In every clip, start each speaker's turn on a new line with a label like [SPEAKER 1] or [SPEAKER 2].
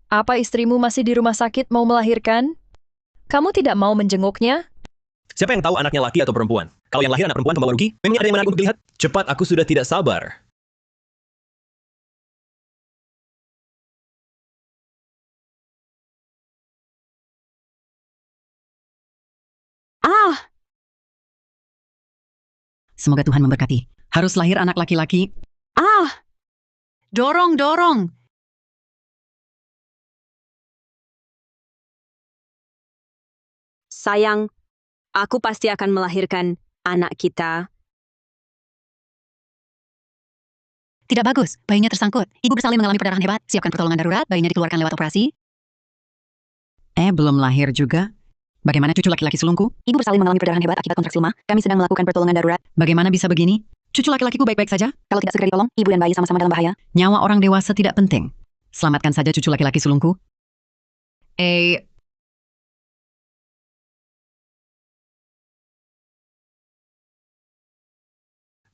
[SPEAKER 1] Apa istrimu masih di rumah sakit mau melahirkan? Kamu tidak mau menjenguknya?
[SPEAKER 2] Siapa yang tahu anaknya laki atau perempuan? Kalau yang lahir anak perempuan pembawa rugi, memangnya ada yang menarik untuk dilihat? Cepat, aku sudah tidak sabar.
[SPEAKER 3] Ah,
[SPEAKER 4] Semoga Tuhan memberkati. Harus lahir anak laki-laki.
[SPEAKER 3] ah, dorong, dorong. Sayang, aku pasti akan melahirkan anak kita.
[SPEAKER 4] Tidak bagus, bayinya tersangkut. Ibu bersalin mengalami perdarahan hebat. Siapkan pertolongan darurat, bayinya dikeluarkan lewat operasi. Belum lahir juga. Bagaimana cucu laki-laki sulungku?
[SPEAKER 3] Ibu bersalin mengalami perdarahan hebat akibat kontraksi lemah. Kami sedang melakukan pertolongan darurat.
[SPEAKER 4] Bagaimana bisa begini? Cucu laki-lakiku baik-baik saja?
[SPEAKER 3] Kalau tidak segera ditolong, ibu dan bayi sama-sama dalam bahaya.
[SPEAKER 4] Nyawa orang dewasa tidak penting. Selamatkan saja cucu laki-laki sulungku.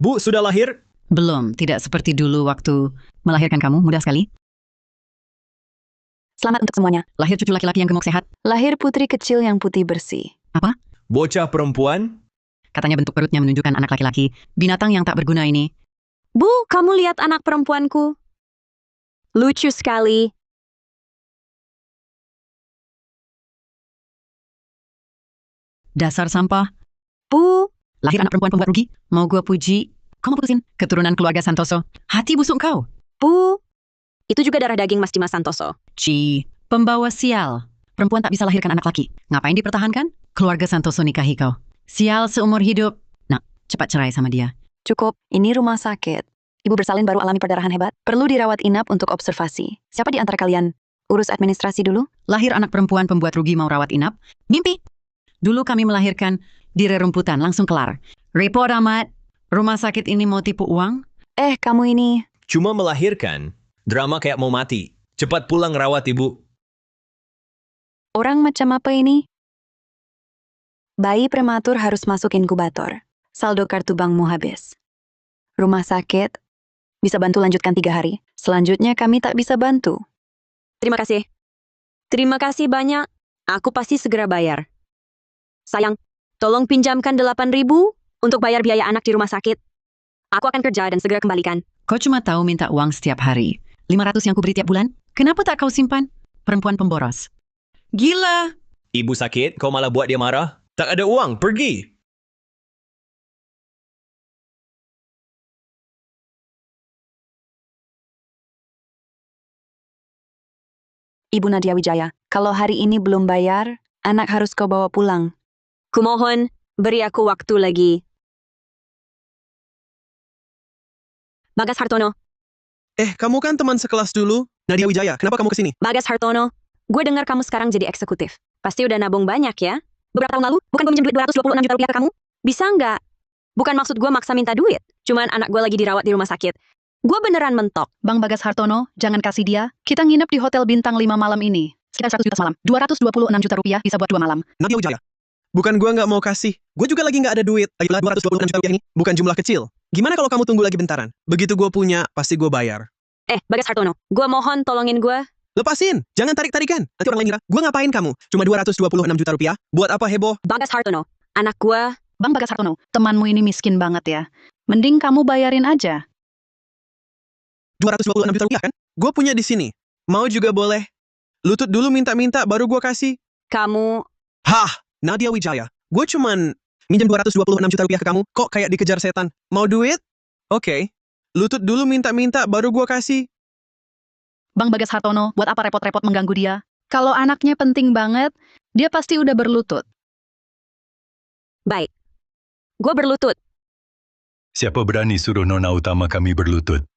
[SPEAKER 2] Bu, sudah lahir?
[SPEAKER 4] Belum, tidak seperti dulu waktu melahirkan kamu, mudah sekali.
[SPEAKER 3] Selamat untuk semuanya.
[SPEAKER 4] Lahir cucu laki-laki yang gemuk sehat.
[SPEAKER 3] Lahir putri kecil yang putih bersih.
[SPEAKER 2] Bocah perempuan?
[SPEAKER 4] Katanya bentuk perutnya menunjukkan anak laki-laki. Binatang yang tak berguna ini.
[SPEAKER 3] Bu, kamu lihat anak perempuanku. Lucu sekali.
[SPEAKER 4] Dasar sampah.
[SPEAKER 3] Bu,
[SPEAKER 4] Lahir anak perempuan pembuat rugi. Mau gua puji. Kau mau putusin? Keturunan keluarga Santoso. Hati busuk kau.
[SPEAKER 3] bu. Itu juga darah daging Mas Dimas Santoso.
[SPEAKER 4] Pembawa sial. Perempuan tak bisa lahirkan anak laki. Ngapain dipertahankan? Keluarga Santoso nikahi kau. Sial seumur hidup. Nah, cepat cerai sama dia.
[SPEAKER 3] Cukup, ini rumah sakit. Ibu bersalin baru alami perdarahan hebat. Perlu dirawat inap untuk observasi. Siapa di antara kalian? Urus administrasi dulu?
[SPEAKER 4] Lahir anak perempuan pembuat rugi mau rawat inap? Mimpi. Dulu kami melahirkan di rerumputan, langsung kelar. Repot amat. Rumah sakit ini mau tipu uang?
[SPEAKER 3] Kamu ini.
[SPEAKER 2] Cuma melahirkan. Drama kayak mau mati. Cepat pulang rawat, Ibu.
[SPEAKER 3] Orang macam apa ini? Bayi prematur harus masuk inkubator. Saldo kartu bankmu habis. Rumah sakit. Bisa bantu lanjutkan 3 hari. Selanjutnya kami tak bisa bantu. Terima kasih. Terima kasih banyak. Aku pasti segera bayar. Sayang, tolong pinjamkan 8.000 untuk bayar biaya anak di rumah sakit. Aku akan kerja dan segera kembalikan.
[SPEAKER 4] Kau cuma tahu minta uang setiap hari. 500 yang kuberi tiap bulan? Kenapa tak kau simpan? Perempuan pemboros. Gila!
[SPEAKER 2] Ibu sakit, kau malah buat dia marah? Tak ada uang, pergi!
[SPEAKER 3] Ibu Nadia Wijaya, kalau hari ini belum bayar, anak harus kau bawa pulang. Kumohon, beri aku waktu lagi. Bagas Hartono.
[SPEAKER 5] Kamu kan teman sekelas dulu. Nadia Wijaya, kenapa kamu kesini?
[SPEAKER 3] Bagas Hartono, gue dengar kamu sekarang jadi eksekutif. Pasti udah nabung banyak ya? Beberapa tahun lalu, bukan gue minjem duit 226 juta rupiah ke kamu? Bisa nggak? Bukan maksud gue maksa minta duit. Cuman anak gue lagi dirawat di rumah sakit. Gue beneran mentok.
[SPEAKER 1] Bang Bagas Hartono, jangan kasih dia. Kita nginep di hotel bintang 5 malam ini. Sekitar 100 juta semalam. 226 juta rupiah bisa buat 2 malam.
[SPEAKER 5] Nadia Wijaya. Bukan gua nggak mau kasih. Gue juga lagi nggak ada duit. Lagipula 226 juta rupiah ini bukan jumlah kecil. Gimana kalau kamu tunggu lagi bentaran? Begitu gue punya, pasti gue bayar.
[SPEAKER 3] Bagas Hartono, gue mohon tolongin gue.
[SPEAKER 5] Lepasin! Jangan tarik-tarikan. Nanti orang lain ngira, gue ngapain kamu? Cuma 226 juta rupiah? Buat apa heboh?
[SPEAKER 3] Bagas Hartono, anak gue.
[SPEAKER 1] Bang Bagas Hartono, temanmu ini miskin banget ya. Mending kamu bayarin aja.
[SPEAKER 5] 226 juta rupiah kan? Gue punya di sini. Mau juga boleh. Lutut dulu minta-minta, baru gue kasih.
[SPEAKER 3] Kamu.
[SPEAKER 5] Hah! Nadia Wijaya. Gue cuman minjem 226 juta rupiah ke kamu. Kok kayak dikejar setan? Mau duit? Oke. Lutut dulu minta-minta, baru gue kasih.
[SPEAKER 1] Bang Bagas Hartono, buat apa repot-repot mengganggu dia? Kalau anaknya penting banget, dia pasti udah berlutut.
[SPEAKER 3] Baik. Gue berlutut.
[SPEAKER 6] Siapa berani suruh nona utama kami berlutut?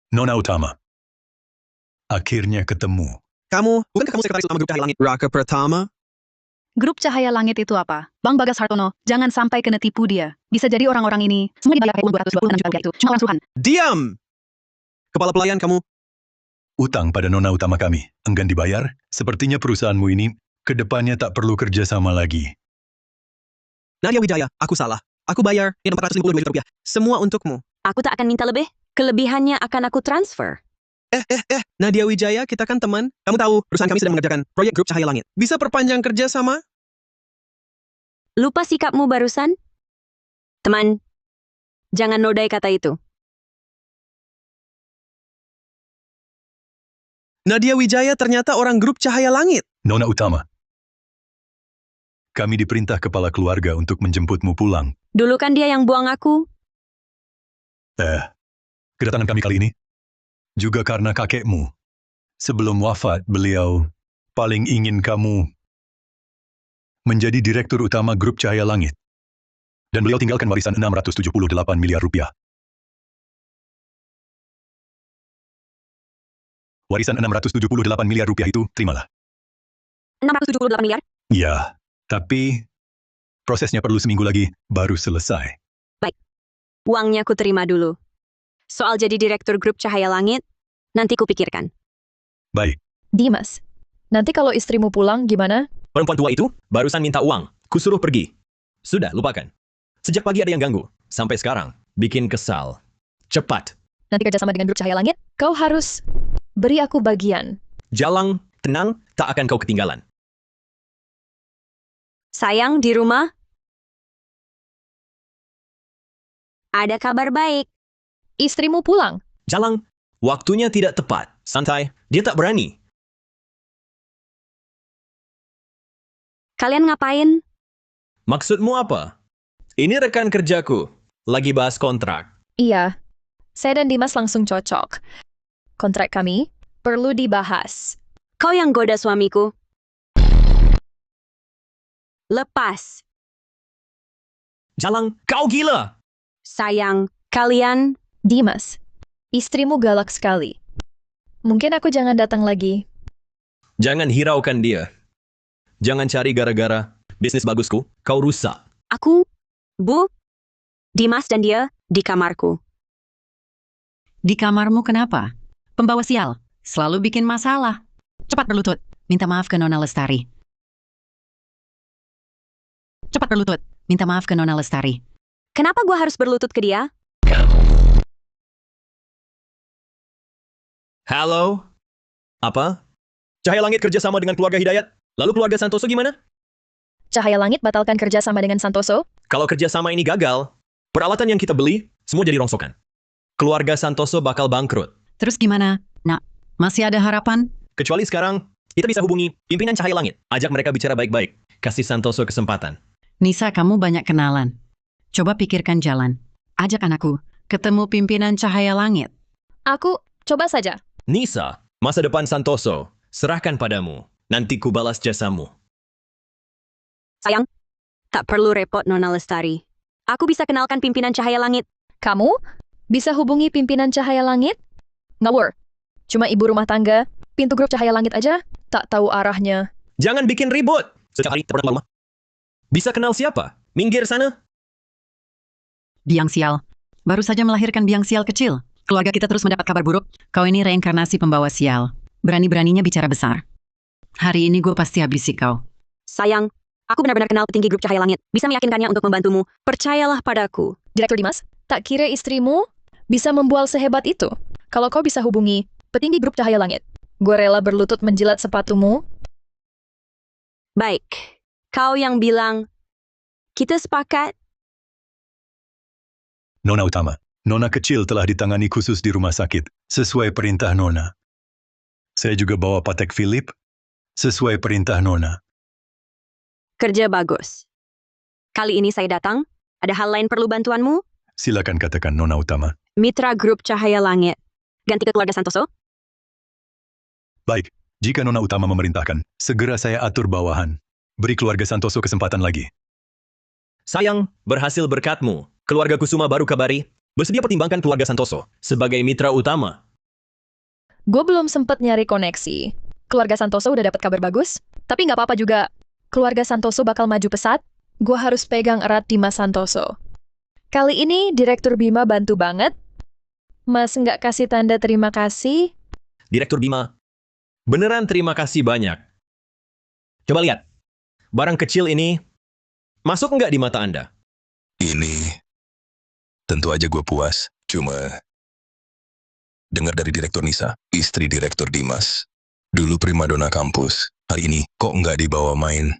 [SPEAKER 6] Nona utama. Akhirnya ketemu.
[SPEAKER 5] Bukankah kamu sekretaris utama grup Cahaya Langit? Raka Pratama?
[SPEAKER 1] Grup Cahaya Langit itu apa? Bang Bagas Hartono, jangan sampai kena tipu dia. Bisa jadi orang-orang ini, semua dibayar uang 226 juta rupiah itu. Cuma orang suruhan.
[SPEAKER 5] Diam! Kepala pelayan kamu.
[SPEAKER 6] Utang pada nona utama kami. Enggan dibayar? Sepertinya perusahaanmu ini kedepannya tak perlu kerja sama lagi.
[SPEAKER 5] Nadia Wijaya, aku salah. Aku bayar ini 452 juta rupiah. Semua untukmu.
[SPEAKER 3] Aku tak akan minta lebih. Kelebihannya akan aku transfer.
[SPEAKER 5] Nadia Wijaya, kita kan teman. Kamu tahu, perusahaan kami sedang mengerjakan proyek grup Cahaya Langit. Bisa perpanjang kerja sama?
[SPEAKER 3] Lupa sikapmu barusan? Teman, jangan nodai kata itu.
[SPEAKER 5] Nadia Wijaya ternyata orang grup Cahaya Langit.
[SPEAKER 6] Nona Utama. Kami diperintah kepala keluarga untuk menjemputmu pulang.
[SPEAKER 3] Dulu kan dia yang buang aku.
[SPEAKER 6] Kedatangan kami kali ini juga karena kakekmu. Sebelum wafat, beliau paling ingin kamu menjadi direktur utama grup Cahaya Langit. Dan beliau tinggalkan warisan 678 miliar rupiah. Warisan 678 miliar rupiah itu, terimalah.
[SPEAKER 3] 678 miliar?
[SPEAKER 6] Ya, tapi prosesnya perlu seminggu lagi, baru selesai.
[SPEAKER 3] Uangnya ku terima dulu. Soal jadi direktur grup Cahaya Langit, nanti ku pikirkan.
[SPEAKER 6] Baik,
[SPEAKER 1] Dimas, nanti kalau istrimu pulang gimana?
[SPEAKER 2] Perempuan tua itu barusan minta uang. Kusuruh pergi. Sudah, lupakan. Sejak pagi ada yang ganggu. Sampai sekarang, bikin kesal. Cepat.
[SPEAKER 1] Nanti kerjasama dengan grup Cahaya Langit, kau harus beri aku bagian.
[SPEAKER 2] Jalang, tenang, tak akan kau ketinggalan.
[SPEAKER 3] Sayang, di rumah? Ada kabar baik.
[SPEAKER 1] Istrimu pulang.
[SPEAKER 2] Jalang, waktunya tidak tepat. Santai, dia tak berani.
[SPEAKER 3] Kalian ngapain?
[SPEAKER 2] Maksudmu apa? Ini rekan kerjaku. Lagi bahas kontrak.
[SPEAKER 1] Iya, saya dan Dimas langsung cocok. Kontrak kami perlu dibahas.
[SPEAKER 3] Kau yang goda suamiku. Lepas.
[SPEAKER 2] Jalang, kau gila!
[SPEAKER 3] Sayang, kalian...
[SPEAKER 1] Dimas, istrimu galak sekali. Mungkin aku jangan datang lagi.
[SPEAKER 2] Jangan hiraukan dia. Jangan cari gara-gara. Bisnis bagusku, kau rusak.
[SPEAKER 3] Aku, Bu, Dimas dan dia di kamarku.
[SPEAKER 4] Di kamarmu kenapa? Pembawa sial, selalu bikin masalah. Cepat berlutut, minta maaf ke Nona Lestari. Cepat berlutut, minta maaf ke Nona Lestari.
[SPEAKER 3] Kenapa gua harus berlutut ke dia?
[SPEAKER 2] Halo? Apa? Cahaya Langit kerjasama dengan keluarga Hidayat? Lalu keluarga Santoso gimana?
[SPEAKER 1] Cahaya Langit batalkan kerja sama dengan Santoso?
[SPEAKER 2] Kalau kerjasama ini gagal, peralatan yang kita beli, semua jadi rongsokan. Keluarga Santoso bakal bangkrut.
[SPEAKER 4] Terus gimana? Nak, masih ada harapan?
[SPEAKER 2] Kecuali sekarang, kita bisa hubungi pimpinan Cahaya Langit. Ajak mereka bicara baik-baik. Kasih Santoso kesempatan.
[SPEAKER 4] Nisa, kamu banyak kenalan. Coba pikirkan jalan. Ajak anakku ketemu pimpinan Cahaya Langit.
[SPEAKER 1] Aku coba saja.
[SPEAKER 2] Nisa, masa depan Santoso, serahkan padamu. Nanti ku balas jasamu.
[SPEAKER 3] Sayang, tak perlu repot Nona Lestari. Aku bisa kenalkan pimpinan Cahaya Langit.
[SPEAKER 1] Kamu bisa hubungi pimpinan Cahaya Langit? Ngawur. Cuma ibu rumah tangga, pintu grup Cahaya Langit aja, tak tahu arahnya.
[SPEAKER 2] Jangan bikin ribut. Setiap hari tak pernah rumah. Bisa kenal siapa? Minggir sana.
[SPEAKER 4] Biang sial. Baru saja melahirkan biang sial kecil. Keluarga kita terus mendapat kabar buruk. Kau ini reinkarnasi pembawa sial. Berani-beraninya bicara besar. Hari ini gue pasti habisi kau.
[SPEAKER 3] Sayang, aku benar-benar kenal petinggi grup Cahaya Langit. Bisa meyakinkannya untuk membantumu. Percayalah padaku.
[SPEAKER 1] Direktur Dimas, tak kira istrimu bisa membual sehebat itu. Kalau kau bisa hubungi petinggi grup Cahaya Langit, gue rela berlutut menjilat sepatumu.
[SPEAKER 3] Baik, kau yang bilang, kita sepakat.
[SPEAKER 6] Nona Utama. Nona kecil telah ditangani khusus di rumah sakit, sesuai perintah Nona. Saya juga bawa Patek Philip, sesuai perintah Nona.
[SPEAKER 3] Kerja bagus. Kali ini saya datang. Ada hal lain perlu bantuanmu?
[SPEAKER 6] Silakan katakan Nona Utama.
[SPEAKER 3] Mitra grup Cahaya Langit. Ganti ke keluarga Santoso?
[SPEAKER 6] Baik, jika Nona Utama memerintahkan, segera saya atur bawahan. Beri keluarga Santoso kesempatan lagi.
[SPEAKER 2] Sayang, berhasil berkatmu. Keluarga Kusuma baru kabari, bersedia pertimbangkan keluarga Santoso sebagai mitra utama.
[SPEAKER 1] Gue belum sempat nyari koneksi. Keluarga Santoso udah dapat kabar bagus, tapi nggak apa-apa juga. Keluarga Santoso bakal maju pesat, gue harus pegang erat Dimas Santoso. Kali ini Direktur Bima bantu banget. Mas nggak kasih tanda terima kasih?
[SPEAKER 2] Direktur Bima, beneran terima kasih banyak. Coba lihat, barang kecil ini Masuk nggak di mata Anda?
[SPEAKER 7] Ini tentu aja gue puas. Cuma dengar dari Direktur Nisa, istri Direktur Dimas. Dulu primadona kampus. Hari ini kok nggak dibawa main?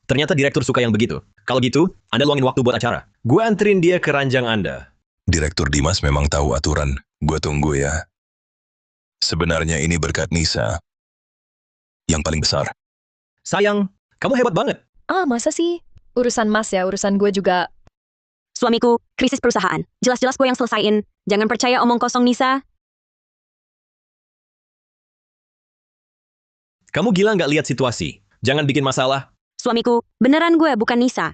[SPEAKER 2] Ternyata direktur suka yang begitu. Kalau gitu, Anda luangin waktu buat acara. Gue anterin dia ke ranjang Anda.
[SPEAKER 7] Direktur Dimas memang tahu aturan. Gue tunggu ya. Sebenarnya ini berkat Nisa. Yang paling besar.
[SPEAKER 2] Sayang, kamu hebat banget.
[SPEAKER 1] Ah, masa sih? Urusan Mas ya, urusan gue juga.
[SPEAKER 3] Suamiku, krisis perusahaan. Jelas-jelas gue yang selesaiin. Jangan percaya omong kosong Nisa.
[SPEAKER 2] Kamu gila nggak lihat situasi? Jangan bikin masalah.
[SPEAKER 3] Suamiku, beneran gue bukan Nisa.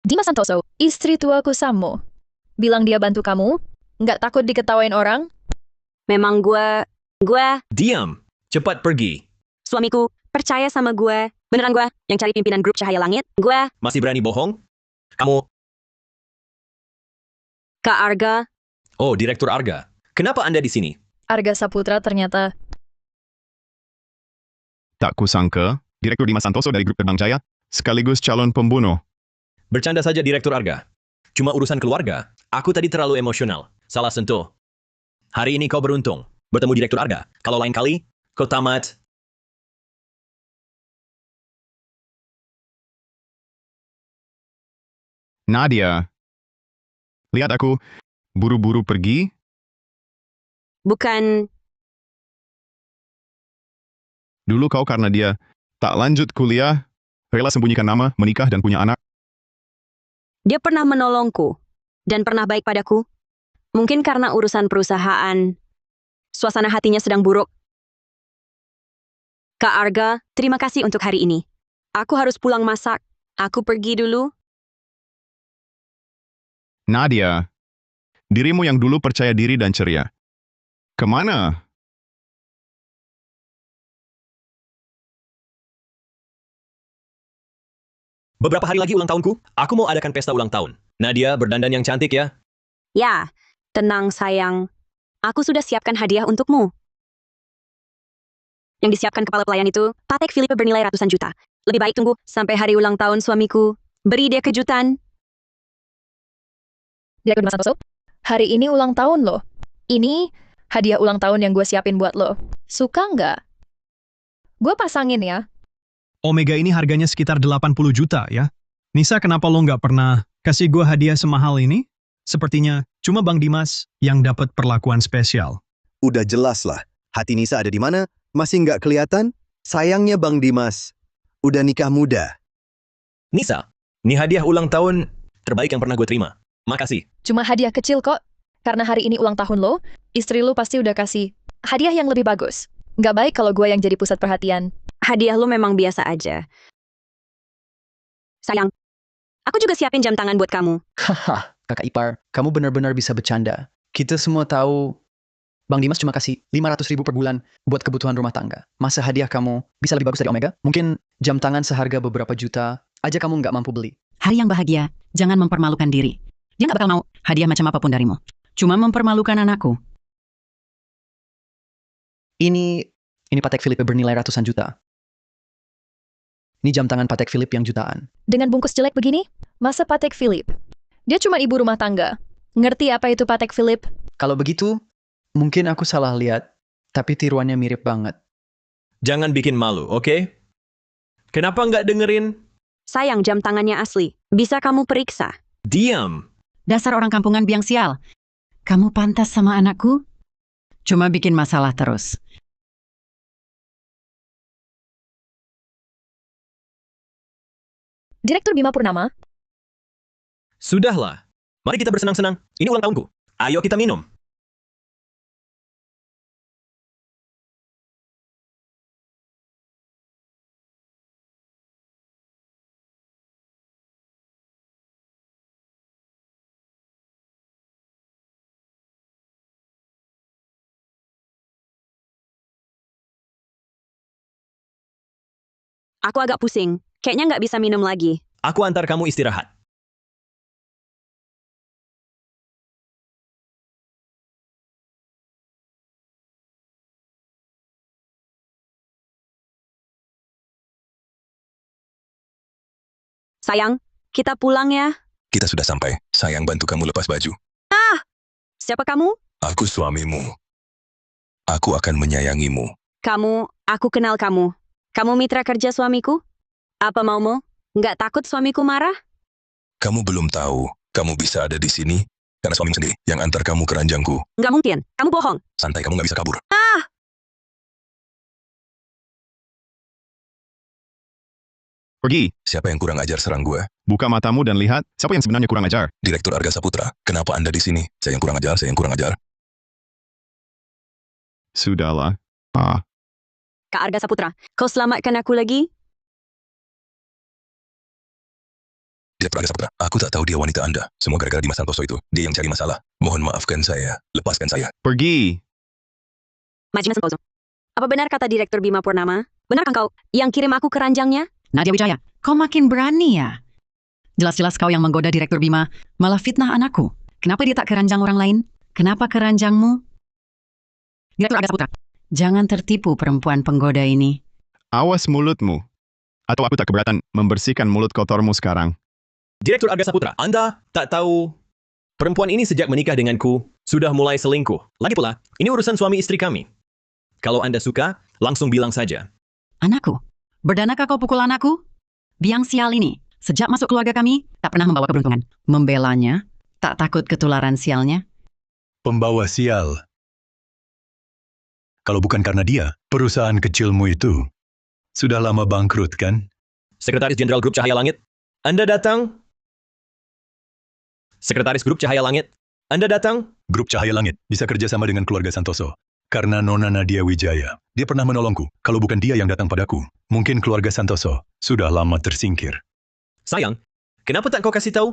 [SPEAKER 1] Dimas Santoso, istri tuaku Samo. Bilang dia bantu kamu? Nggak takut diketawain orang?
[SPEAKER 3] Memang gue,
[SPEAKER 2] Diam. Cepat pergi.
[SPEAKER 3] suamiku, percaya sama gue. Beneran gue, yang cari pimpinan grup Cahaya Langit. Gue,
[SPEAKER 2] Masih berani bohong? Kamu...
[SPEAKER 3] Kak Arga.
[SPEAKER 2] Oh, Direktur Arga. Kenapa Anda di sini?
[SPEAKER 1] Arga Saputra ternyata.
[SPEAKER 8] Tak kusangka, Direktur Dimas Santoso dari Grup Terbang Jaya, sekaligus calon pembunuh.
[SPEAKER 2] Bercanda saja Direktur Arga. Cuma urusan keluarga. Aku tadi terlalu emosional. Salah sentuh. Hari ini kau beruntung. Bertemu Direktur Arga. Kalau lain kali, kau tamat.
[SPEAKER 8] Nadia, lihat aku, buru-buru pergi,
[SPEAKER 3] Bukan,
[SPEAKER 8] dulu kau karena dia tak lanjut kuliah, rela sembunyikan nama, menikah dan punya anak.
[SPEAKER 3] dia pernah menolongku. Dan pernah baik padaku. Mungkin karena urusan perusahaan. Suasana hatinya sedang buruk. Kak Arga, terima kasih untuk hari ini. Aku harus pulang masak. Aku pergi dulu.
[SPEAKER 8] Nadia, dirimu yang dulu percaya diri dan ceria. Kemana?
[SPEAKER 2] Beberapa hari lagi ulang tahunku. Aku mau adakan pesta ulang tahun. Nadia, berdandan yang cantik ya.
[SPEAKER 3] Ya, tenang sayang. Aku sudah siapkan hadiah untukmu. Yang disiapkan kepala pelayan itu, Patek Philippe bernilai ratusan juta. Lebih baik tunggu sampai hari ulang tahun suamiku. Beri dia kejutan.
[SPEAKER 1] Direktur Dimas Santoso, hari ini ulang tahun lo. Ini hadiah ulang tahun yang gue siapin buat lo. Suka nggak? Gue pasangin ya.
[SPEAKER 5] Omega ini harganya sekitar 80 juta ya. Nisa, kenapa lo nggak pernah kasih gue hadiah semahal ini? Sepertinya cuma Bang Dimas yang dapat perlakuan spesial.
[SPEAKER 9] Udah jelas lah, hati Nisa ada di mana? Masih nggak kelihatan? Sayangnya Bang Dimas, udah nikah muda.
[SPEAKER 2] Nisa, ini hadiah ulang tahun terbaik yang pernah gue terima. Makasih.
[SPEAKER 1] Cuma hadiah kecil kok. Karena hari ini ulang tahun lo, istri lo pasti udah kasih hadiah yang lebih bagus. Nggak baik kalau gue yang jadi pusat perhatian.
[SPEAKER 3] Hadiah lu memang biasa aja. Sayang, aku juga siapin jam tangan buat kamu.
[SPEAKER 10] Haha, kakak ipar, kamu benar-benar bisa bercanda. Kita semua tahu Bang Dimas cuma kasih 500.000 per bulan buat kebutuhan rumah tangga. Masa hadiah kamu bisa lebih bagus dari Omega? Mungkin jam tangan seharga beberapa juta aja kamu nggak mampu beli.
[SPEAKER 4] Hari yang bahagia, jangan mempermalukan diri. Dia nggak bakal mau hadiah macam apapun darimu. Cuma mempermalukan anakku.
[SPEAKER 10] Ini Patek Philippe bernilai ratusan juta. Ini jam tangan Patek Philippe yang jutaan.
[SPEAKER 1] Dengan bungkus jelek begini, masa Patek Philippe? Dia cuma ibu rumah tangga. Ngerti apa itu Patek Philippe?
[SPEAKER 10] Kalau begitu, mungkin aku salah lihat, tapi tiruannya mirip banget.
[SPEAKER 2] Jangan bikin malu, oke? Kenapa nggak dengerin?
[SPEAKER 3] Sayang, jam tangannya asli. Bisa kamu periksa.
[SPEAKER 2] Diam.
[SPEAKER 4] Dasar orang kampungan biang sial. Kamu pantas sama anakku? Cuma bikin masalah terus.
[SPEAKER 1] Direktur Bima Purnama,
[SPEAKER 2] Sudahlah. Mari kita bersenang-senang. Ini ulang tahunku. Ayo kita minum.
[SPEAKER 3] Aku agak pusing. Kayaknya nggak bisa minum lagi.
[SPEAKER 2] Aku antar kamu istirahat.
[SPEAKER 3] Sayang, kita pulang ya.
[SPEAKER 7] Kita sudah sampai. Sayang, bantu kamu lepas baju.
[SPEAKER 3] Siapa kamu?
[SPEAKER 7] Aku suamimu. Aku akan menyayangimu.
[SPEAKER 3] Aku kenal kamu. Kamu mitra kerja suamiku? Apa maumu? Nggak takut suamiku marah?
[SPEAKER 7] Kamu belum tahu. Kamu bisa ada di sini karena suamimu sendiri yang antar kamu ke ranjangku.
[SPEAKER 3] Nggak mungkin. Kamu bohong.
[SPEAKER 7] Santai, kamu nggak bisa kabur.
[SPEAKER 8] Pergi,
[SPEAKER 7] Siapa yang kurang ajar serang gue?
[SPEAKER 8] buka matamu dan lihat siapa yang sebenarnya kurang ajar.
[SPEAKER 7] Direktur Arga Saputra. Kenapa Anda di sini? Saya yang kurang ajar, saya yang kurang ajar.
[SPEAKER 8] Sudahlah.
[SPEAKER 3] Kak Arga Saputra, kau selamatkan aku lagi?
[SPEAKER 7] Direktur Arga Saputra. Aku tak tahu dia wanita Anda. Semua gara-gara Dimas Santoso itu. Dia yang cari masalah. Mohon maafkan saya. Lepaskan saya.
[SPEAKER 8] Pergi.
[SPEAKER 3] Majina Santoso. Apa benar kata Direktur Bima Purnama? Benar kan kau yang kirim aku ke ranjangnya?
[SPEAKER 4] Nadia Wijaya, kau makin berani ya? Jelas-jelas kau yang menggoda Direktur Bima, malah fitnah anakku. Kenapa dia tak keranjang orang lain? Kenapa keranjangmu? Direktur Arga Saputra, jangan tertipu perempuan penggoda ini.
[SPEAKER 8] Awas mulutmu. Atau aku tak keberatan membersihkan mulut kotormu sekarang.
[SPEAKER 2] Direktur Arga Saputra, Anda tak tahu perempuan ini sejak menikah denganku sudah mulai selingkuh. Lagi pula, ini urusan suami istri kami. Kalau Anda suka, langsung bilang saja.
[SPEAKER 4] Anakku, berdanakah kau pukul anakku? Biang sial ini, sejak masuk keluarga kami, tak pernah membawa keberuntungan. Membelanya, tak takut ketularan sialnya.
[SPEAKER 6] Pembawa sial. Kalau bukan karena dia, perusahaan kecilmu itu sudah lama bangkrut, kan?
[SPEAKER 2] Sekretaris Jenderal Grup Cahaya Langit, Anda datang? Sekretaris Grup Cahaya Langit, Anda datang?
[SPEAKER 6] Grup Cahaya Langit bisa kerjasama dengan keluarga Santoso. Karena Nona Nadia Wijaya, dia pernah menolongku. Kalau bukan dia yang datang padaku, mungkin keluarga Santoso sudah lama tersingkir.
[SPEAKER 2] Sayang, kenapa tak kau kasih tahu?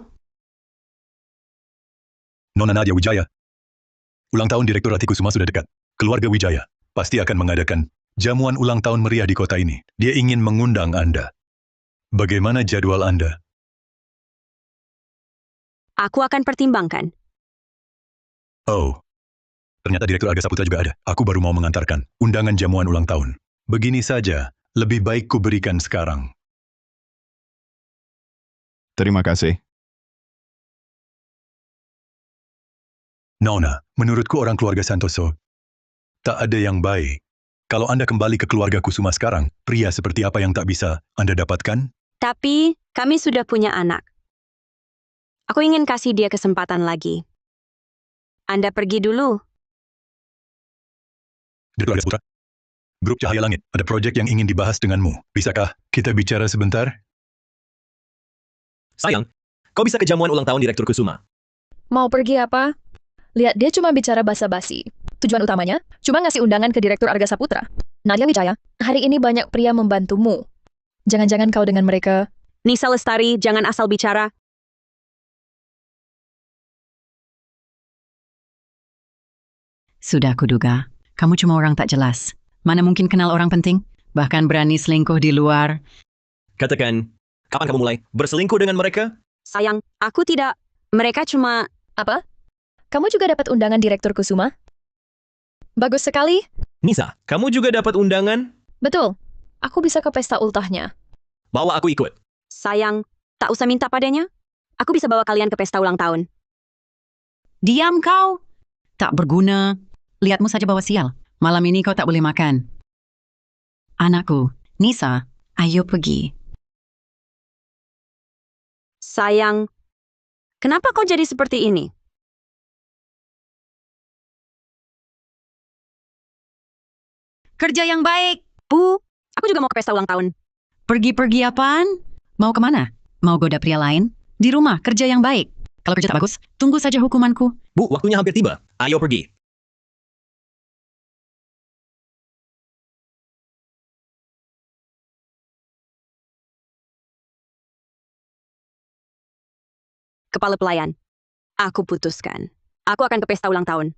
[SPEAKER 6] Nona Nadia Wijaya, ulang tahun Direktur Atikusuma sudah dekat. Keluarga Wijaya pasti akan mengadakan jamuan ulang tahun meriah di kota ini. Dia ingin mengundang Anda. Bagaimana jadwal Anda?
[SPEAKER 3] Aku akan pertimbangkan.
[SPEAKER 6] Oh, ternyata Direktur Arga Saputra juga ada. Aku baru mau mengantarkan undangan jamuan ulang tahun. Begini saja, lebih baik ku berikan sekarang.
[SPEAKER 8] Terima kasih.
[SPEAKER 6] Nona, menurutku orang keluarga Santoso tak ada yang baik. Kalau Anda kembali ke keluarga Kusuma sekarang, pria seperti apa yang tak bisa Anda dapatkan?
[SPEAKER 3] Tapi kami sudah punya anak. Aku ingin kasih dia kesempatan lagi. Anda pergi dulu.
[SPEAKER 6] Direktur Arga Saputra, Grup Cahaya Langit, ada proyek yang ingin dibahas denganmu. Bisakah kita bicara sebentar?
[SPEAKER 2] Sayang, kau bisa ke jamuan ulang tahun Direktur Kusuma.
[SPEAKER 1] Mau pergi apa? Lihat dia cuma bicara basa-basi. Tujuan utamanya cuma ngasih undangan ke Direktur Arga Saputra. Nadia Wijaya, hari ini banyak pria membantumu. Jangan-jangan kau dengan mereka.
[SPEAKER 3] Nisa Lestari, jangan asal bicara.
[SPEAKER 4] Sudah kuduga, kamu cuma orang tak jelas. Mana mungkin kenal orang penting? Bahkan berani selingkuh di luar.
[SPEAKER 2] Katakan, kapan kamu mulai berselingkuh dengan mereka?
[SPEAKER 3] Sayang, aku tidak. Mereka cuma...
[SPEAKER 1] Apa? Kamu juga dapat undangan Direktur Kusuma? Bagus sekali.
[SPEAKER 2] Nisa, kamu juga dapat undangan?
[SPEAKER 1] Betul. Aku bisa ke pesta ultahnya.
[SPEAKER 2] Bawa aku ikut.
[SPEAKER 3] Sayang, tak usah minta padanya. Aku bisa bawa kalian ke pesta ulang tahun.
[SPEAKER 4] Diam kau! Tak berguna. Lihatmu saja bawa sial. Malam ini kau tak boleh makan. Anakku, Nisa, ayo pergi.
[SPEAKER 3] Sayang, kenapa kau jadi seperti ini?
[SPEAKER 4] Kerja yang baik.
[SPEAKER 3] Bu, aku juga mau ke pesta ulang tahun.
[SPEAKER 4] Pergi-pergi apaan? Mau kemana? Mau goda pria lain? Di rumah, kerja yang baik. Kalau kerja tak bagus, tunggu saja hukumanku.
[SPEAKER 2] Bu, waktunya hampir tiba. Ayo pergi.
[SPEAKER 3] Kepala pelayan, aku putuskan. Aku akan ke pesta ulang tahun.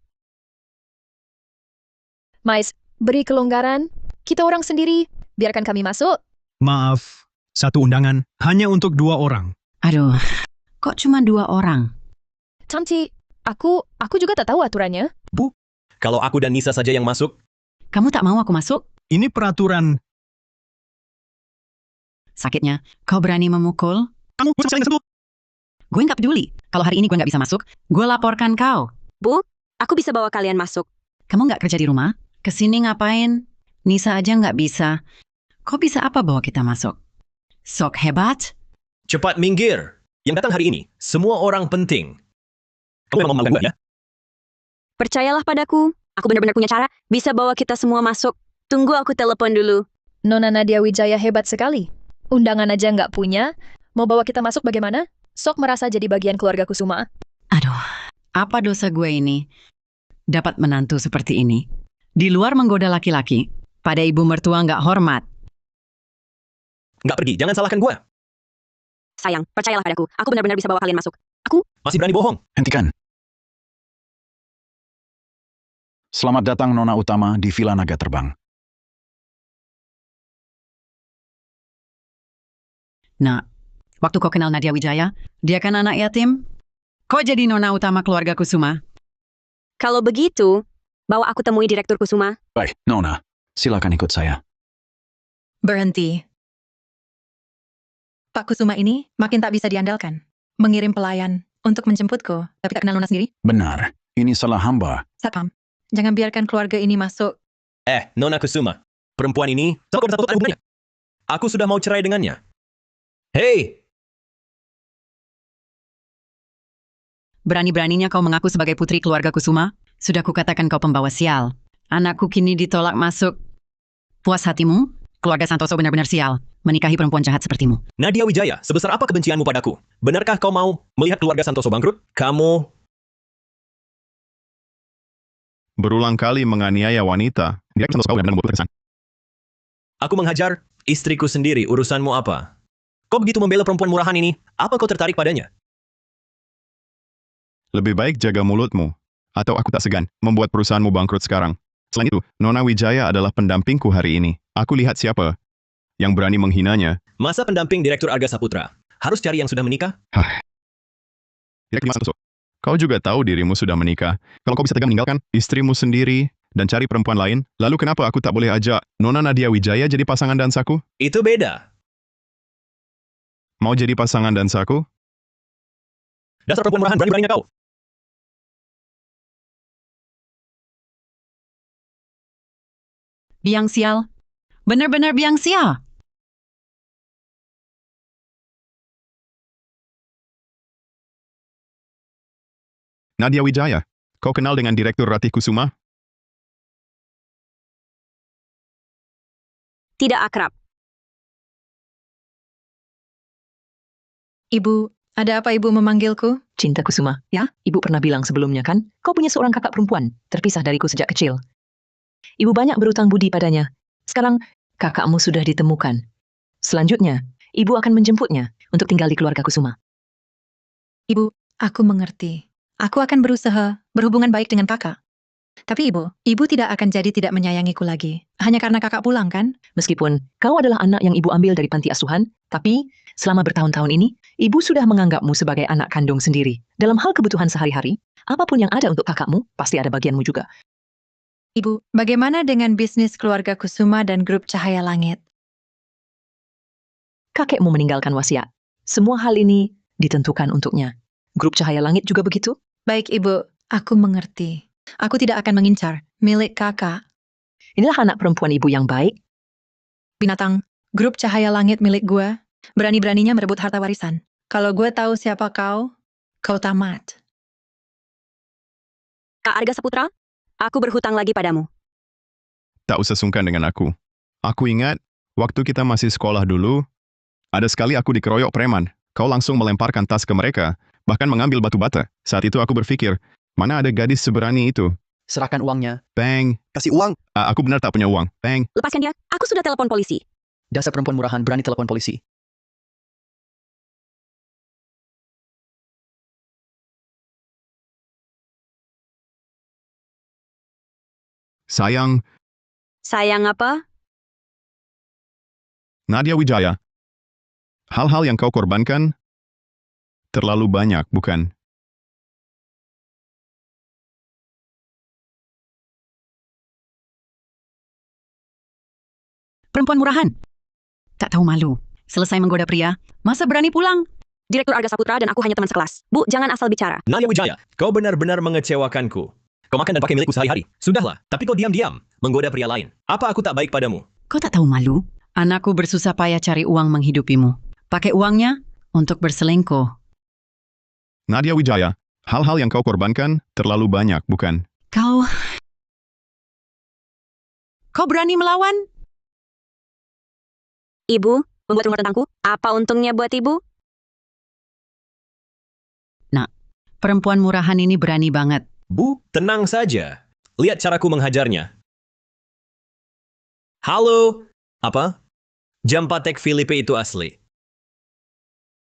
[SPEAKER 1] Mais, beri kelonggaran. Kita orang sendiri. Biarkan kami masuk.
[SPEAKER 5] Maaf, satu undangan hanya untuk 2 orang.
[SPEAKER 4] Aduh, kok cuma 2 orang?
[SPEAKER 1] Tanti, aku juga tak tahu aturannya.
[SPEAKER 2] Bu, kalau aku dan Nisa saja yang masuk,
[SPEAKER 4] Kamu tak mau aku masuk?
[SPEAKER 5] Ini peraturan.
[SPEAKER 4] Sakitnya, kau berani memukul?
[SPEAKER 5] Kamu sama sekali nggak sentuh.
[SPEAKER 4] Gue nggak peduli. Kalau hari ini gue nggak bisa masuk, gue laporkan kau.
[SPEAKER 3] Bu, aku bisa bawa kalian masuk.
[SPEAKER 4] Kamu nggak kerja di rumah? Kesini ngapain? Nisa aja nggak bisa. Kok bisa apa bawa kita masuk? Sok hebat?
[SPEAKER 2] Cepat minggir. Yang datang hari ini, semua orang penting. Kamu memang mau gue ya?
[SPEAKER 3] Percayalah padaku, aku benar-benar punya cara bisa bawa kita semua masuk. Tunggu aku telepon dulu.
[SPEAKER 1] Nona Nadia Wijaya hebat sekali. Undangan aja nggak punya, mau bawa kita masuk bagaimana? Sok merasa jadi bagian keluarga Kusuma.
[SPEAKER 4] Aduh, apa dosa gue ini? Dapat menantu seperti ini. Di luar menggoda laki-laki, pada ibu mertua nggak hormat.
[SPEAKER 2] Nggak pergi, jangan salahkan gue.
[SPEAKER 3] Sayang, percayalah padaku, aku benar-benar bisa bawa kalian masuk.
[SPEAKER 2] Masih berani bohong.
[SPEAKER 11] Hentikan. Selamat datang Nona Utama di Villa Naga Terbang.
[SPEAKER 4] Nah, waktu kau kenal Nadia Wijaya, dia kan anak yatim? Kok jadi nona utama keluarga Kusuma?
[SPEAKER 3] Kalau begitu, bawa aku temui Direktur Kusuma.
[SPEAKER 11] Baik, Nona, silakan ikut saya.
[SPEAKER 12] Berhenti. Pak Kusuma ini makin tak bisa diandalkan. Mengirim pelayan untuk menjemputku, tapi tak kenal Nona sendiri.
[SPEAKER 11] Benar, ini salah hamba.
[SPEAKER 12] Satpam, jangan biarkan keluarga ini masuk.
[SPEAKER 2] Nona Kusuma. Perempuan ini, sama kau ada hubungannya. Aku sudah mau cerai dengannya. Hei!
[SPEAKER 4] Berani-beraninya kau mengaku sebagai putri keluarga Kusuma? Sudah kukatakan kau pembawa sial. Anakku kini ditolak masuk. Puas hatimu? Keluarga Santoso benar-benar sial. Menikahi perempuan jahat sepertimu.
[SPEAKER 2] Nadia Wijaya, sebesar apa kebencianmu padaku? Benarkah kau mau melihat keluarga Santoso bangkrut? Kamu...
[SPEAKER 8] Berulang kali menganiaya wanita. Direktur Santoso kau benar-benar membuat kesan.
[SPEAKER 2] Aku menghajar istriku sendiri, urusanmu apa? Kau begitu membela perempuan murahan ini, apa kau tertarik padanya?
[SPEAKER 8] Lebih baik jaga mulutmu. Atau aku tak segan membuat perusahaanmu bangkrut sekarang. Selain itu, Nona Wijaya adalah pendampingku hari ini. Aku lihat siapa yang berani menghinanya.
[SPEAKER 2] Masa pendamping Direktur Arga Saputra? Harus cari yang sudah menikah?
[SPEAKER 8] Direktur Santoso, kau juga tahu dirimu sudah menikah. Kalau kau bisa tegar meninggalkan istrimu sendiri dan cari perempuan lain, lalu kenapa aku tak boleh ajak Nona Nadia Wijaya jadi pasangan dansaku?
[SPEAKER 2] Itu beda.
[SPEAKER 8] Mau jadi pasangan dansaku?
[SPEAKER 2] Dasar perempuan murahan, berani-beraninya kau.
[SPEAKER 4] Biang sial. Benar-benar biang sial.
[SPEAKER 8] Nadia Wijaya, kau kenal dengan Direktur Ratih Kusuma?
[SPEAKER 3] Tidak akrab.
[SPEAKER 12] Ibu, ada apa ibu memanggilku?
[SPEAKER 13] Cinta Kusuma, ya? Ibu pernah bilang sebelumnya kan, kau punya seorang kakak perempuan, terpisah dariku sejak kecil. Ibu banyak berutang budi padanya. Sekarang, kakakmu sudah ditemukan. Selanjutnya, ibu akan menjemputnya untuk tinggal di keluarga Kusuma.
[SPEAKER 12] Ibu, aku mengerti. Aku akan berusaha berhubungan baik dengan kakak. Tapi ibu tidak akan jadi tidak menyayangiku lagi. Hanya karena kakak pulang kan?
[SPEAKER 13] Meskipun kau adalah anak yang ibu ambil dari panti asuhan, tapi selama bertahun-tahun ini, ibu sudah menganggapmu sebagai anak kandung sendiri. Dalam hal kebutuhan sehari-hari, apapun yang ada untuk kakakmu, pasti ada bagianmu juga.
[SPEAKER 12] Ibu, bagaimana dengan bisnis keluarga Kusuma dan grup Cahaya Langit?
[SPEAKER 13] Kakekmu meninggalkan wasiat. Semua hal ini ditentukan untuknya. Grup Cahaya Langit juga begitu?
[SPEAKER 12] Baik ibu, aku mengerti. Aku tidak akan mengincar milik kakak.
[SPEAKER 13] Inilah anak perempuan ibu yang baik.
[SPEAKER 12] Binatang, grup Cahaya Langit milik gue, berani-beraninya merebut harta warisan. Kalau gue tahu siapa kau tamat.
[SPEAKER 3] Kak Arga Saputra, aku berhutang lagi padamu.
[SPEAKER 8] Tak usah sungkan dengan aku. Aku ingat, waktu kita masih sekolah dulu, ada sekali aku dikeroyok preman. Kau langsung melemparkan tas ke mereka, bahkan mengambil batu bata. Saat itu aku berpikir, mana ada gadis seberani itu?
[SPEAKER 10] Serahkan uangnya.
[SPEAKER 8] Bang.
[SPEAKER 9] Kasih uang.
[SPEAKER 8] Aku benar tak punya uang. Bang.
[SPEAKER 3] Lepaskan dia, aku sudah telepon polisi.
[SPEAKER 10] Dasar perempuan murahan berani telepon polisi.
[SPEAKER 8] Sayang,
[SPEAKER 3] Sayang apa?
[SPEAKER 8] Nadia Wijaya. Hal-hal yang kau korbankan terlalu banyak, bukan?
[SPEAKER 4] Perempuan murahan. Tak tahu malu. Selesai menggoda pria, masa berani pulang?
[SPEAKER 3] Direktur Arga Saputra dan aku hanya teman sekelas. Bu, jangan asal bicara.
[SPEAKER 2] Nadia Wijaya, kau benar-benar mengecewakanku. Kau makan dan pakai milikku sehari-hari. Sudahlah, tapi kau diam-diam, menggoda pria lain. Apa aku tak baik padamu?
[SPEAKER 4] Kau tak tahu malu? Anakku bersusah payah cari uang menghidupimu. Pakai uangnya untuk berselingkuh.
[SPEAKER 8] Nadia Wijaya, hal-hal yang kau korbankan terlalu banyak, bukan?
[SPEAKER 4] Kau berani melawan?
[SPEAKER 3] Ibu, membuat rumor tentangku, apa untungnya buat ibu?
[SPEAKER 4] Perempuan murahan ini berani banget.
[SPEAKER 2] Bu, tenang saja. Lihat caraku menghajarnya. Halo? Apa? Jam Patek Philippe itu asli.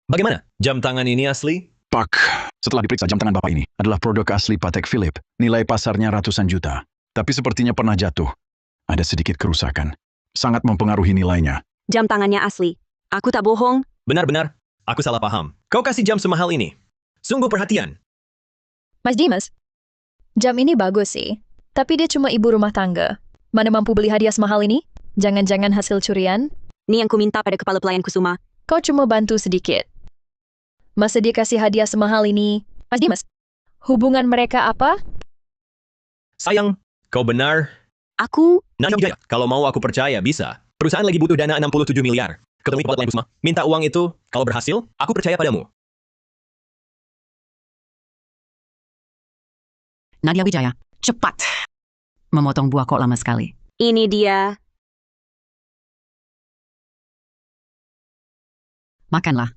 [SPEAKER 2] Bagaimana? Jam tangan ini asli?
[SPEAKER 11] Pak, setelah diperiksa jam tangan Bapak ini adalah produk asli Patek Philippe. Nilai pasarnya ratusan juta. Tapi sepertinya pernah jatuh. Ada sedikit kerusakan. Sangat mempengaruhi nilainya.
[SPEAKER 3] Jam tangannya asli. Aku tak bohong.
[SPEAKER 2] Benar-benar, aku salah paham. Kau kasih jam semahal ini. Sungguh perhatian.
[SPEAKER 1] Mas Dimas, jam ini bagus sih. Tapi dia cuma ibu rumah tangga. Mana mampu beli hadiah semahal ini? Jangan-jangan hasil curian?
[SPEAKER 3] Ini yang kuminta pada kepala pelayan Kusuma.
[SPEAKER 1] Kau cuma bantu sedikit. Masa dia kasih hadiah semahal ini? Mas Dimas, hubungan mereka apa?
[SPEAKER 2] Sayang, kau benar.
[SPEAKER 3] Aku...
[SPEAKER 2] Nadia Wijaya, kalau mau aku percaya, bisa. Perusahaan lagi butuh dana 67 miliar. Ketemui kepala pelayan Kusuma. Minta uang itu, kalau berhasil, aku percaya padamu.
[SPEAKER 4] Nadia Wijaya, cepat. Memotong buah kok lama sekali.
[SPEAKER 3] Ini dia.
[SPEAKER 4] Makanlah.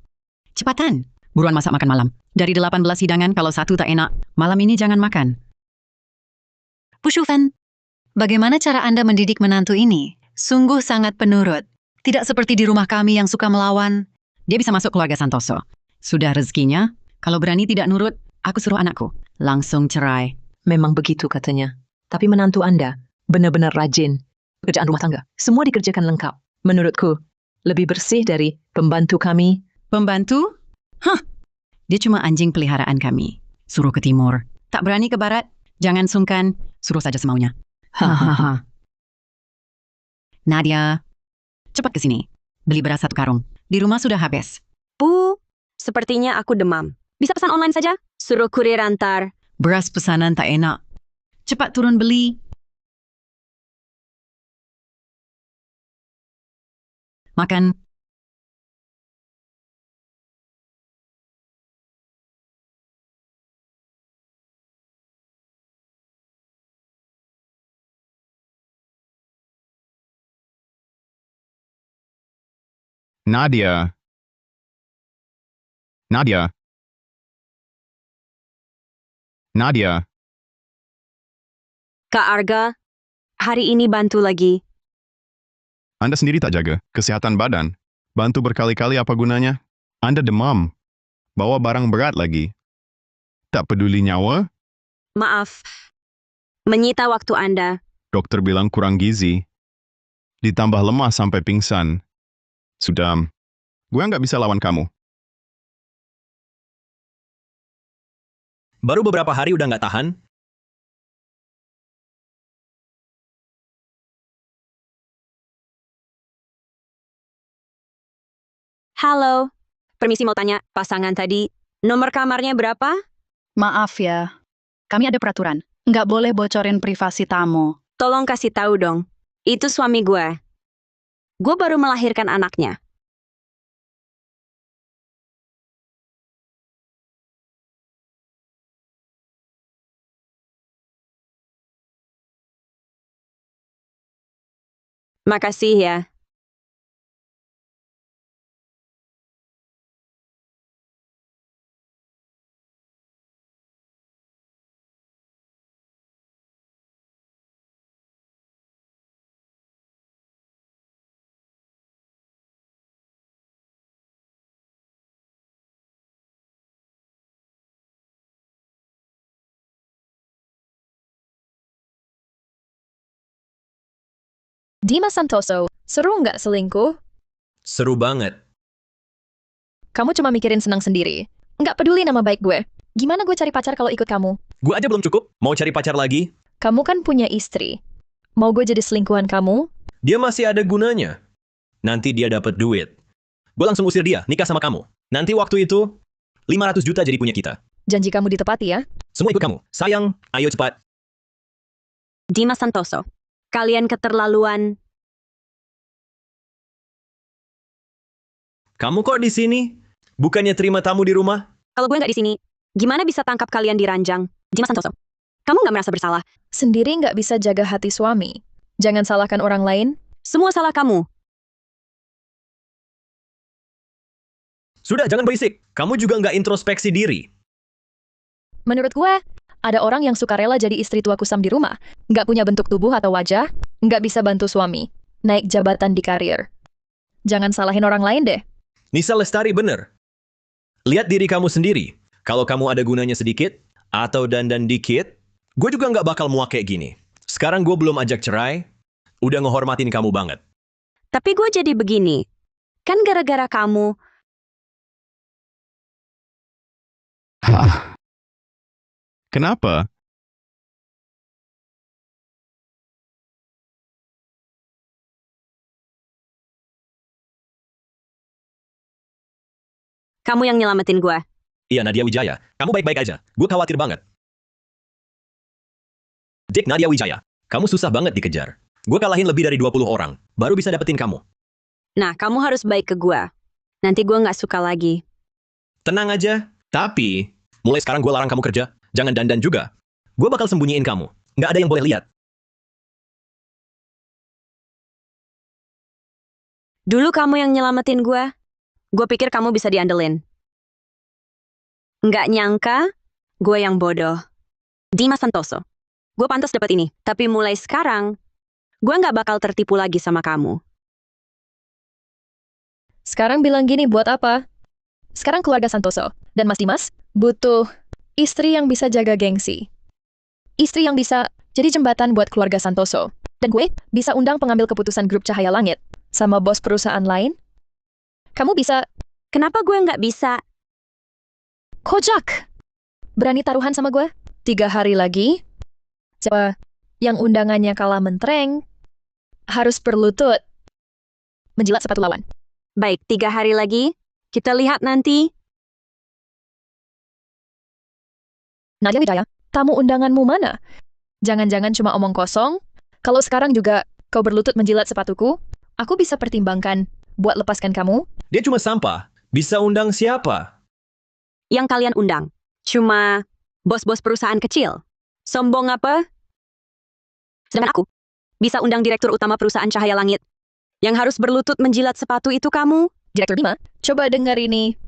[SPEAKER 4] Cepatan. Buruan masak makan malam. Dari 18 hidangan kalau satu tak enak, malam ini jangan makan.
[SPEAKER 12] Bu Shufan, bagaimana cara Anda mendidik menantu ini? Sungguh sangat penurut. Tidak seperti di rumah kami yang suka melawan.
[SPEAKER 4] Dia bisa masuk keluarga Santoso. Sudah rezekinya, kalau berani tidak nurut, aku suruh anakku. Langsung cerai.
[SPEAKER 13] Memang begitu katanya. Tapi menantu Anda benar-benar rajin. Pekerjaan rumah tangga, semua dikerjakan lengkap. Menurutku, lebih bersih dari pembantu kami.
[SPEAKER 4] Pembantu? Hah, dia cuma anjing peliharaan kami. Suruh ke timur. Tak berani ke barat? Jangan sungkan, suruh saja semaunya. Hahaha. Nadia, cepat ke sini. Beli beras 1 karung. Di rumah sudah habis.
[SPEAKER 3] Bu, sepertinya aku demam. Bisa pesan online saja? Suruh kurir antar.
[SPEAKER 4] Beras pesanan tak enak. Cepat turun beli. Makan.
[SPEAKER 8] Nadia. Nadia. Nadia.
[SPEAKER 3] Kak Arga, hari ini bantu lagi.
[SPEAKER 8] Anda sendiri tak jaga kesehatan badan. Bantu berkali-kali apa gunanya? Anda demam. Bawa barang berat lagi. Tak peduli nyawa?
[SPEAKER 3] Maaf, menyita waktu Anda.
[SPEAKER 8] Dokter bilang kurang gizi. Ditambah lemah sampai pingsan. Sudah, gue nggak bisa lawan kamu.
[SPEAKER 2] Baru beberapa hari udah nggak tahan?
[SPEAKER 3] Halo, permisi mau tanya, pasangan tadi, nomor kamarnya berapa?
[SPEAKER 14] Maaf ya, kami ada peraturan. Nggak boleh bocorin privasi tamu.
[SPEAKER 3] Tolong kasih tahu dong. Itu suami gue. Gue baru melahirkan anaknya. Makasih ya.
[SPEAKER 1] Dimas Santoso, seru nggak selingkuh?
[SPEAKER 2] Seru banget.
[SPEAKER 1] Kamu cuma mikirin senang sendiri. Nggak peduli nama baik gue. Gimana gue cari pacar kalau ikut kamu?
[SPEAKER 2] Gue aja belum cukup, mau cari pacar lagi?
[SPEAKER 1] Kamu kan punya istri. Mau gue jadi selingkuhan kamu?
[SPEAKER 2] Dia masih ada gunanya. Nanti dia dapat duit. Gue langsung usir dia, nikah sama kamu. Nanti waktu itu, 500 juta jadi punya kita.
[SPEAKER 1] Janji kamu ditepati ya.
[SPEAKER 2] Semua ikut kamu. Sayang, ayo cepat.
[SPEAKER 3] Dimas Santoso, kalian keterlaluan.
[SPEAKER 2] Kamu kok di sini? Bukannya terima tamu di rumah?
[SPEAKER 3] Kalau gue nggak di sini, gimana bisa tangkap kalian di ranjang? Dimas Santoso, kamu nggak merasa bersalah?
[SPEAKER 1] Sendiri nggak bisa jaga hati suami. Jangan salahkan orang lain.
[SPEAKER 3] Semua salah kamu.
[SPEAKER 2] Sudah, jangan berisik. Kamu juga nggak introspeksi diri.
[SPEAKER 1] Menurut gue, ada orang yang suka rela jadi istri tua kusam di rumah. Nggak punya bentuk tubuh atau wajah, nggak bisa bantu suami. Naik jabatan di karir. Jangan salahin orang lain deh.
[SPEAKER 2] Nisa Lestari bener. Lihat diri kamu sendiri. Kalau kamu ada gunanya sedikit, atau dandan dikit, gue juga nggak bakal muak kayak gini. Sekarang gue belum ajak cerai, udah ngehormatin kamu banget.
[SPEAKER 3] Tapi gue jadi begini. Kan gara-gara kamu.
[SPEAKER 8] Kenapa?
[SPEAKER 3] Kamu yang nyelamatin gue.
[SPEAKER 2] Iya, Nadia Wijaya. Kamu baik-baik aja. Gue khawatir banget. Dik Nadia Wijaya, kamu susah banget dikejar. Gue kalahin lebih dari 20 orang, baru bisa dapetin kamu.
[SPEAKER 3] Nah, kamu harus baik ke gue. Nanti gue nggak suka lagi.
[SPEAKER 2] Tenang aja. Tapi, mulai sekarang gue larang kamu kerja. Jangan dandan juga. Gue bakal sembunyiin kamu. Nggak ada yang boleh lihat.
[SPEAKER 3] Dulu kamu yang nyelamatin gue. Gue pikir kamu bisa diandelin. Nggak nyangka, gue yang bodoh. Dimas Santoso. Gue pantas dapat ini. Tapi mulai sekarang, gue nggak bakal tertipu lagi sama kamu.
[SPEAKER 1] Sekarang bilang gini buat apa? Sekarang keluarga Santoso dan Mas Dimas butuh istri yang bisa jaga gengsi. Istri yang bisa jadi jembatan buat keluarga Santoso. Dan gue bisa undang pengambil keputusan grup Cahaya Langit sama bos perusahaan lain. Kamu bisa.
[SPEAKER 3] Kenapa gue nggak bisa?
[SPEAKER 1] Kojak! Berani taruhan sama gue? 3 hari lagi, siapa yang undangannya kalah mentereng, harus berlutut menjilat sepatu lawan.
[SPEAKER 3] Baik, 3 hari lagi. Kita lihat nanti.
[SPEAKER 1] Nadia Wijaya, tamu undanganmu mana? Jangan-jangan cuma omong kosong? Kalau sekarang juga kau berlutut menjilat sepatuku, aku bisa pertimbangkan buat lepaskan kamu.
[SPEAKER 2] Dia cuma sampah. Bisa undang siapa?
[SPEAKER 3] Yang kalian undang. Cuma bos-bos perusahaan kecil. Sombong apa? Sedangkan aku bisa undang direktur utama perusahaan Cahaya Langit. Yang harus berlutut menjilat sepatu itu kamu.
[SPEAKER 1] Direktur Bima, coba dengar ini.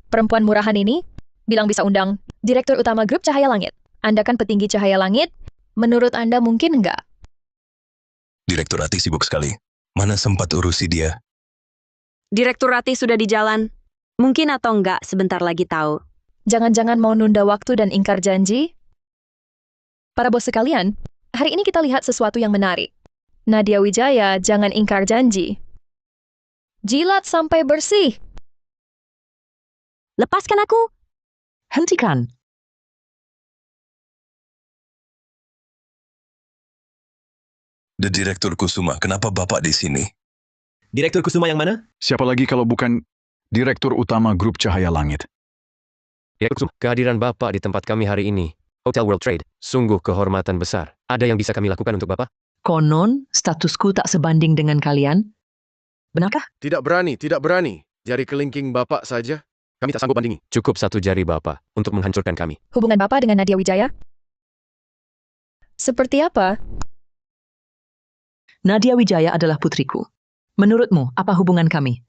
[SPEAKER 1] Perempuan murahan ini bilang bisa undang direktur utama grup Cahaya Langit. Anda kan petinggi Cahaya Langit. Menurut Anda mungkin enggak?
[SPEAKER 7] Direktur Rati sibuk sekali. Mana sempat urusi dia?
[SPEAKER 3] Direktur Rati sudah di jalan. Mungkin atau enggak sebentar lagi tahu.
[SPEAKER 1] Jangan-jangan mau nunda waktu dan ingkar janji? Para bos sekalian, hari ini kita lihat sesuatu yang menarik. Nadia Wijaya, jangan ingkar janji. Jilat sampai bersih.
[SPEAKER 3] Lepaskan aku.
[SPEAKER 13] Hentikan.
[SPEAKER 7] The Direktur Kusuma, kenapa Bapak di sini?
[SPEAKER 2] Direktur Kusuma yang mana?
[SPEAKER 11] Siapa lagi kalau bukan Direktur Utama Grup Cahaya Langit?
[SPEAKER 15] Direktur Kusuma, kehadiran Bapak di tempat kami hari ini, Hotel World Trade, sungguh kehormatan besar. Ada yang bisa kami lakukan untuk Bapak?
[SPEAKER 13] Konon, statusku tak sebanding dengan kalian. Benarkah?
[SPEAKER 15] Tidak berani. Jari kelingking Bapak saja. Kami tak sanggup bandingi. Cukup 1 jari Bapak untuk menghancurkan kami.
[SPEAKER 1] Hubungan Bapak dengan Nadia Wijaya? Seperti apa?
[SPEAKER 13] Nadia Wijaya adalah putriku. Menurutmu, apa hubungan kami?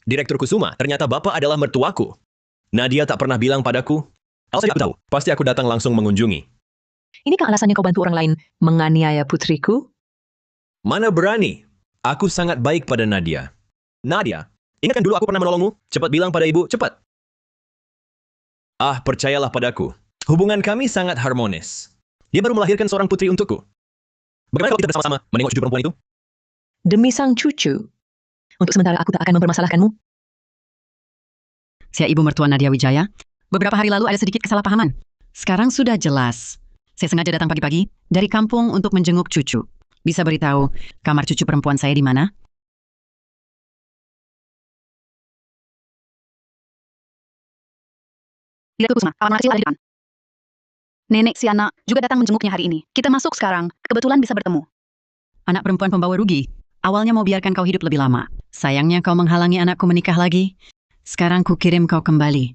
[SPEAKER 2] Direktur Kusuma, ternyata Bapak adalah mertuaku. Nadia tak pernah bilang padaku. Kalau saja aku tahu, pasti aku datang langsung mengunjungi.
[SPEAKER 13] Inikah alasannya kau bantu orang lain menganiaya putriku?
[SPEAKER 2] Mana berani? Aku sangat baik pada Nadia. Nadia, ingatkan dulu aku pernah menolongmu? Cepat bilang pada ibu, cepat. Ah, percayalah padaku. Hubungan kami sangat harmonis. Dia baru melahirkan seorang putri untukku. Bagaimana kalau kita bersama-sama menengok cucu perempuan itu?
[SPEAKER 13] Demi sang cucu. Untuk sementara aku tak akan mempermasalahkanmu.
[SPEAKER 4] Saya ibu mertua Nadia Wijaya. Beberapa hari lalu ada sedikit kesalahpahaman. Sekarang sudah jelas. Saya sengaja datang pagi-pagi dari kampung untuk menjenguk cucu. Bisa beritahu kamar cucu perempuan saya di mana?
[SPEAKER 14] Direktur Kusuma, alamat kecil ada di depan. Nenek si anak juga datang menjenguknya hari ini. Kita masuk sekarang, kebetulan bisa bertemu.
[SPEAKER 4] Anak perempuan pembawa rugi. Awalnya mau biarkan kau hidup lebih lama. Sayangnya kau menghalangi anakku menikah lagi. Sekarang ku kirim kau kembali.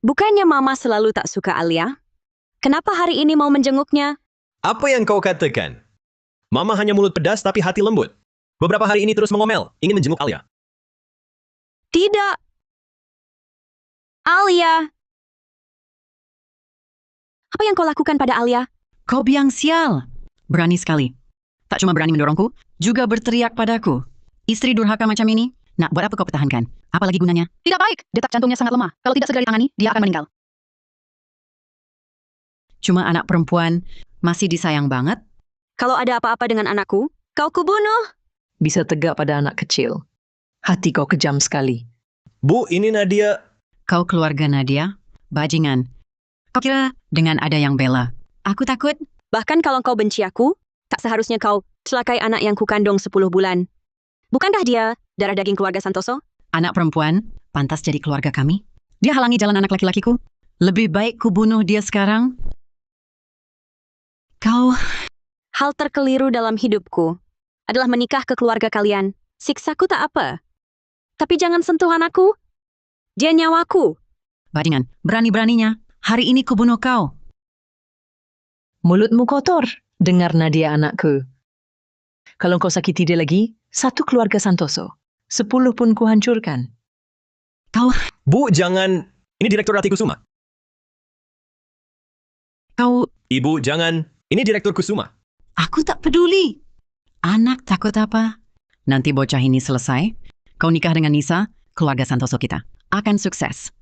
[SPEAKER 3] Bukannya Mama selalu tak suka Alia? Kenapa hari ini mau menjenguknya?
[SPEAKER 2] Apa yang kau katakan? Mama hanya mulut pedas tapi hati lembut. Beberapa hari ini terus mengomel, ingin menjenguk Alia.
[SPEAKER 3] Tidak. Alia. Apa yang kau lakukan pada Alia?
[SPEAKER 4] Kau biang sial. Berani sekali. Tak cuma berani mendorongku, juga berteriak padaku. Istri durhaka macam ini, nak buat apa kau pertahankan? Apalagi gunanya?
[SPEAKER 14] Tidak baik, detak jantungnya sangat lemah. Kalau tidak segera ditangani, dia akan meninggal.
[SPEAKER 4] Cuma anak perempuan, masih disayang banget.
[SPEAKER 3] Kalau ada apa-apa dengan anakku, kau kubunuh.
[SPEAKER 13] Bisa tegak pada anak kecil. Hati kau kejam sekali.
[SPEAKER 2] Bu, ini Nadia.
[SPEAKER 4] Kau keluarga Nadia, bajingan. Kau kira dengan ada yang bela? Aku takut.
[SPEAKER 3] Bahkan kalau kau benci aku, tak seharusnya kau celakai anak yang kukandung 10 bulan. Bukankah dia darah daging keluarga Santoso?
[SPEAKER 4] Anak perempuan, pantas jadi keluarga kami. Dia halangi jalan anak laki-lakiku. Lebih baik ku bunuh dia sekarang. Kau...
[SPEAKER 3] Hal terkeliru dalam hidupku adalah menikah ke keluarga kalian. Siksaku tak apa. Tapi jangan sentuh anakku. Dia nyawaku.
[SPEAKER 4] Bajingan, berani-beraninya. Hari ini ku bunuh kau.
[SPEAKER 13] Mulutmu kotor. Dengar Nadia anakku. Kalau kau sakiti dia lagi, 1 keluarga Santoso. 10 pun kuhancurkan.
[SPEAKER 4] Kau...
[SPEAKER 2] Bu, jangan. Ini Direktur Rati Kusuma.
[SPEAKER 4] Kau...
[SPEAKER 2] Ibu, jangan. Ini Direktur Kusuma.
[SPEAKER 4] Aku tak peduli. Anak takut apa? Nanti bocah ini selesai, kau nikah dengan Nisa, keluarga Santoso kita. Akan sukses.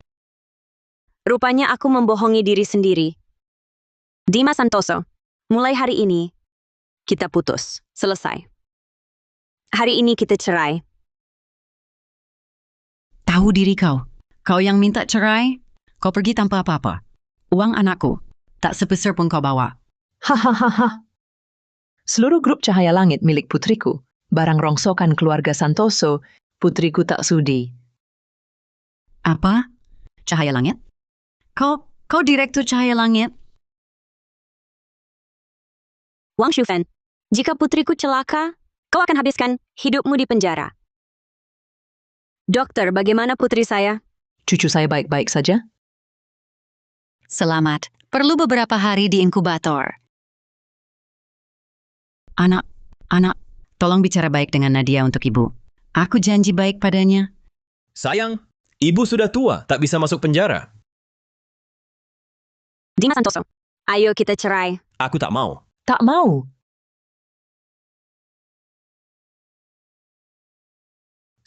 [SPEAKER 3] Rupanya aku membohongi diri sendiri. Dimas Santoso, mulai hari ini, kita putus. Selesai. Hari ini kita cerai.
[SPEAKER 4] Tahu diri kau. Kau yang minta cerai, kau pergi tanpa apa-apa. Uang anakku, tak sepeser pun kau bawa.
[SPEAKER 13] Hahaha. Seluruh grup cahaya langit milik putriku. Barang rongsokan keluarga Santoso, putriku tak sudi.
[SPEAKER 4] Apa? Cahaya langit? Kau direktur cahaya langit?
[SPEAKER 3] Wang Shufen, jika putriku celaka, kau akan habiskan hidupmu di penjara. Dokter, bagaimana putri saya?
[SPEAKER 13] Cucu saya baik-baik saja?
[SPEAKER 3] Selamat.
[SPEAKER 4] Perlu beberapa hari di inkubator. Anak, tolong bicara baik dengan Nadia untuk ibu. Aku janji baik padanya.
[SPEAKER 2] Sayang, ibu sudah tua, tak bisa masuk penjara.
[SPEAKER 3] Dimas Santoso, ayo kita cerai.
[SPEAKER 2] Aku tak mau.
[SPEAKER 13] Tak mau.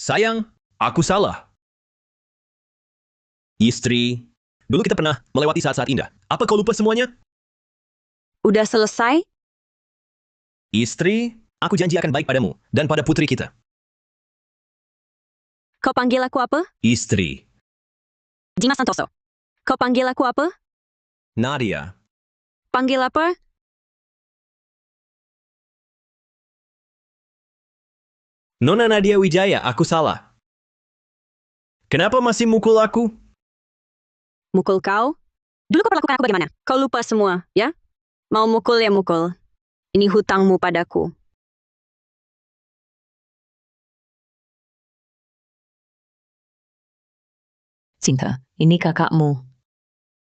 [SPEAKER 2] Sayang, aku salah. Istri, dulu kita pernah melewati saat-saat indah. Apa kau lupa semuanya?
[SPEAKER 3] Udah selesai?
[SPEAKER 2] Istri, aku janji akan baik padamu dan pada putri kita.
[SPEAKER 3] Kau panggil aku apa?
[SPEAKER 2] Istri,
[SPEAKER 3] Dimas Santoso. Kau panggil aku apa?
[SPEAKER 2] Nadia.
[SPEAKER 3] Panggil apa?
[SPEAKER 2] Nona Nadia Wijaya, aku salah. Kenapa masih mukul aku?
[SPEAKER 3] Mukul kau? Dulu kau perlakukan aku bagaimana? Kau lupa semua, ya? Mau mukul ya mukul. Ini hutangmu padaku.
[SPEAKER 13] Sinta, ini kakakmu.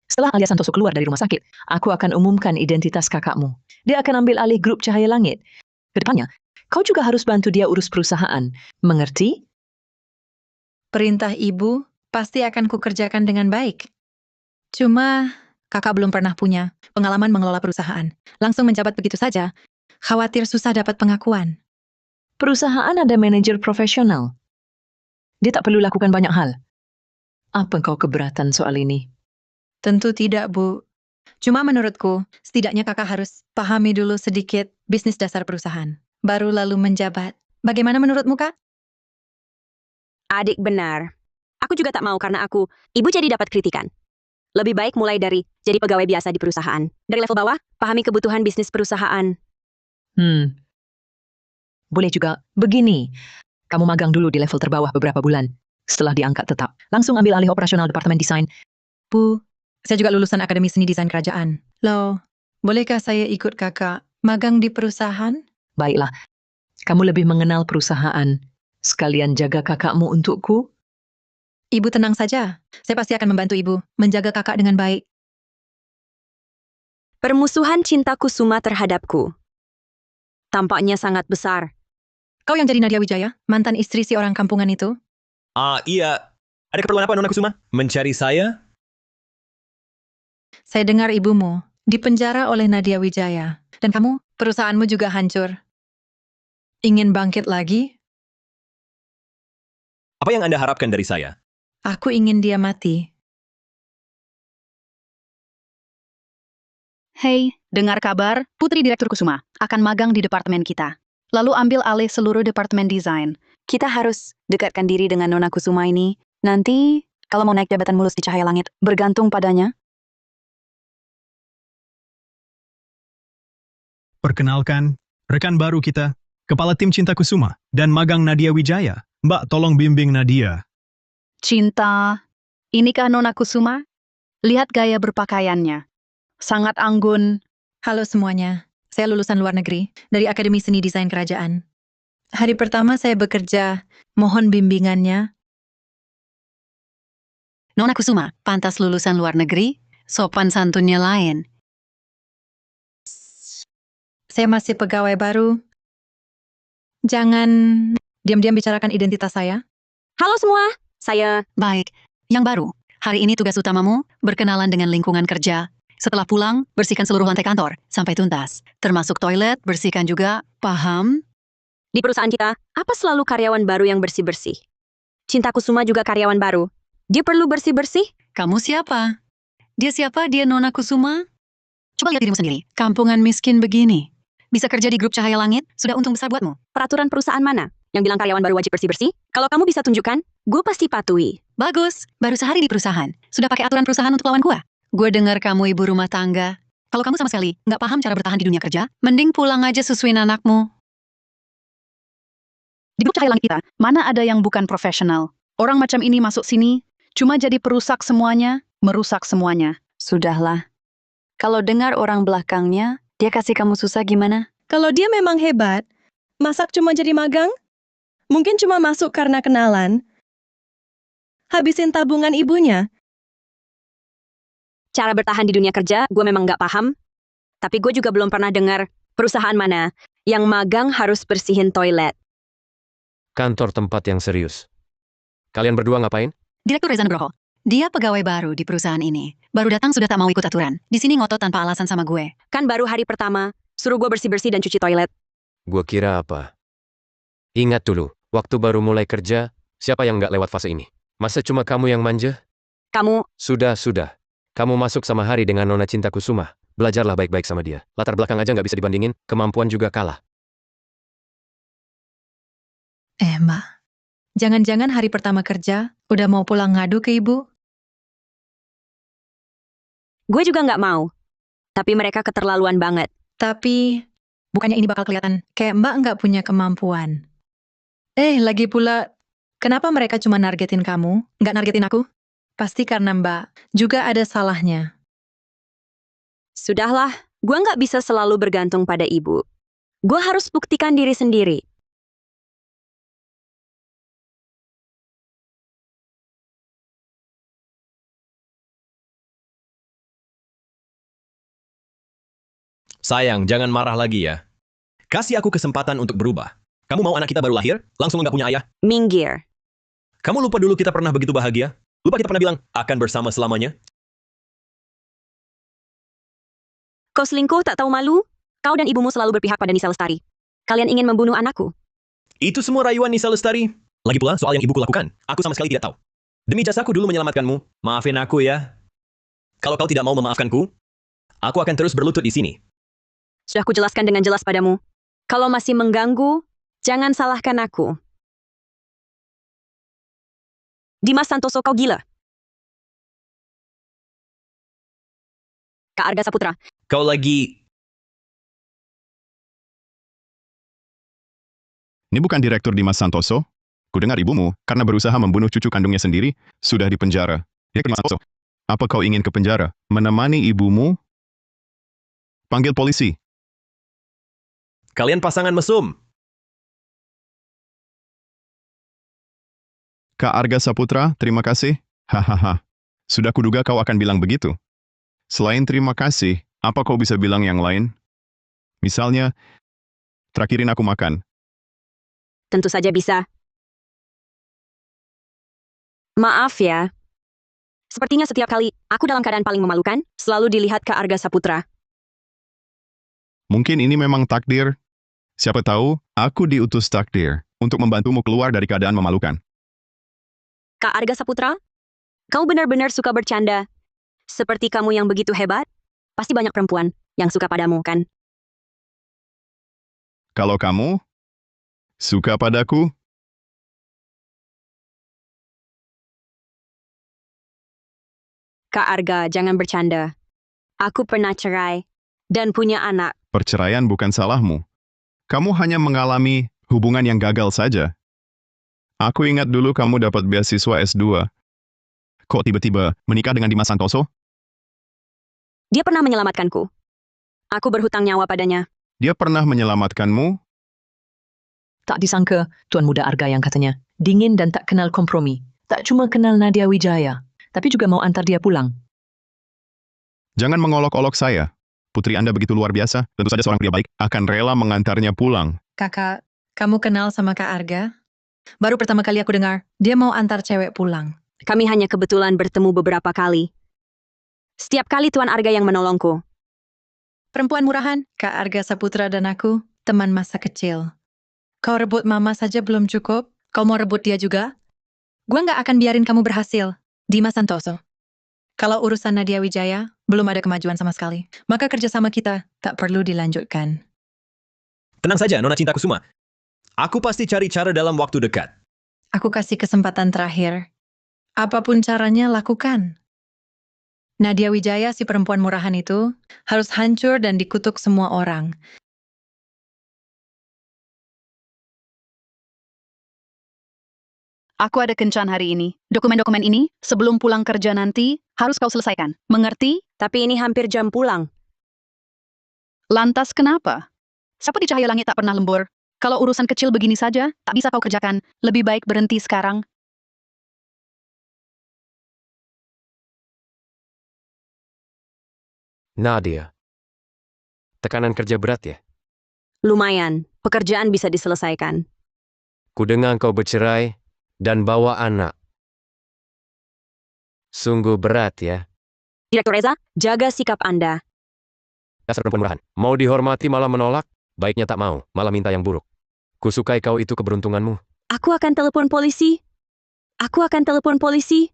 [SPEAKER 13] Setelah Alia Santoso keluar dari rumah sakit, aku akan umumkan identitas kakakmu. Dia akan ambil alih grup Cahaya Langit. Kedepannya, kau juga harus bantu dia urus perusahaan. Mengerti?
[SPEAKER 12] Perintah ibu pasti akan kukerjakan dengan baik. Cuma kakak belum pernah punya pengalaman mengelola perusahaan. Langsung menjabat begitu saja, khawatir susah dapat pengakuan.
[SPEAKER 13] Perusahaan ada manajer profesional. Dia tak perlu lakukan banyak hal. Apa kau keberatan soal ini?
[SPEAKER 12] Tentu tidak, Bu. Cuma menurutku, setidaknya kakak harus pahami dulu sedikit bisnis dasar perusahaan. Baru lalu menjabat. Bagaimana menurutmu, Kak?
[SPEAKER 3] Adik benar. Aku juga tak mau karena ibu jadi dapat kritikan. Lebih baik mulai dari jadi pegawai biasa di perusahaan. Dari level bawah, pahami kebutuhan bisnis perusahaan.
[SPEAKER 13] Boleh juga begini. Kamu magang dulu di level terbawah beberapa bulan. Setelah diangkat tetap, langsung ambil alih operasional departemen desain.
[SPEAKER 12] Bu, saya juga lulusan Akademi Seni Desain Kerajaan. Loh, bolehkah saya ikut kakak magang di perusahaan?
[SPEAKER 13] Baiklah, kamu lebih mengenal perusahaan. Sekalian jaga kakakmu untukku.
[SPEAKER 12] Ibu tenang saja. Saya pasti akan membantu ibu menjaga kakak dengan baik.
[SPEAKER 3] Permusuhan cinta Kusuma terhadapku tampaknya sangat besar.
[SPEAKER 12] Kau yang jadi Nadia Wijaya, mantan istri si orang kampungan itu?
[SPEAKER 2] Iya. Ada keperluan apa, Nona Kusuma? Mencari saya?
[SPEAKER 12] Saya dengar ibumu dipenjara oleh Nadia Wijaya. Dan kamu, perusahaanmu juga hancur. Ingin bangkit lagi?
[SPEAKER 2] Apa yang Anda harapkan dari saya?
[SPEAKER 12] Aku ingin dia mati.
[SPEAKER 14] Hei, dengar kabar, Putri Direktur Kusuma akan magang di departemen kita. Lalu ambil alih seluruh departemen desain.
[SPEAKER 3] Kita harus dekatkan diri dengan Nona Kusuma ini. Nanti, kalau mau naik jabatan mulus di cahaya langit, bergantung padanya.
[SPEAKER 5] Perkenalkan, rekan baru kita, Kepala Tim Cinta Kusuma, dan magang Nadia Wijaya. Mbak, tolong bimbing Nadia.
[SPEAKER 14] Cinta, inikah Nona Kusuma? Lihat gaya berpakaiannya. Sangat anggun.
[SPEAKER 12] Halo semuanya, saya lulusan luar negeri dari Akademi Seni Desain Kerajaan. Hari pertama saya bekerja, mohon bimbingannya.
[SPEAKER 3] Nona Kusuma, pantas lulusan luar negeri, sopan santunnya lain.
[SPEAKER 12] Saya masih pegawai baru. Jangan diam-diam bicarakan identitas saya.
[SPEAKER 3] Halo semua, saya baik. Yang baru, hari ini tugas utamamu berkenalan dengan lingkungan kerja. Setelah pulang, bersihkan seluruh lantai kantor sampai tuntas. Termasuk toilet, bersihkan juga, paham? Di perusahaan kita, apa selalu karyawan baru yang bersih-bersih? Cinta Kusuma juga karyawan baru. Dia perlu bersih-bersih? Kamu siapa? Dia siapa? Dia Nona Kusuma? Coba lihat dirimu sendiri. Kampungan miskin begini. Bisa kerja di grup Cahaya Langit, sudah untung besar buatmu. Peraturan perusahaan mana? Yang bilang karyawan baru wajib bersih-bersih? Kalau kamu bisa tunjukkan, gue pasti patuhi. Bagus, baru sehari di perusahaan. Sudah pakai aturan perusahaan untuk lawan gue? Gue dengar kamu ibu rumah tangga. Kalau kamu sama sekali nggak paham cara bertahan di dunia kerja, mending pulang aja susuin anakmu.
[SPEAKER 14] Di grup cahaya langit kita, mana ada yang bukan profesional? Orang macam ini masuk sini, cuma jadi perusak semuanya, merusak semuanya.
[SPEAKER 3] Sudahlah. Kalau dengar orang belakangnya, dia kasih kamu susah gimana?
[SPEAKER 16] Kalau dia memang hebat, masak cuma jadi magang? Mungkin cuma masuk karena kenalan. Habisin tabungan ibunya.
[SPEAKER 3] Cara bertahan di dunia kerja, gue memang nggak paham. Tapi gue juga belum pernah dengar perusahaan mana yang magang harus bersihin toilet.
[SPEAKER 15] Kantor tempat yang serius. Kalian berdua ngapain?
[SPEAKER 3] Direktur Reza Nugroho. Dia pegawai baru di perusahaan ini. Baru datang sudah tak mau ikut aturan. Di sini ngotot tanpa alasan sama gue. Kan baru hari pertama, suruh gue bersih-bersih dan cuci toilet.
[SPEAKER 15] Gua kira apa? Ingat dulu, waktu baru mulai kerja, siapa yang nggak lewat fase ini? Masa cuma kamu yang manja?
[SPEAKER 3] Kamu...
[SPEAKER 15] Sudah. Kamu masuk sama hari dengan Nona Cinta Kusuma. Belajarlah baik-baik sama dia. Latar belakang aja nggak bisa dibandingin, kemampuan juga kalah.
[SPEAKER 12] Mbak, jangan-jangan hari pertama kerja udah mau pulang ngadu ke ibu?
[SPEAKER 3] Gue juga nggak mau. Tapi mereka keterlaluan banget.
[SPEAKER 12] Tapi, bukannya ini bakal kelihatan kayak Mbak nggak punya kemampuan. Lagi pula, kenapa mereka cuma nargetin kamu, nggak nargetin aku? Pasti karena Mbak juga ada salahnya.
[SPEAKER 3] Sudahlah, gue nggak bisa selalu bergantung pada ibu. Gue harus buktikan diri sendiri.
[SPEAKER 2] Sayang, jangan marah lagi ya. Kasih aku kesempatan untuk berubah. Kamu mau anak kita baru lahir, langsung nggak punya ayah?
[SPEAKER 3] Minggir.
[SPEAKER 2] Kamu lupa dulu kita pernah begitu bahagia? Lupa kita pernah bilang, akan bersama selamanya?
[SPEAKER 3] Kau selingkuh tak tahu malu? Kau dan ibumu selalu berpihak pada Nisa Lestari. Kalian ingin membunuh anakku.
[SPEAKER 2] Itu semua rayuan Nisa Lestari. Lagi pula, soal yang ibuku lakukan, aku sama sekali tidak tahu. Demi jasaku dulu menyelamatkanmu, maafin aku ya. Kalau kau tidak mau memaafkanku, aku akan terus berlutut di sini.
[SPEAKER 3] Sudah kujelaskan dengan jelas padamu. Kalau masih mengganggu, jangan salahkan aku. Dimas Santoso, kau gila. Kak Arga Saputra.
[SPEAKER 2] Kau lagi...
[SPEAKER 8] Ini bukan Direktur Dimas Santoso. Kudengar ibumu, karena berusaha membunuh cucu kandungnya sendiri, sudah dipenjara. Direktur Dimas Santoso. Apa kau ingin ke penjara? Menemani ibumu? Panggil polisi.
[SPEAKER 2] Kalian pasangan mesum.
[SPEAKER 8] Kak Arga Saputra, terima kasih. Hahaha. Sudah kuduga kau akan bilang begitu. Selain terima kasih, apa kau bisa bilang yang lain? Misalnya, terakhirin aku makan.
[SPEAKER 3] Tentu saja bisa. Maaf ya. Sepertinya setiap kali aku dalam keadaan paling memalukan, selalu dilihat Kak Arga Saputra.
[SPEAKER 8] Mungkin ini memang takdir. Siapa tahu, aku diutus takdir untuk membantumu keluar dari keadaan memalukan.
[SPEAKER 3] Kak Arga Saputra, kau benar-benar suka bercanda. Seperti kamu yang begitu hebat, pasti banyak perempuan yang suka padamu, kan?
[SPEAKER 8] Kalau kamu suka padaku,
[SPEAKER 3] Kak Arga, jangan bercanda. Aku pernah cerai dan punya anak.
[SPEAKER 8] perceraian bukan salahmu. Kamu hanya mengalami hubungan yang gagal saja. Aku ingat dulu kamu dapat beasiswa S2. Kok tiba-tiba menikah dengan Dimas Santoso?
[SPEAKER 3] Dia pernah menyelamatkanku. Aku berhutang nyawa padanya.
[SPEAKER 8] Dia pernah menyelamatkanmu?
[SPEAKER 13] Tak disangka, Tuan Muda Arga yang katanya dingin dan tak kenal kompromi. Tak cuma kenal Nadia Wijaya, tapi juga mau antar dia pulang.
[SPEAKER 8] Jangan mengolok-olok saya. Putri Anda begitu luar biasa, tentu saja seorang pria baik akan rela mengantarnya pulang.
[SPEAKER 12] Kakak, kamu kenal sama Kak Arga? Baru pertama kali aku dengar, dia mau antar cewek pulang.
[SPEAKER 3] Kami hanya kebetulan bertemu beberapa kali. Setiap kali Tuan Arga yang menolongku.
[SPEAKER 12] Perempuan murahan, Kak Arga Saputra dan aku, teman masa kecil. Kau rebut mama saja belum cukup, kau mau rebut dia juga? Gua nggak akan biarin kamu berhasil, Dimas Santoso. Kalau urusan Nadia Wijaya, belum ada kemajuan sama sekali. Maka kerjasama kita tak perlu dilanjutkan.
[SPEAKER 2] Tenang saja, Nona Cinta Kusuma. Aku pasti cari cara dalam waktu dekat.
[SPEAKER 12] Aku kasih kesempatan terakhir. Apapun caranya, lakukan. Nadia Wijaya, si perempuan murahan itu, harus hancur dan dikutuk semua orang.
[SPEAKER 14] Aku ada kencan hari ini. Dokumen-dokumen ini, sebelum pulang kerja nanti, harus kau selesaikan. Mengerti?
[SPEAKER 3] Tapi ini hampir jam pulang.
[SPEAKER 14] Lantas kenapa? Siapa di cahaya langit tak pernah lembur? Kalau urusan kecil begini saja, tak bisa kau kerjakan. Lebih baik berhenti sekarang.
[SPEAKER 15] Nadia. Tekanan kerja berat ya?
[SPEAKER 3] Lumayan, pekerjaan bisa diselesaikan.
[SPEAKER 15] Kudengar kau bercerai dan bawa anak. Sungguh berat ya.
[SPEAKER 3] Direktur Reza, jaga sikap Anda.
[SPEAKER 15] Dasar perempuan murahan. Mau dihormati malah menolak, baiknya tak mau, malah minta yang buruk. Kusukai kau itu keberuntunganmu.
[SPEAKER 3] Aku akan telepon polisi. Aku akan telepon polisi.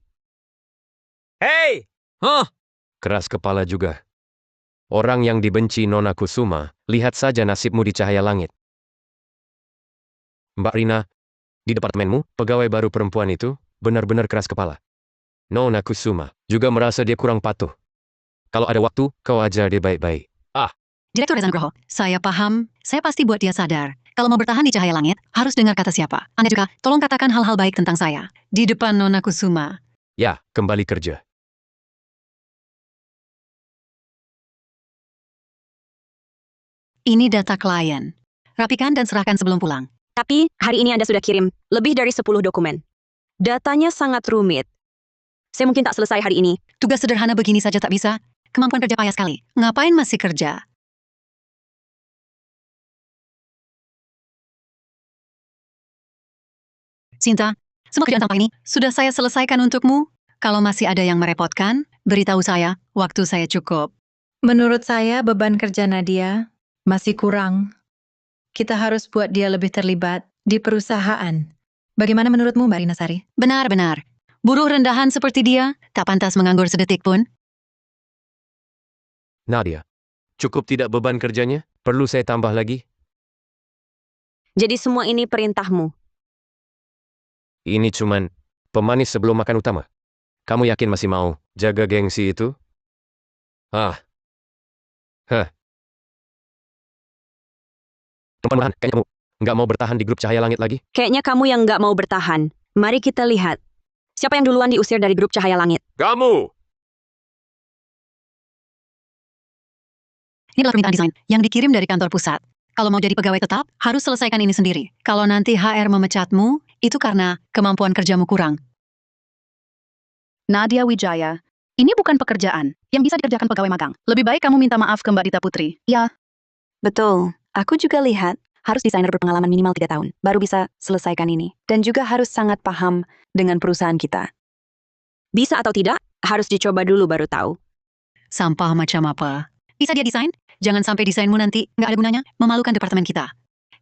[SPEAKER 2] Hey! Huh?
[SPEAKER 15] Keras kepala juga. Orang yang dibenci Nona Kusuma, lihat saja nasibmu di cahaya langit. Mbak Rina, di departemenmu, pegawai baru perempuan itu benar-benar keras kepala. Nona Kusuma juga merasa dia kurang patuh. Kalau ada waktu, kau ajar dia baik-baik.
[SPEAKER 4] Direktur Reza Nugroho, saya paham, saya pasti buat dia sadar. Kalau mau bertahan di cahaya langit, harus dengar kata siapa. Anda juga, tolong katakan hal-hal baik tentang saya. Di depan Nona Kusuma.
[SPEAKER 15] Ya, kembali kerja.
[SPEAKER 4] Ini data klien. Rapikan dan serahkan sebelum pulang.
[SPEAKER 3] Tapi, hari ini Anda sudah kirim lebih dari 10 dokumen. Datanya sangat rumit. Saya mungkin tak selesai hari ini.
[SPEAKER 4] Tugas sederhana begini saja tak bisa. Kemampuan kerja payah sekali. Ngapain masih kerja? Cinta, semua kerjaan sampah ini sudah saya selesaikan untukmu. Kalau masih ada yang merepotkan, beritahu saya, waktu saya cukup.
[SPEAKER 12] Menurut saya, beban kerja Nadia masih kurang. Kita harus buat dia lebih terlibat di perusahaan. Bagaimana menurutmu, Mbak Rina Sari?
[SPEAKER 4] Benar-benar. Buruh rendahan seperti dia, tak pantas menganggur sedetik pun.
[SPEAKER 15] Nadia, cukup tidak beban kerjanya? Perlu saya tambah lagi?
[SPEAKER 3] Jadi semua ini perintahmu.
[SPEAKER 15] Ini cuman pemanis sebelum makan utama. Kamu yakin masih mau jaga gengsi itu? Hah. Perempuan murahan, kayaknya kamu nggak mau bertahan di grup cahaya langit lagi?
[SPEAKER 3] Kayaknya kamu yang nggak mau bertahan. Mari kita lihat. Siapa yang duluan diusir dari grup cahaya langit?
[SPEAKER 15] Kamu!
[SPEAKER 4] Ini adalah permintaan desain yang dikirim dari kantor pusat. Kalau mau jadi pegawai tetap, harus selesaikan ini sendiri. Kalau nanti HR memecatmu, itu karena kemampuan kerjamu kurang.
[SPEAKER 14] Nadia Wijaya, ini bukan pekerjaan yang bisa dikerjakan pegawai magang. Lebih baik kamu minta maaf ke Mbak Dita Putri.
[SPEAKER 3] Ya, betul. Aku juga lihat harus desainer berpengalaman minimal 3 tahun, baru bisa selesaikan ini. Dan juga harus sangat paham dengan perusahaan kita. Bisa atau tidak, harus dicoba dulu baru tahu.
[SPEAKER 4] Sampah macam apa? Bisa dia desain? Jangan sampai desainmu nanti nggak ada gunanya, memalukan departemen kita.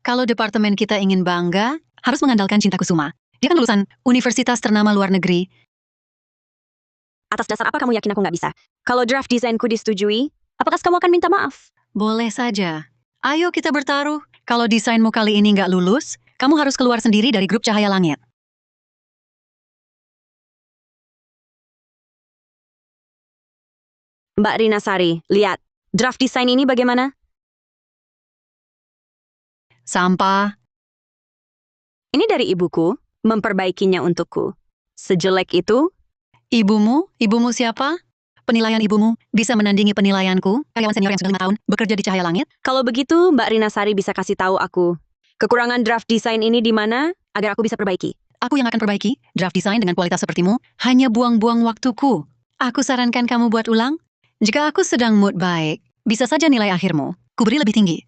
[SPEAKER 4] Kalau departemen kita ingin bangga, harus mengandalkan Cinta Kusuma. Dia kan lulusan universitas ternama luar negeri.
[SPEAKER 3] Atas dasar apa kamu yakin aku nggak bisa? Kalau draft desainku disetujui, apakah kamu akan minta maaf?
[SPEAKER 4] Boleh saja. Ayo kita bertaruh. Kalau desainmu kali ini nggak lulus, kamu harus keluar sendiri dari grup Cahaya Langit.
[SPEAKER 3] Mbak Rina Sari, lihat. Draft desain ini bagaimana?
[SPEAKER 4] Sampah.
[SPEAKER 3] Ini dari ibuku, memperbaikinya untukku. Sejelek itu?
[SPEAKER 4] Ibumu? Ibumu siapa? Penilaian ibumu bisa menandingi penilaianku, karyawan senior yang sudah 5 tahun bekerja di Cahaya Langit.
[SPEAKER 3] Kalau begitu, Mbak Rina Sari bisa kasih tahu aku. Kekurangan draft desain ini di mana, agar aku bisa perbaiki.
[SPEAKER 4] Aku yang akan perbaiki. Draft desain dengan kualitas sepertimu hanya buang-buang waktuku. Aku sarankan kamu buat ulang. Jika aku sedang mood baik, bisa saja nilai akhirmu kuberi lebih tinggi.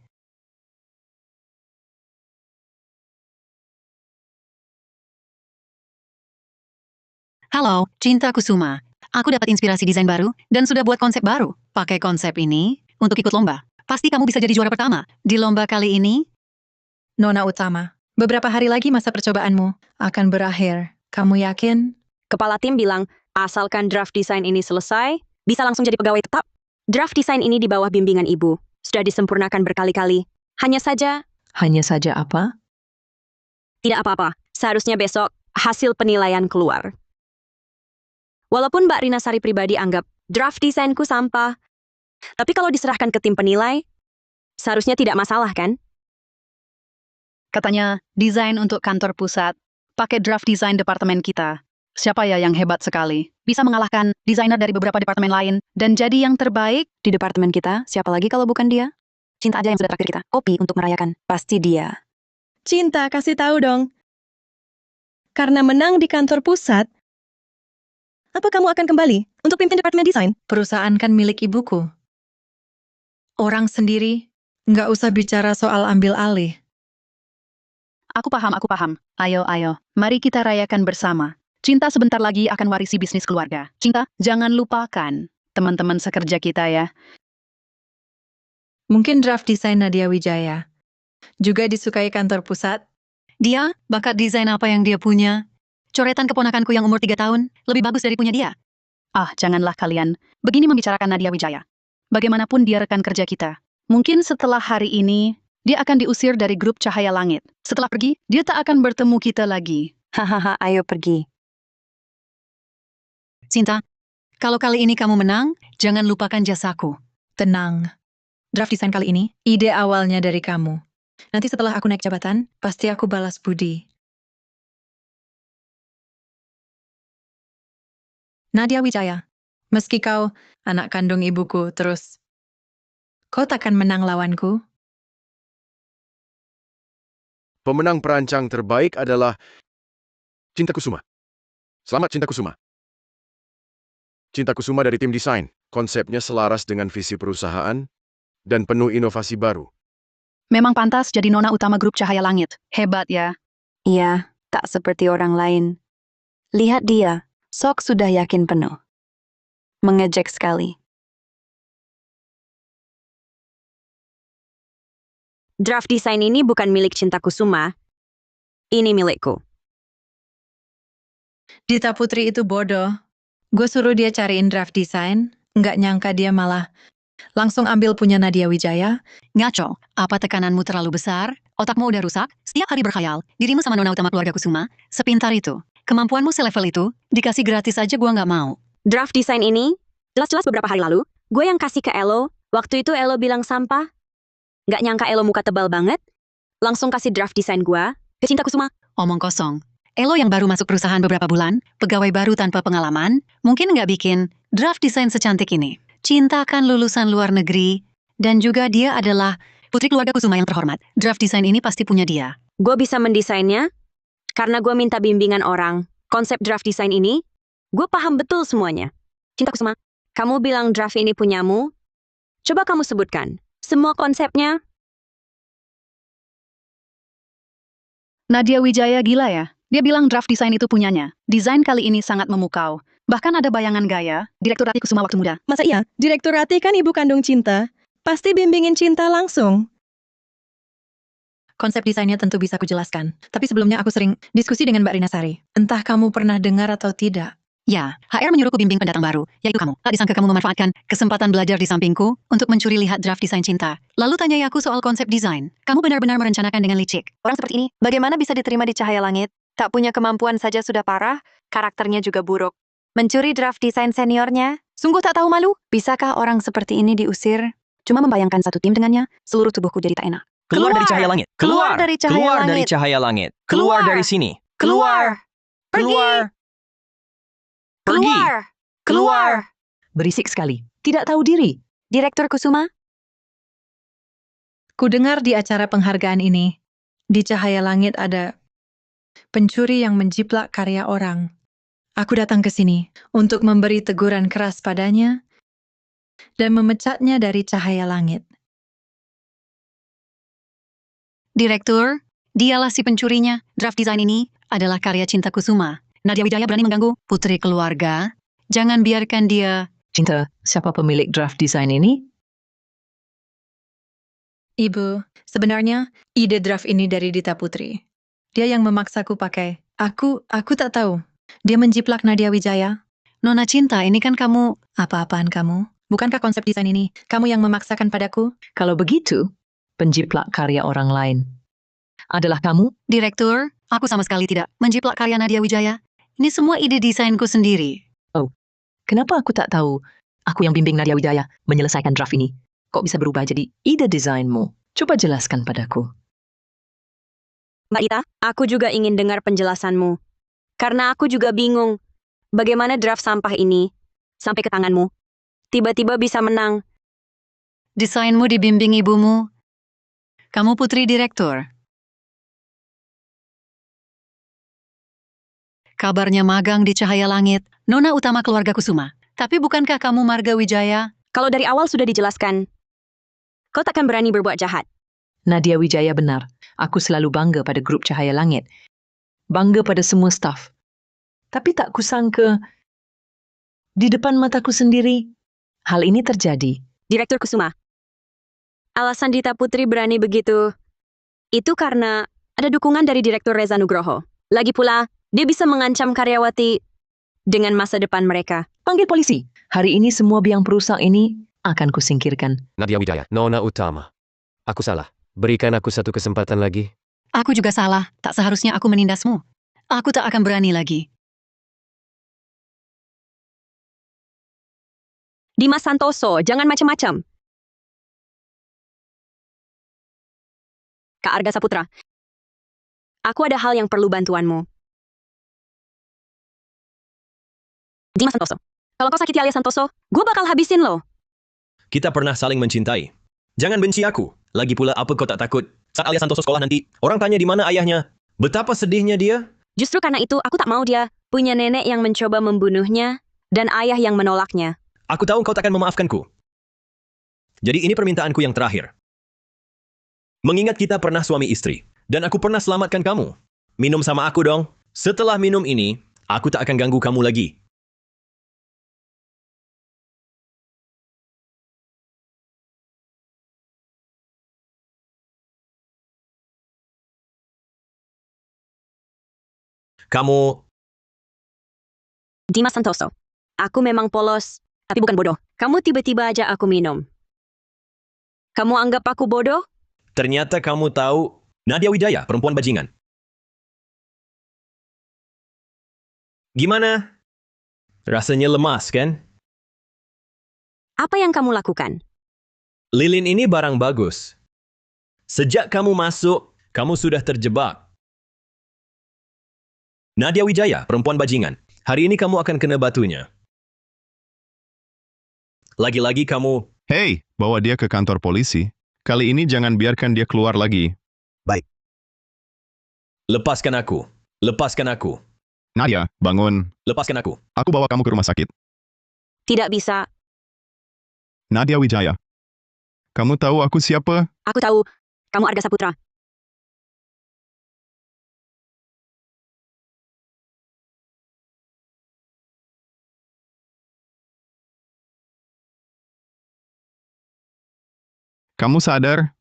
[SPEAKER 4] Halo, Cinta Kusuma. Aku dapat inspirasi desain baru dan sudah buat konsep baru. Pakai konsep ini untuk ikut lomba. Pasti kamu bisa jadi juara pertama. Di lomba kali ini,
[SPEAKER 12] Nona Utama, beberapa hari lagi masa percobaanmu akan berakhir. Kamu yakin?
[SPEAKER 3] Kepala tim bilang, asalkan draft desain ini selesai, bisa langsung jadi pegawai tetap. Draft desain ini di bawah bimbingan ibu. Sudah disempurnakan berkali-kali. Hanya saja
[SPEAKER 13] apa?
[SPEAKER 3] tidak apa-apa. Seharusnya besok hasil penilaian keluar. Walaupun Mbak Rina Sari pribadi anggap draft desainku sampah, tapi kalau diserahkan ke tim penilai, seharusnya tidak masalah kan?
[SPEAKER 14] Katanya, desain untuk kantor pusat, pakai draft desain departemen kita. Siapa ya yang hebat sekali? Bisa mengalahkan desainer dari beberapa departemen lain dan jadi yang terbaik?
[SPEAKER 3] Di departemen kita, siapa lagi kalau bukan dia? Cinta aja yang sudah terakhir kita. Kopi untuk merayakan. Pasti dia.
[SPEAKER 16] Cinta, kasih tahu dong. Karena menang di kantor pusat, apa kamu akan kembali untuk pimpin departemen desain?
[SPEAKER 12] Perusahaan kan milik ibuku. Orang sendiri, nggak usah bicara soal ambil alih.
[SPEAKER 14] Aku paham. Ayo, mari kita rayakan bersama. Cinta sebentar lagi akan warisi bisnis keluarga. Cinta, jangan lupakan teman-teman sekerja kita ya.
[SPEAKER 12] Mungkin draft desain Nadia Wijaya juga disukai kantor pusat.
[SPEAKER 4] dia bakat desain apa yang dia punya? Coretan keponakanku yang umur 3 tahun lebih bagus dari punya dia.
[SPEAKER 14] Ah, janganlah kalian begini membicarakan Nadia Wijaya. Bagaimanapun dia rekan kerja kita. Mungkin setelah hari ini, dia akan diusir dari grup Cahaya Langit. Setelah pergi, dia tak akan bertemu kita lagi.
[SPEAKER 3] Hahaha, ayo pergi.
[SPEAKER 4] Cinta, kalau kali ini kamu menang, jangan lupakan jasaku.
[SPEAKER 12] Tenang. Draft desain kali ini, ide awalnya dari kamu. Nanti setelah aku naik jabatan, pasti aku balas budi. Nadia Wijaya, meski kau anak kandung ibuku terus, kau takkan menang lawanku.
[SPEAKER 15] Pemenang perancang terbaik adalah Cinta Kusuma. Selamat Cinta Kusuma. Cinta Kusuma dari tim desain. Konsepnya selaras dengan visi perusahaan dan penuh inovasi baru.
[SPEAKER 14] Memang pantas jadi nona utama grup Cahaya Langit. Hebat ya.
[SPEAKER 3] Iya, tak seperti orang lain. Lihat dia, sok sudah yakin penuh. Mengejek sekali. Draft desain ini bukan milik Cinta Kusuma. Ini milikku.
[SPEAKER 12] Dita Putri itu bodoh. Gue suruh dia cariin draft desain, nggak nyangka dia malah langsung ambil punya Nadia Wijaya.
[SPEAKER 4] Ngaco, apa tekananmu terlalu besar? Otakmu udah rusak? Setiap hari berkhayal, dirimu sama nona utama keluarga Kusuma, sepintar itu. Kemampuanmu selevel itu, dikasih gratis aja gua nggak mau.
[SPEAKER 3] Draft desain ini, jelas-jelas beberapa hari lalu, gue yang kasih ke Elo. Waktu itu Elo bilang sampah. Nggak nyangka Elo muka tebal banget. Langsung kasih draft desain gue ke Cinta Kusuma.
[SPEAKER 4] Omong kosong. Elo yang baru masuk perusahaan beberapa bulan, pegawai baru tanpa pengalaman, mungkin nggak bikin draft desain secantik ini. Cinta kan lulusan luar negeri,
[SPEAKER 3] Dan juga dia adalah putri keluarga Kusuma yang terhormat. Draft desain ini pasti punya dia.
[SPEAKER 17] Gue bisa mendesainnya karena gue minta bimbingan orang. Konsep draft desain ini, gue paham betul semuanya. Cinta Kusuma, kamu bilang draft ini punyamu? Coba kamu sebutkan semua konsepnya.
[SPEAKER 14] Nadia Wijaya gila ya. Dia bilang draft desain itu punyanya. Desain kali ini sangat memukau. Bahkan ada bayangan gaya, Direktur Rati Kusuma waktu muda.
[SPEAKER 16] Masa iya? Direktur Rati kan ibu kandung Cinta. Pasti bimbingin Cinta langsung.
[SPEAKER 12] Konsep desainnya tentu bisa kujelaskan. Tapi sebelumnya aku sering diskusi dengan Mbak Rinasari. Entah kamu pernah dengar atau tidak.
[SPEAKER 3] Ya, HR menyuruhku bimbing pendatang baru, yaitu kamu. Tak disangka kamu memanfaatkan kesempatan belajar di sampingku untuk mencuri lihat draft desain Cinta. Lalu tanyai aku soal konsep desain. Kamu benar-benar merencanakan dengan licik. Orang seperti ini, bagaimana bisa diterima di cahaya langit? Tak punya kemampuan saja sudah parah, karakternya juga buruk. Mencuri draft desain seniornya? Sungguh tak tahu malu? Bisakah orang seperti ini diusir? Cuma membayangkan satu tim dengannya, seluruh tubuhku jadi tak enak.
[SPEAKER 2] Keluar dari cahaya langit.
[SPEAKER 3] Keluar dari cahaya
[SPEAKER 2] Keluar
[SPEAKER 3] langit.
[SPEAKER 2] dari cahaya langit.
[SPEAKER 3] Keluar.
[SPEAKER 2] Keluar dari sini.
[SPEAKER 3] Keluar.
[SPEAKER 2] Keluar.
[SPEAKER 3] Keluar. Keluar.
[SPEAKER 13] Berisik sekali. Tidak tahu diri.
[SPEAKER 3] Direktur Kusuma?
[SPEAKER 12] Ku dengar di acara penghargaan ini, di cahaya langit ada pencuri yang menjiplak karya orang. Aku datang ke sini untuk memberi teguran keras padanya dan memecatnya dari cahaya langit.
[SPEAKER 3] Direktur, dialah si pencurinya. Draft desain ini adalah karya Cinta Kusuma. Nadia Wijaya berani mengganggu putri keluarga. Jangan biarkan dia.
[SPEAKER 13] Cinta, siapa pemilik draft desain ini?
[SPEAKER 12] Ibu, sebenarnya ide draft ini dari Dita Putri. Dia yang memaksaku pakai. Aku tak tahu. Dia menjiplak Nadia Wijaya.
[SPEAKER 3] Nona Cinta, ini kan kamu.
[SPEAKER 12] Apa-apaan kamu? Bukankah konsep desain ini kamu yang memaksakan padaku?
[SPEAKER 13] Kalau begitu, penjiplak karya orang lain adalah kamu?
[SPEAKER 3] Direktur, aku sama sekali tidak menjiplak karya Nadia Wijaya. Ini semua ide desainku sendiri.
[SPEAKER 13] Oh, kenapa aku tak tahu? Aku yang bimbing Nadia Wijaya menyelesaikan draft ini. Kok bisa berubah jadi ide desainmu? Coba jelaskan padaku.
[SPEAKER 17] Mbak Ita, aku juga ingin dengar penjelasanmu. Karena aku juga bingung bagaimana draft sampah ini sampai ke tanganmu. Tiba-tiba bisa menang.
[SPEAKER 3] Desainmu dibimbing ibumu. Kamu putri direktur. Kabarnya magang di cahaya langit. Nona utama keluarga Kusuma. Tapi bukankah kamu Marga Wijaya?
[SPEAKER 17] Kalau dari awal sudah dijelaskan, kau takkan berani berbuat jahat.
[SPEAKER 13] Nadia Wijaya benar. Aku selalu bangga pada grup Cahaya Langit. Bangga pada semua staf. Tapi tak kusangka di depan mataku sendiri hal ini terjadi.
[SPEAKER 17] Direktur Kusuma, alasan Dita Putri berani begitu, itu karena ada dukungan dari Direktur Reza Nugroho. Lagi pula, dia bisa mengancam karyawati dengan masa depan mereka.
[SPEAKER 13] Panggil polisi. Hari ini semua biang perusak ini akan kusingkirkan.
[SPEAKER 18] Nadia Wijaya, Nona Utama. Aku salah. Berikan aku satu kesempatan lagi.
[SPEAKER 3] Aku juga salah. Tak seharusnya aku menindasmu. Aku tak akan berani lagi.
[SPEAKER 17] Dimas Santoso, jangan macam-macam. Kak Arga Saputra, aku ada hal yang perlu bantuanmu. Dimas Santoso, kalau kau sakiti alias Santoso, gue bakal habisin lo.
[SPEAKER 2] Kita pernah saling mencintai. Jangan benci aku. Lagi pula apa kau tak takut? Saat alias Santoso sekolah nanti, orang tanya di mana ayahnya. Betapa sedihnya dia.
[SPEAKER 17] Justru karena itu, aku tak mau dia punya nenek yang mencoba membunuhnya dan ayah yang menolaknya.
[SPEAKER 2] Aku tahu kau takkan memaafkanku. Jadi ini permintaanku yang terakhir. Mengingat kita pernah suami istri, dan aku pernah selamatkan kamu. Minum sama aku dong. Setelah minum ini, aku tak akan ganggu kamu lagi. Kamu...
[SPEAKER 17] Dimas Santoso, aku memang polos, tapi bukan bodoh. Kamu tiba-tiba aja aku minum. Kamu anggap aku bodoh?
[SPEAKER 2] Ternyata kamu tahu Nadia Wijaya, perempuan bajingan. Gimana? Rasanya lemas, kan?
[SPEAKER 17] Apa yang kamu lakukan?
[SPEAKER 2] Lilin ini barang bagus. Sejak kamu masuk, kamu sudah terjebak. Nadia Wijaya, perempuan bajingan. Hari ini kamu akan kena batunya. Lagi-lagi kamu
[SPEAKER 8] Hei, bawa dia ke kantor polisi. Kali ini jangan biarkan dia keluar lagi.
[SPEAKER 9] Baik.
[SPEAKER 2] Lepaskan aku. Lepaskan aku.
[SPEAKER 8] Nadia, bangun.
[SPEAKER 2] Lepaskan aku.
[SPEAKER 8] Aku bawa kamu ke rumah sakit.
[SPEAKER 17] Tidak bisa.
[SPEAKER 8] Nadia Wijaya. Kamu tahu aku siapa?
[SPEAKER 17] Aku tahu. Kamu Arga Saputra.
[SPEAKER 8] Kamu sadar?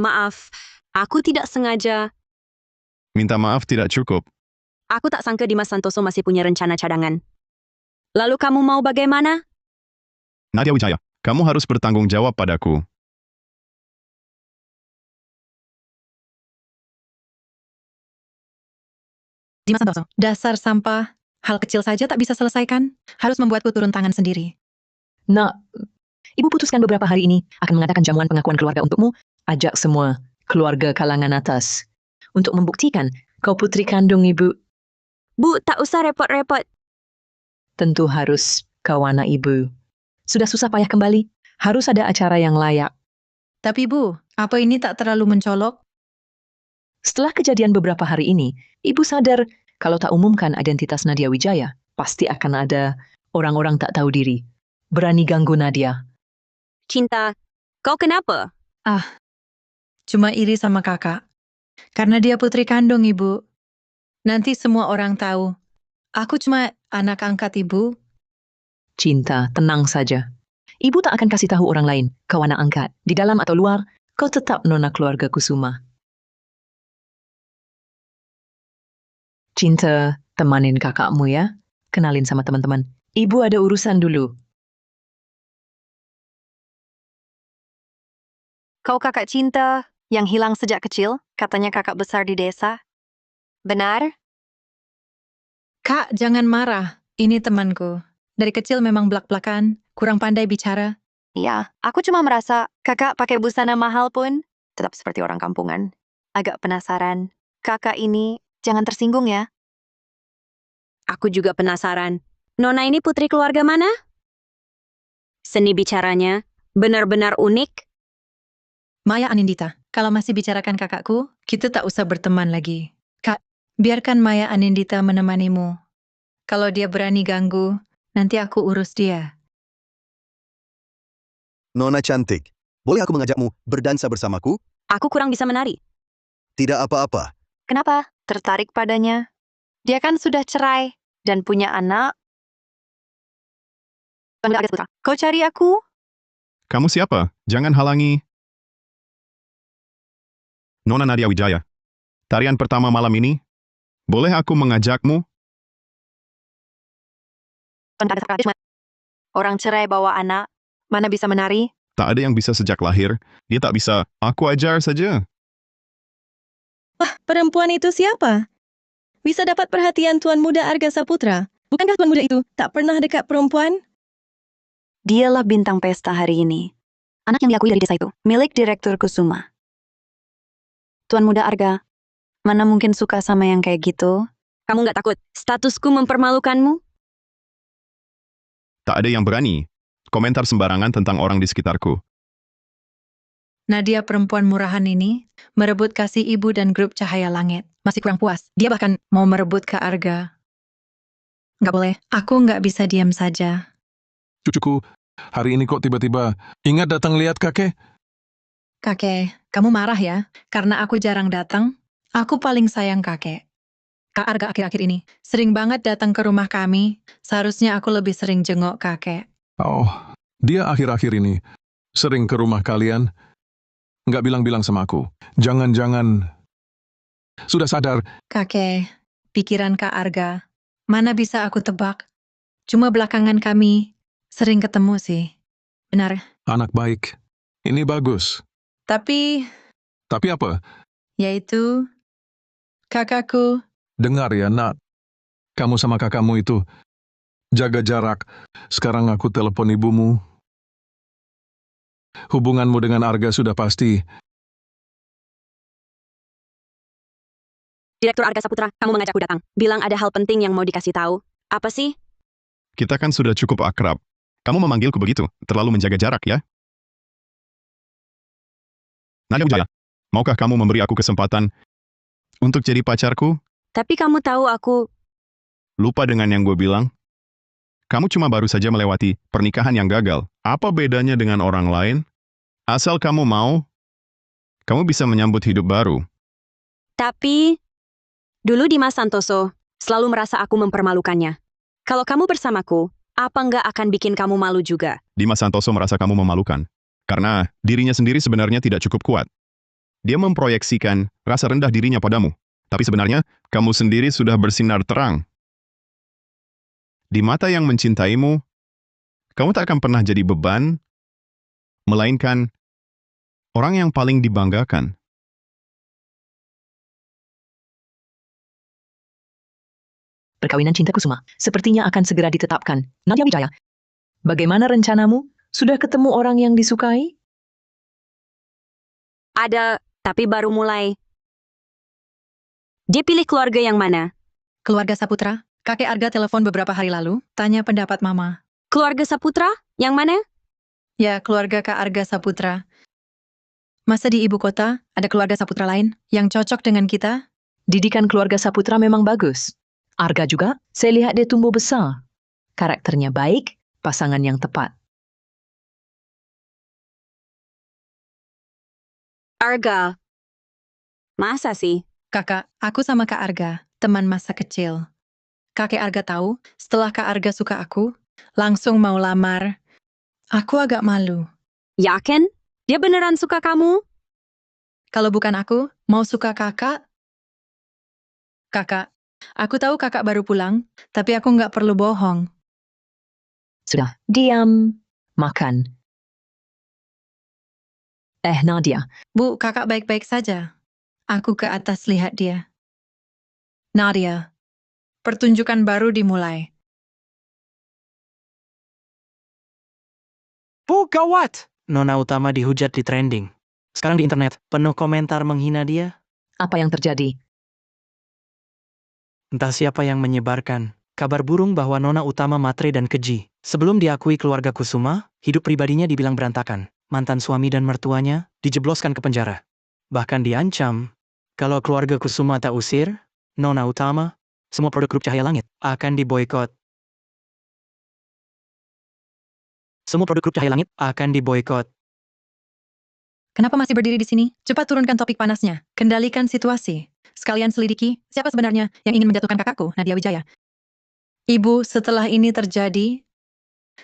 [SPEAKER 17] Maaf, aku tidak sengaja.
[SPEAKER 8] Minta maaf tidak cukup.
[SPEAKER 17] Aku tak sangka Dimas Santoso masih punya rencana cadangan. Lalu kamu mau bagaimana?
[SPEAKER 8] Nadia Wijaya, kamu harus bertanggung jawab padaku.
[SPEAKER 12] Dimas Santoso, dasar sampah. Hal kecil saja tak bisa selesaikan. Harus membuatku turun tangan sendiri.
[SPEAKER 13] Nak, Ibu putuskan beberapa hari ini akan mengadakan jamuan pengakuan keluarga untukmu. Ajak semua keluarga kalangan atas untuk membuktikan kau putri kandung Ibu.
[SPEAKER 17] Bu, tak usah repot-repot.
[SPEAKER 13] Tentu harus kau anak Ibu. Sudah susah payah kembali. Harus ada acara yang layak.
[SPEAKER 12] Tapi Bu, apa ini tak terlalu mencolok?
[SPEAKER 13] Setelah kejadian beberapa hari ini, Ibu sadar kalau tak umumkan identitas Nadia Wijaya, pasti akan ada orang-orang tak tahu diri. Berani ganggu Nadia.
[SPEAKER 17] Cinta, kau kenapa?
[SPEAKER 12] Cuma iri sama kakak. Karena dia putri kandung, Ibu. Nanti semua orang tahu. Aku cuma anak angkat Ibu.
[SPEAKER 13] Cinta, tenang saja. Ibu tak akan kasih tahu orang lain, kau anak angkat. Di dalam atau luar, kau tetap nona keluarga Kusuma. Cinta, temanin kakakmu ya. Kenalin sama teman-teman. Ibu ada urusan dulu.
[SPEAKER 3] Kau kakak Cinta yang hilang sejak kecil, katanya kakak besar di desa. Benar?
[SPEAKER 12] Kak, jangan marah. Ini temanku. Dari kecil memang blak-blakan, kurang pandai bicara.
[SPEAKER 3] Iya, aku cuma merasa kakak pakai busana mahal pun tetap seperti orang kampungan. Agak penasaran. Kakak ini jangan tersinggung ya.
[SPEAKER 17] Aku juga penasaran. Nona ini putri keluarga mana? Seni bicaranya benar-benar unik.
[SPEAKER 12] Maya Anindita, kalau masih bicarakan kakakku, kita tak usah berteman lagi. Kak, biarkan Maya Anindita menemanimu. Kalau dia berani ganggu, nanti aku urus dia.
[SPEAKER 9] Nona cantik, boleh aku mengajakmu berdansa bersamaku?
[SPEAKER 17] Aku kurang bisa menari.
[SPEAKER 9] Tidak apa-apa.
[SPEAKER 3] Kenapa? Tertarik padanya? Dia kan sudah cerai dan punya anak. Kau cari aku?
[SPEAKER 8] Kamu siapa? Jangan halangi. Nona Nadia Wijaya. Tarian pertama malam ini. Boleh aku mengajakmu?
[SPEAKER 3] Orang cerai bawa anak, mana bisa menari?
[SPEAKER 8] Tak ada yang bisa sejak lahir. Dia tak bisa. Aku ajar saja.
[SPEAKER 16] Wah, perempuan itu siapa? Bisa dapat perhatian Tuan Muda Arga Saputra. Bukankah Tuan Muda itu tak pernah dekat perempuan?
[SPEAKER 3] Dialah bintang pesta hari ini. Anak yang diakui dari desa itu, milik Direktur Kusuma. Tuan Muda Arga, mana mungkin suka sama yang kayak gitu?
[SPEAKER 17] Kamu nggak takut statusku mempermalukanmu?
[SPEAKER 8] Tak ada yang berani. Komentar sembarangan tentang orang di sekitarku.
[SPEAKER 12] Nadia perempuan murahan ini merebut kasih ibu dan grup Cahaya Langit. Masih kurang puas. Dia bahkan mau merebut Kak Arga. Nggak boleh. Aku nggak bisa diam saja.
[SPEAKER 19] Cucuku, hari ini kok tiba-tiba ingat datang lihat kakek?
[SPEAKER 12] Kakek, kamu marah ya? Karena aku jarang datang. Aku paling sayang kakek. Kak Arga akhir-akhir ini sering banget datang ke rumah kami. Seharusnya aku lebih sering jenguk kakek.
[SPEAKER 19] Oh, dia akhir-akhir ini sering ke rumah kalian. Nggak bilang-bilang sama aku. Jangan-jangan sudah sadar.
[SPEAKER 12] Kakek, pikiran Kak Arga, mana bisa aku tebak? Cuma belakangan kami sering ketemu sih. Benar.
[SPEAKER 19] Anak baik. Ini bagus.
[SPEAKER 12] Tapi,
[SPEAKER 19] Tapi apa?
[SPEAKER 12] yaitu, kakakku,
[SPEAKER 19] Dengar ya, Nak. Kamu sama kakakmu itu jaga jarak. Sekarang aku telepon ibumu. Hubunganmu dengan Arga sudah pasti.
[SPEAKER 17] Direktur Arga Saputra, kamu mengajakku datang. Bilang ada hal penting yang mau dikasih tahu. Apa sih?
[SPEAKER 8] Kita kan sudah cukup akrab. Kamu memanggilku begitu, terlalu menjaga jarak ya. Nadia Wijaya, maukah kamu memberi aku kesempatan untuk jadi pacarku?
[SPEAKER 17] Tapi kamu tahu aku...
[SPEAKER 8] Lupa dengan yang gue bilang? Kamu cuma baru saja melewati pernikahan yang gagal. Apa bedanya dengan orang lain? Asal kamu mau, kamu bisa menyambut hidup baru.
[SPEAKER 17] Tapi... Dulu Dimas Santoso selalu merasa aku mempermalukannya. Kalau kamu bersamaku, apa nggak akan bikin kamu malu juga?
[SPEAKER 8] Dimas Santoso merasa kamu memalukan. Karena dirinya sendiri sebenarnya tidak cukup kuat. Dia memproyeksikan rasa rendah dirinya padamu. Tapi sebenarnya, kamu sendiri sudah bersinar terang. Di mata yang mencintaimu, kamu tak akan pernah jadi beban, melainkan orang yang paling dibanggakan.
[SPEAKER 13] Perkawinan Cinta Kusuma sepertinya akan segera ditetapkan. Nadia Wijaya, bagaimana rencanamu? Sudah ketemu orang yang disukai?
[SPEAKER 17] Ada, tapi baru mulai. Dia pilih keluarga yang mana?
[SPEAKER 12] Keluarga Saputra. Kakek Arga telepon beberapa hari lalu, tanya pendapat Mama.
[SPEAKER 17] Keluarga Saputra? Yang mana?
[SPEAKER 12] Ya, keluarga Kak Arga Saputra. Masa di ibu kota ada keluarga Saputra lain yang cocok dengan kita?
[SPEAKER 13] Didikan keluarga Saputra memang bagus. Arga juga, saya lihat dia tumbuh besar. Karakternya baik, pasangan yang tepat.
[SPEAKER 17] Arga. Masa sih?
[SPEAKER 12] Kakak, aku sama Kak Arga, teman masa kecil. Kakek Arga tahu, setelah Kak Arga suka aku, langsung mau lamar. Aku agak malu.
[SPEAKER 17] Yakin? Dia beneran suka kamu?
[SPEAKER 12] Kalau bukan aku, mau suka kakak? Kakak, aku tahu kakak baru pulang, tapi aku nggak perlu bohong.
[SPEAKER 13] Sudah, diam. Makan. Nadia.
[SPEAKER 12] Bu, kakak baik-baik saja. Aku ke atas lihat dia. Nadia, pertunjukan baru dimulai.
[SPEAKER 20] Bu, gawat! Nona Utama dihujat di trending. Sekarang di internet, penuh komentar menghina dia.
[SPEAKER 13] Apa yang terjadi?
[SPEAKER 20] Entah siapa yang menyebarkan kabar burung bahwa Nona Utama matre dan keji. Sebelum diakui keluarga Kusuma, hidup pribadinya dibilang berantakan. Mantan suami dan mertuanya dijebloskan ke penjara. Bahkan diancam, kalau keluarga Kusuma tak usir, Nona Utama, semua produk grup Cahaya Langit akan diboikot. Semua produk grup Cahaya Langit akan diboikot.
[SPEAKER 12] Kenapa masih berdiri di sini? Cepat turunkan topik panasnya. Kendalikan situasi. Sekalian selidiki siapa sebenarnya yang ingin menjatuhkan kakakku, Nadia Wijaya. Ibu, setelah ini terjadi,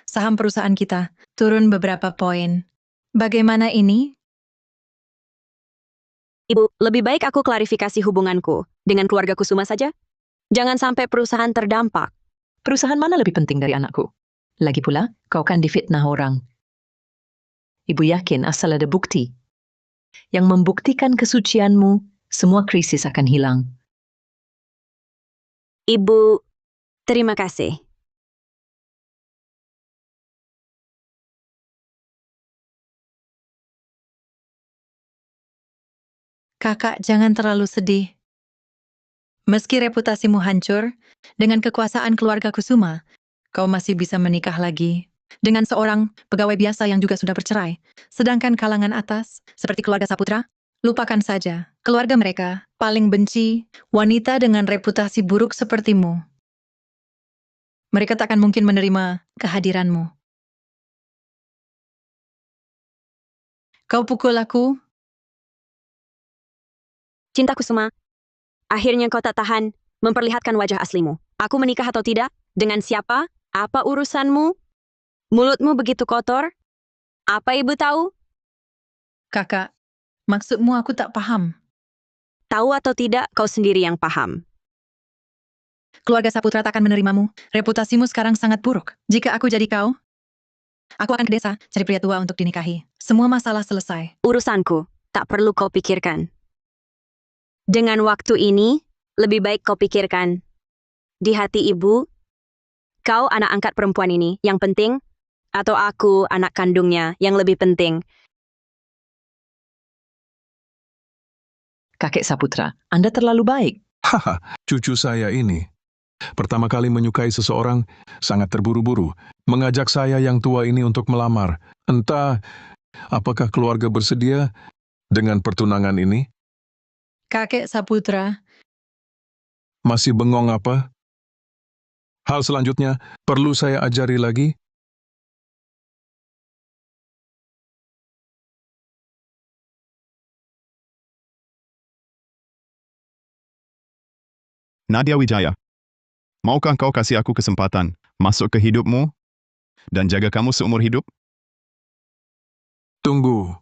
[SPEAKER 12] saham perusahaan kita turun beberapa poin. Bagaimana ini?
[SPEAKER 17] Ibu, lebih baik aku klarifikasi hubunganku dengan keluarga Kusuma saja. Jangan sampai perusahaan terdampak.
[SPEAKER 13] Perusahaan mana lebih penting dari anakku? Lagi pula, kau kan difitnah orang. Ibu yakin asal ada bukti yang membuktikan kesucianmu, semua krisis akan hilang.
[SPEAKER 17] Ibu, terima kasih.
[SPEAKER 12] Kakak, jangan terlalu sedih. Meski reputasimu hancur, dengan kekuasaan keluarga Kusuma, kau masih bisa menikah lagi dengan seorang pegawai biasa yang juga sudah bercerai. Sedangkan kalangan atas, seperti keluarga Saputra, lupakan saja. Keluarga mereka paling benci wanita dengan reputasi buruk sepertimu. Mereka tak akan mungkin menerima kehadiranmu. Kau pukul aku?
[SPEAKER 17] Cinta Kusuma, akhirnya kau tak tahan memperlihatkan wajah aslimu. Aku menikah atau tidak? Dengan siapa? Apa urusanmu? Mulutmu begitu kotor? Apa ibu tahu?
[SPEAKER 12] Kakak, maksudmu aku tak paham.
[SPEAKER 17] Tahu atau tidak, kau sendiri yang paham.
[SPEAKER 12] Keluarga Saputra tak akan menerimamu. Reputasimu sekarang sangat buruk. Jika aku jadi kau, aku akan ke desa, cari pria tua untuk dinikahi. Semua masalah selesai.
[SPEAKER 17] Urusanku, tak perlu kau pikirkan. Dengan waktu ini, lebih baik kau pikirkan. Di hati ibu, kau anak angkat perempuan ini yang penting, atau aku anak kandungnya yang lebih penting.
[SPEAKER 13] Kakek Saputra, Anda terlalu baik.
[SPEAKER 19] Haha, cucu saya ini. Pertama kali menyukai seseorang, sangat terburu-buru. Mengajak saya yang tua ini untuk melamar. Entah, apakah keluarga bersedia dengan pertunangan ini?
[SPEAKER 12] Kakek Saputra,
[SPEAKER 19] Masih bengong apa? Hal selanjutnya, perlu saya ajari lagi?
[SPEAKER 8] Nadia Wijaya, maukah kau kasih aku kesempatan masuk ke hidupmu dan jaga kamu seumur hidup?
[SPEAKER 19] Tunggu.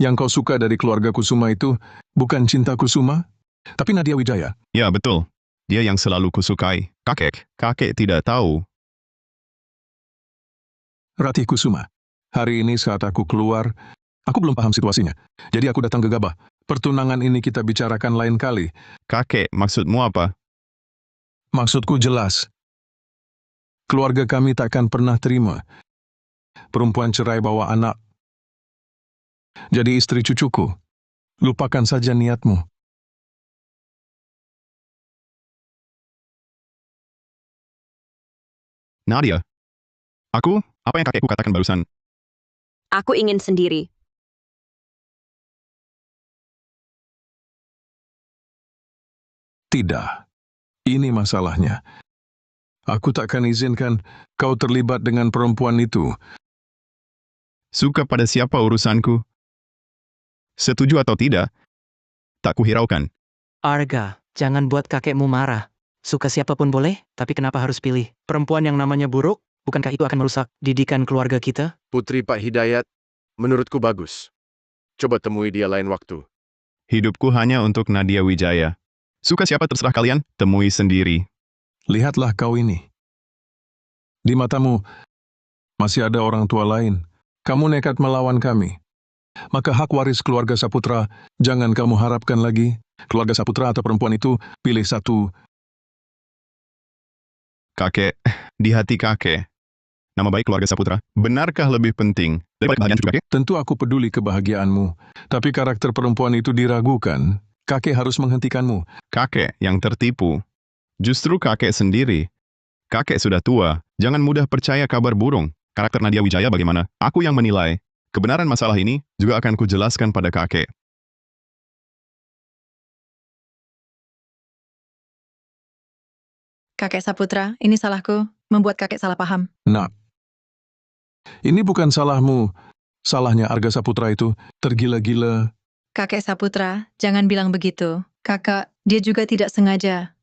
[SPEAKER 19] Yang kau suka dari keluarga Kusuma itu bukan Cinta Kusuma, tapi Nadia Wijaya.
[SPEAKER 8] Ya, betul. Dia yang selalu kusukai. Kakek tidak tahu.
[SPEAKER 19] Ratih Kusuma. Hari ini saat aku keluar, aku belum paham situasinya. Jadi aku datang gegabah. Pertunangan ini kita bicarakan lain kali.
[SPEAKER 8] Kakek, maksudmu apa?
[SPEAKER 19] Maksudku jelas. Keluarga kami takkan pernah terima perempuan cerai bawa anak. Jadi istri cucuku. Lupakan saja niatmu.
[SPEAKER 8] Nadia, apa yang kakekku katakan barusan?
[SPEAKER 17] Aku ingin sendiri.
[SPEAKER 19] Tidak. Ini masalahnya. Aku takkan izinkan kau terlibat dengan perempuan itu.
[SPEAKER 8] Suka pada siapa urusanku? Setuju atau tidak? Tak kuhiraukan.
[SPEAKER 20] Arga, jangan buat kakekmu marah. Suka siapapun boleh, tapi kenapa harus pilih? Perempuan yang namanya buruk, bukankah itu akan merusak didikan keluarga kita?
[SPEAKER 15] Putri Pak Hidayat, menurutku bagus. Coba temui dia lain waktu.
[SPEAKER 8] Hidupku hanya untuk Nadia Wijaya. Suka siapa terserah kalian, temui sendiri.
[SPEAKER 19] Lihatlah kau ini. Di matamu, masih ada orang tua lain. Kamu nekat melawan kami. Maka hak waris keluarga Saputra, jangan kamu harapkan lagi. Keluarga Saputra atau perempuan itu, pilih satu.
[SPEAKER 8] Kakek, di hati kakek, nama baik keluarga Saputra, benarkah lebih penting daripada kebahagiaan cucu kakek?
[SPEAKER 19] Tentu aku peduli kebahagiaanmu, tapi karakter perempuan itu diragukan. Kakek harus menghentikanmu.
[SPEAKER 8] Kakek yang tertipu. Justru kakek sendiri. Kakek sudah tua, jangan mudah percaya kabar burung. Karakter Nadia Wijaya bagaimana? Aku yang menilai. Kebenaran masalah ini juga akan kujelaskan pada kakek.
[SPEAKER 12] Kakek Saputra, ini salahku, membuat kakek salah paham.
[SPEAKER 19] Nak, ini bukan salahmu. Salahnya Arga Saputra itu tergila-gila.
[SPEAKER 12] Kakek Saputra, jangan bilang begitu. Kakak, dia juga tidak sengaja.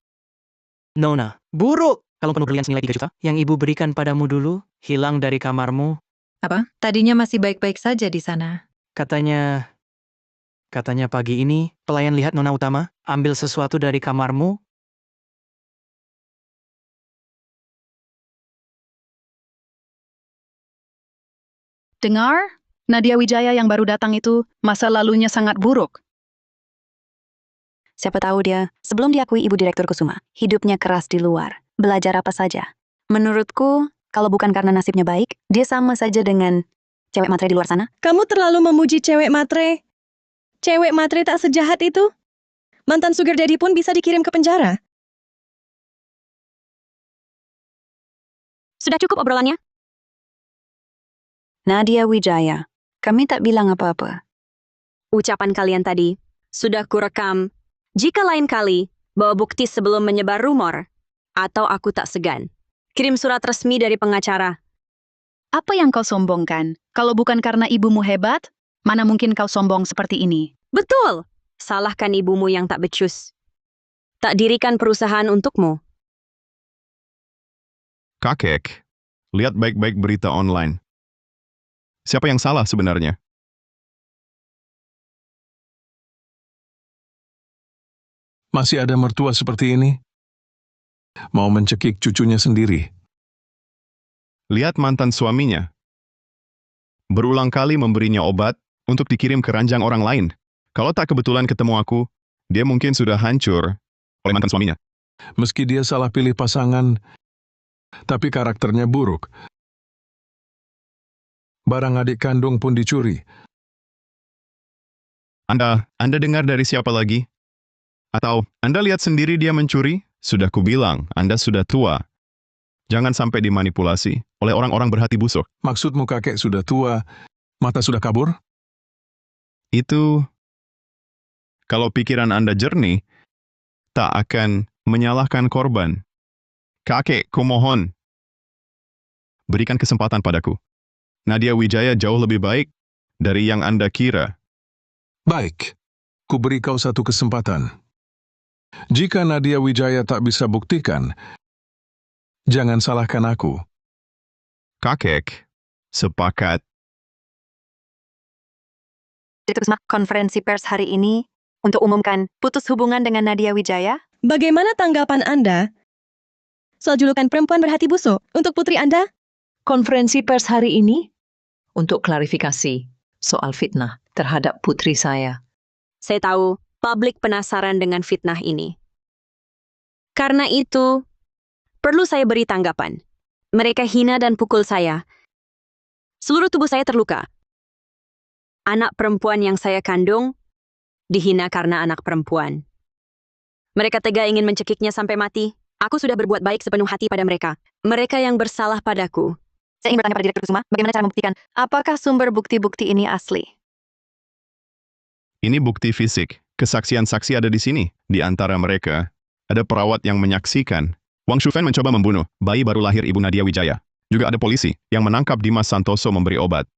[SPEAKER 20] Nona, buruk! Kalung penuh berlian senilai 3 juta, yang ibu berikan padamu dulu, hilang dari kamarmu.
[SPEAKER 12] Apa? Tadinya masih baik-baik saja di sana.
[SPEAKER 20] Katanya pagi ini, pelayan lihat Nona Utama, ambil sesuatu dari kamarmu.
[SPEAKER 14] Dengar? Nadia Wijaya yang baru datang itu, masa lalunya sangat buruk.
[SPEAKER 3] Siapa tahu dia, sebelum diakui Ibu Direktur Kusuma, hidupnya keras di luar. Belajar apa saja. Menurutku, kalau bukan karena nasibnya baik, dia sama saja dengan cewek matre di luar sana.
[SPEAKER 16] Kamu terlalu memuji cewek matre. Cewek matre tak sejahat itu. Mantan sugar daddy pun bisa dikirim ke penjara.
[SPEAKER 17] Sudah cukup obrolannya?
[SPEAKER 3] Nadia Wijaya, kami tak bilang apa-apa.
[SPEAKER 17] Ucapan kalian tadi sudah kurekam. Jika lain kali, bawa bukti sebelum menyebar rumor. Atau aku tak segan. Kirim surat resmi dari pengacara.
[SPEAKER 14] Apa yang kau sombongkan? Kalau bukan karena ibumu hebat, mana mungkin kau sombong seperti ini?
[SPEAKER 17] Betul! Salahkan ibumu yang tak becus. Tak dirikan perusahaan untukmu.
[SPEAKER 8] Kakek, lihat baik-baik berita online. Siapa yang salah sebenarnya?
[SPEAKER 19] Masih ada mertua seperti ini? Mau mencekik cucunya sendiri.
[SPEAKER 8] Lihat mantan suaminya. Berulang kali memberinya obat untuk dikirim ke ranjang orang lain. Kalau tak kebetulan ketemu aku, dia mungkin sudah hancur oleh mantan suaminya.
[SPEAKER 19] Meski dia salah pilih pasangan, tapi karakternya buruk. Barang adik kandung pun dicuri.
[SPEAKER 8] Anda dengar dari siapa lagi? Atau Anda lihat sendiri dia mencuri? Sudah kubilang, Anda sudah tua. Jangan sampai dimanipulasi oleh orang-orang berhati busuk.
[SPEAKER 19] Maksudmu kakek sudah tua, mata sudah kabur?
[SPEAKER 8] Itu, kalau pikiran Anda jernih, tak akan menyalahkan korban. Kakek, kumohon, berikan kesempatan padaku. Nadia Wijaya jauh lebih baik dari yang Anda kira.
[SPEAKER 19] Baik, ku beri kau satu kesempatan. Jika Nadia Wijaya tak bisa buktikan, jangan salahkan aku.
[SPEAKER 8] Kakek, sepakat.
[SPEAKER 3] Direktur konferensi pers hari ini untuk umumkan putus hubungan dengan Nadia Wijaya.
[SPEAKER 16] Bagaimana tanggapan Anda soal julukan perempuan berhati busuk untuk putri Anda?
[SPEAKER 13] Konferensi pers hari ini untuk klarifikasi soal fitnah terhadap putri saya.
[SPEAKER 17] Saya tahu publik penasaran dengan fitnah ini. Karena itu, perlu saya beri tanggapan. Mereka hina dan pukul saya. Seluruh tubuh saya terluka. Anak perempuan yang saya kandung dihina karena anak perempuan. Mereka tega ingin mencekiknya sampai mati. Aku sudah berbuat baik sepenuh hati pada mereka. Mereka yang bersalah padaku.
[SPEAKER 3] Saya ingin bertanya pada Direktur Kusuma, bagaimana cara membuktikan apakah sumber bukti-bukti ini asli?
[SPEAKER 8] Ini bukti fisik. Kesaksian saksi ada di sini. Di antara mereka, ada perawat yang menyaksikan Wang Shufen mencoba membunuh bayi baru lahir Ibu Nadia Wijaya. Juga ada polisi yang menangkap Dimas Santoso memberi obat.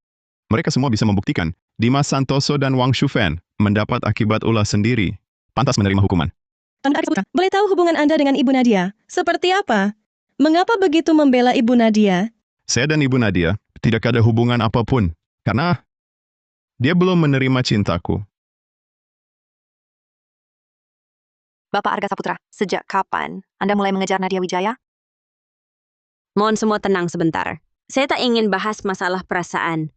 [SPEAKER 8] Mereka semua bisa membuktikan Dimas Santoso dan Wang Shufen mendapat akibat ulah sendiri. Pantas menerima hukuman.
[SPEAKER 16] Boleh tahu hubungan Anda dengan Ibu Nadia? Seperti apa? Mengapa begitu membela Ibu Nadia?
[SPEAKER 8] Saya dan Ibu Nadia tidak ada hubungan apapun, karena dia belum menerima cintaku.
[SPEAKER 3] Bapak Arga Saputra, sejak kapan Anda mulai mengejar Nadia Wijaya?
[SPEAKER 17] Mohon semua tenang sebentar. Saya tak ingin bahas masalah perasaan.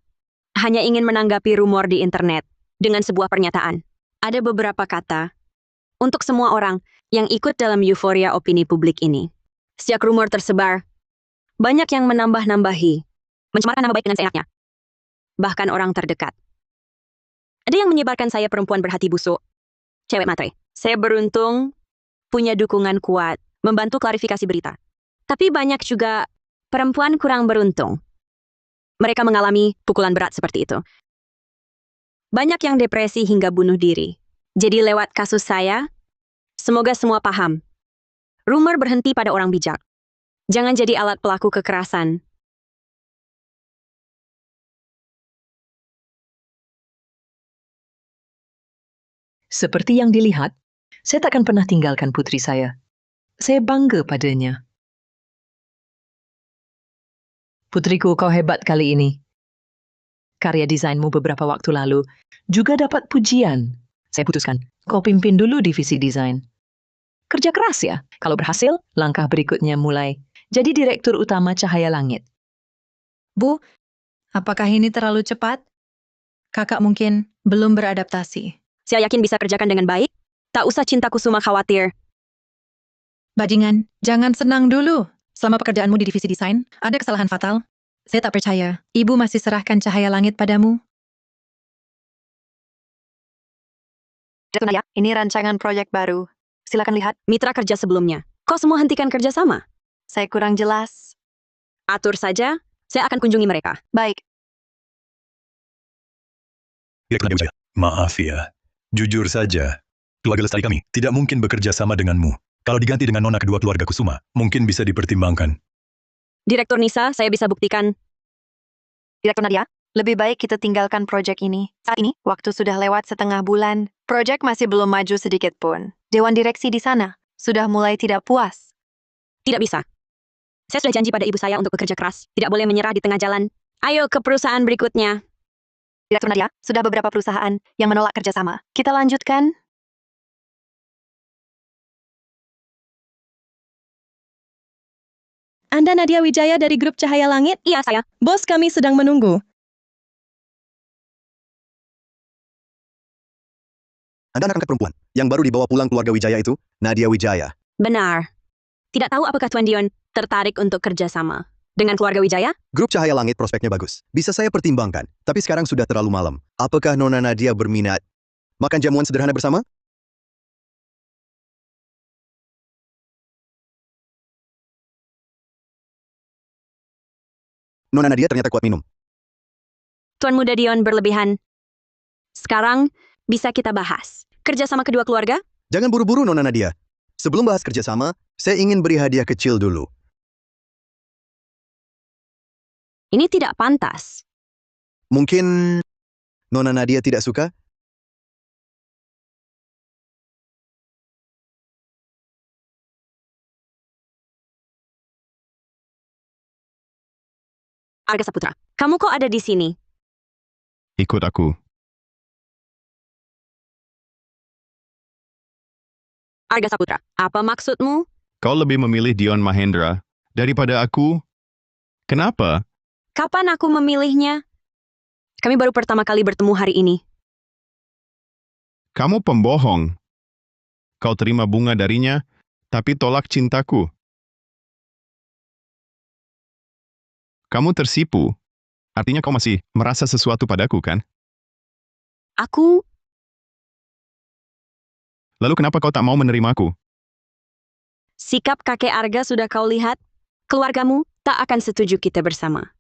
[SPEAKER 17] Hanya ingin menanggapi rumor di internet dengan sebuah pernyataan. Ada beberapa kata untuk semua orang yang ikut dalam euforia opini publik ini. Sejak rumor tersebar, banyak yang menambah-nambahi, mencemarkan nama baik dengan seenaknya. Bahkan orang terdekat. Ada yang menyebarkan saya perempuan berhati busuk, cewek matre. Saya beruntung punya dukungan kuat membantu klarifikasi berita. Tapi banyak juga perempuan kurang beruntung. Mereka mengalami pukulan berat seperti itu. Banyak yang depresi hingga bunuh diri. Jadi lewat kasus saya, semoga semua paham. Rumor berhenti pada orang bijak. Jangan jadi alat pelaku kekerasan.
[SPEAKER 13] Seperti yang dilihat, saya takkan pernah tinggalkan putri saya. Saya bangga padanya. Putriku, kau hebat kali ini. Karya desainmu beberapa waktu lalu juga dapat pujian. Saya putuskan, kau pimpin dulu divisi desain. Kerja keras ya. Kalau berhasil, langkah berikutnya mulai jadi direktur utama Cahaya Langit.
[SPEAKER 12] Bu, apakah ini terlalu cepat? Kakak mungkin belum beradaptasi.
[SPEAKER 17] Saya yakin bisa kerjakan dengan baik. Tak usah Cinta Kusuma khawatir.
[SPEAKER 12] Bajingan, jangan senang dulu. Selama pekerjaanmu di divisi desain, ada kesalahan fatal. Saya tak percaya. Ibu masih serahkan Cahaya Langit padamu.
[SPEAKER 3] Direktur Nadia, ini rancangan proyek baru. Silakan lihat.
[SPEAKER 17] Mitra kerja sebelumnya. Kau semua hentikan kerja sama?
[SPEAKER 3] Saya kurang jelas.
[SPEAKER 17] Atur saja, saya akan kunjungi mereka.
[SPEAKER 3] Baik.
[SPEAKER 6] Direktur Nadia Wijaya, maaf ya. Jujur saja, keluarga lestari kami tidak mungkin bekerja sama denganmu. Kalau diganti dengan nona kedua keluarga Kusuma, mungkin bisa dipertimbangkan.
[SPEAKER 17] Direktur Nisa, saya bisa buktikan.
[SPEAKER 3] Direktur Nadia, lebih baik kita tinggalkan proyek ini. Saat ini, waktu sudah lewat setengah bulan. Proyek masih belum maju sedikit pun. Dewan direksi di sana sudah mulai tidak puas.
[SPEAKER 17] Tidak bisa. Saya sudah janji pada ibu saya untuk bekerja keras. Tidak boleh menyerah di tengah jalan. Ayo ke perusahaan berikutnya.
[SPEAKER 3] Direktur Nadia, sudah beberapa perusahaan yang menolak kerjasama. Kita lanjutkan.
[SPEAKER 16] Anda Nadia Wijaya dari grup Cahaya Langit?
[SPEAKER 17] Iya, saya.
[SPEAKER 16] Bos kami sedang menunggu.
[SPEAKER 9] Anda anak angkat perempuan yang baru dibawa pulang keluarga Wijaya itu, Nadia Wijaya.
[SPEAKER 17] Benar. Tidak tahu apakah Tuan Dion tertarik untuk kerjasama dengan keluarga Wijaya?
[SPEAKER 9] Grup Cahaya Langit prospeknya bagus. Bisa saya pertimbangkan. Tapi sekarang sudah terlalu malam. Apakah Nona Nadia berminat makan jamuan sederhana bersama? Nona Nadia ternyata kuat minum.
[SPEAKER 17] Tuan Muda Dion berlebihan. Sekarang bisa kita bahas. Kerjasama kedua keluarga?
[SPEAKER 9] Jangan buru-buru, Nona Nadia. Sebelum bahas kerjasama, saya ingin beri hadiah kecil dulu.
[SPEAKER 17] Ini tidak pantas.
[SPEAKER 9] Mungkin Nona Nadia tidak suka?
[SPEAKER 17] Arga Saputra, kamu kok ada di sini?
[SPEAKER 8] Ikut aku.
[SPEAKER 17] Arga Saputra, apa maksudmu?
[SPEAKER 8] Kau lebih memilih Dion Mahendra daripada aku? Kenapa?
[SPEAKER 17] Kapan aku memilihnya? Kami baru pertama kali bertemu hari ini.
[SPEAKER 8] Kamu pembohong. Kau terima bunga darinya, tapi tolak cintaku. Kamu tersipu. Artinya kau masih merasa sesuatu padaku, kan?
[SPEAKER 17] Aku...
[SPEAKER 8] Lalu kenapa kau tak mau menerimaku?
[SPEAKER 17] Sikap kakek Arga sudah kau lihat? Keluargamu tak akan setuju kita bersama.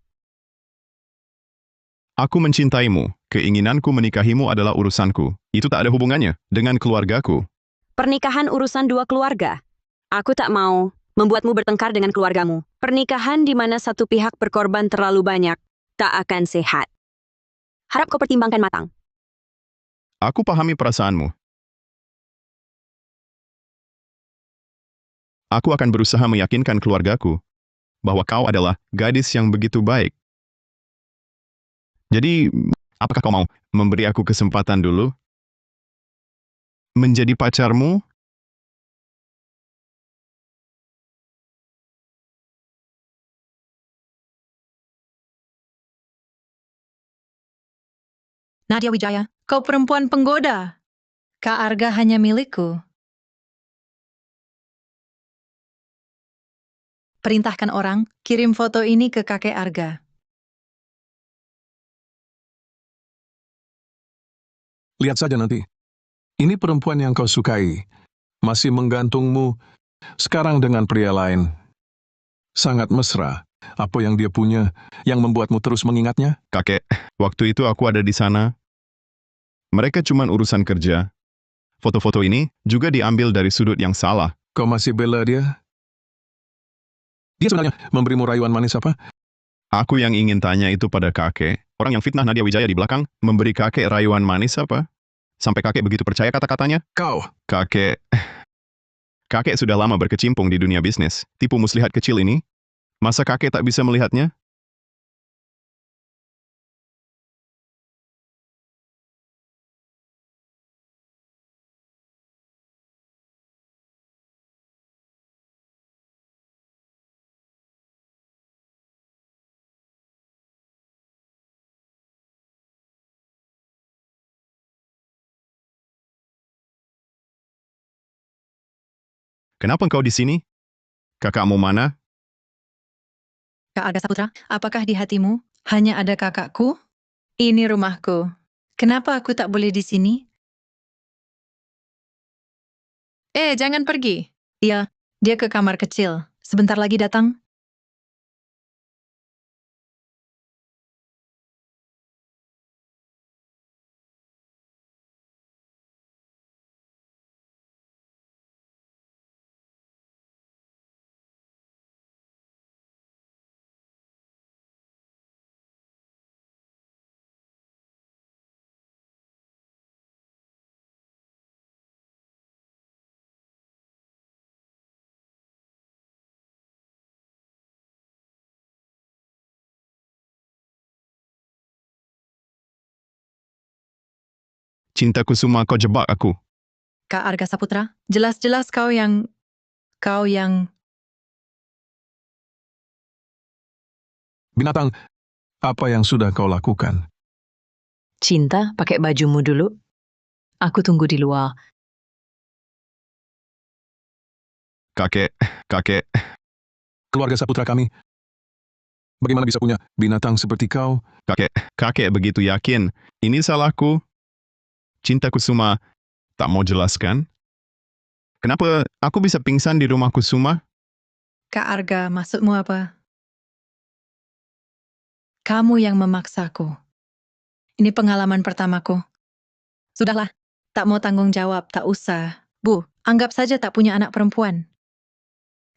[SPEAKER 8] Aku mencintaimu. Keinginanku menikahimu adalah urusanku. Itu tak ada hubungannya dengan keluargaku.
[SPEAKER 17] Pernikahan urusan dua keluarga. Aku tak mau membuatmu bertengkar dengan keluargamu. Pernikahan di mana satu pihak berkorban terlalu banyak tak akan sehat. Harap kau pertimbangkan matang.
[SPEAKER 8] Aku pahami perasaanmu. Aku akan berusaha meyakinkan keluargaku bahwa kau adalah gadis yang begitu baik. Jadi, apakah kau mau memberi aku kesempatan dulu? Menjadi pacarmu?
[SPEAKER 12] Nadia Wijaya, kau perempuan penggoda. Kak Arga hanya milikku. Perintahkan orang, kirim foto ini ke kakek Arga.
[SPEAKER 19] Lihat saja nanti. Ini perempuan yang kau sukai. Masih menggantungmu. Sekarang dengan pria lain. Sangat mesra. Apa yang dia punya yang membuatmu terus mengingatnya?
[SPEAKER 8] Kakek, waktu itu aku ada di sana. Mereka cuma urusan kerja. Foto-foto ini juga diambil dari sudut yang salah.
[SPEAKER 19] Kau masih bela dia? Dia sebenarnya memberimu rayuan manis apa?
[SPEAKER 8] Aku yang ingin tanya itu pada kakek. Orang yang fitnah Nadia Wijaya di belakang memberi kakek rayuan manis apa? Sampai kakek begitu percaya kata-katanya?
[SPEAKER 19] Kau!
[SPEAKER 8] Kakek sudah lama berkecimpung di dunia bisnis. Tipu muslihat kecil ini? Masa kakek tak bisa melihatnya? Kenapa engkau di sini? Kakakmu mana?
[SPEAKER 12] Kak Arga Saputra, apakah di hatimu hanya ada kakakku? Ini rumahku. Kenapa aku tak boleh di sini? Jangan pergi. Iya, dia ke kamar kecil. Sebentar lagi datang.
[SPEAKER 8] Cinta Kusuma, kau jebak aku.
[SPEAKER 12] Kak Arga Saputra, jelas-jelas kau yang...
[SPEAKER 19] Binatang, apa yang sudah kau lakukan?
[SPEAKER 13] Cinta, pakai bajumu dulu. Aku tunggu di luar.
[SPEAKER 8] Kakek.
[SPEAKER 19] Keluarga Saputra kami. Bagaimana bisa punya binatang seperti kau?
[SPEAKER 8] Kakek begitu yakin. Ini salahku. Cinta Kusuma tak mau jelaskan? Kenapa aku bisa pingsan di rumah Kusuma?
[SPEAKER 12] Kak Arga, maksudmu apa? Kamu yang memaksaku. Ini pengalaman pertamaku. Sudahlah, tak mau tanggung jawab, tak usah. Bu, anggap saja tak punya anak perempuan.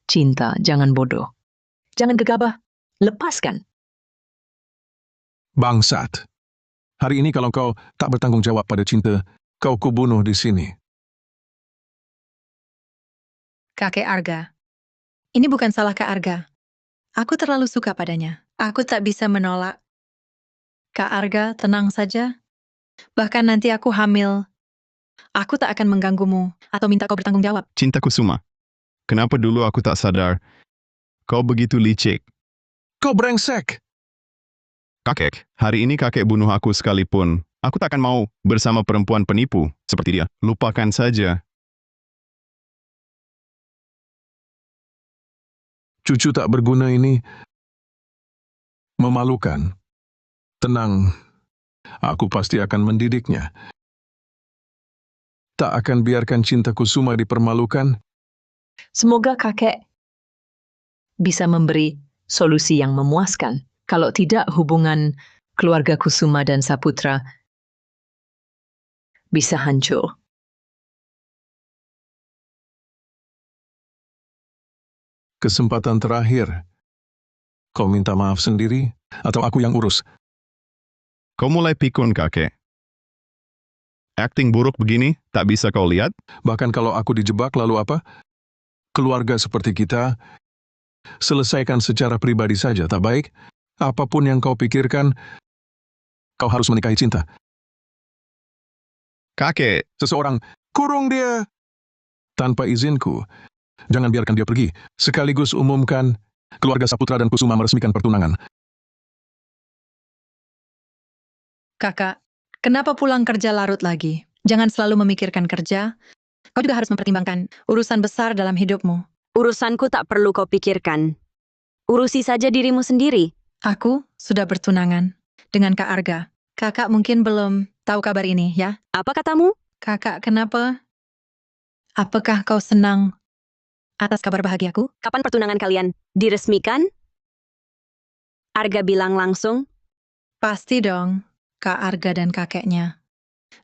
[SPEAKER 13] Cinta, jangan bodoh. Jangan gegabah. Lepaskan.
[SPEAKER 19] Bangsat. Hari ini kalau kau tak bertanggung jawab pada cinta, kau kubunuh di sini.
[SPEAKER 12] Kakek Arga. Ini bukan salah Kak Arga. Aku terlalu suka padanya. Aku tak bisa menolak. Kak Arga, tenang saja. Bahkan nanti aku hamil. Aku tak akan mengganggumu atau minta kau bertanggung jawab.
[SPEAKER 8] Cinta Kusuma, kenapa dulu aku tak sadar? Kau begitu licik.
[SPEAKER 19] Kau brengsek!
[SPEAKER 8] Kakek, hari ini kakek bunuh aku sekalipun. Aku tak akan mau bersama perempuan penipu seperti dia. Lupakan saja.
[SPEAKER 19] Cucu tak berguna ini memalukan. Tenang, aku pasti akan mendidiknya. Tak akan biarkan cinta Kusuma dipermalukan.
[SPEAKER 13] Semoga kakek bisa memberi solusi yang memuaskan. Kalau tidak, hubungan keluarga Kusuma dan Saputra bisa hancur.
[SPEAKER 19] Kesempatan terakhir. Kau minta maaf sendiri, atau aku yang urus?
[SPEAKER 8] Kau mulai pikun, kakek. Akting buruk begini, tak bisa kau lihat?
[SPEAKER 19] Bahkan kalau aku dijebak, lalu apa? Keluarga seperti kita, selesaikan secara pribadi saja, tak baik? Apapun yang kau pikirkan, kau harus menikahi cinta.
[SPEAKER 8] Kakek,
[SPEAKER 19] Seseorang, kurung dia! Tanpa izinku, jangan biarkan dia pergi. Sekaligus umumkan, keluarga Saputra dan Kusuma meresmikan pertunangan.
[SPEAKER 12] Kakak, kenapa pulang kerja larut lagi? Jangan selalu memikirkan kerja. Kau juga harus mempertimbangkan urusan besar dalam hidupmu.
[SPEAKER 17] Urusanku tak perlu kau pikirkan. Urusi saja dirimu sendiri.
[SPEAKER 12] Aku sudah bertunangan dengan Kak Arga. Kakak mungkin belum tahu kabar ini, ya?
[SPEAKER 17] Apa katamu?
[SPEAKER 12] Kakak, kenapa? Apakah kau senang atas kabar bahagiaku?
[SPEAKER 17] Kapan pertunangan kalian diresmikan? Arga bilang langsung.
[SPEAKER 12] Pasti dong, Kak Arga dan kakeknya.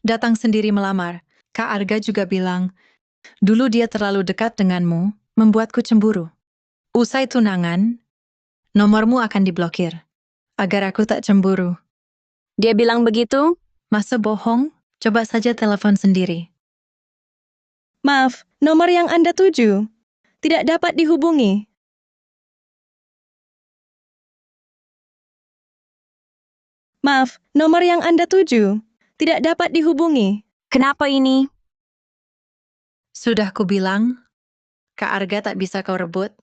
[SPEAKER 12] Datang sendiri melamar. Kak Arga juga bilang, dulu dia terlalu dekat denganmu, membuatku cemburu. Usai tunangan, nomormu akan diblokir, agar aku tak cemburu.
[SPEAKER 17] Dia bilang begitu?
[SPEAKER 12] Masa bohong? Coba saja telepon sendiri.
[SPEAKER 16] Maaf, nomor yang Anda tuju tidak dapat dihubungi. Maaf, nomor yang Anda tuju tidak dapat dihubungi.
[SPEAKER 17] Kenapa ini?
[SPEAKER 12] Sudah kubilang, Kak Arga tak bisa kau rebut.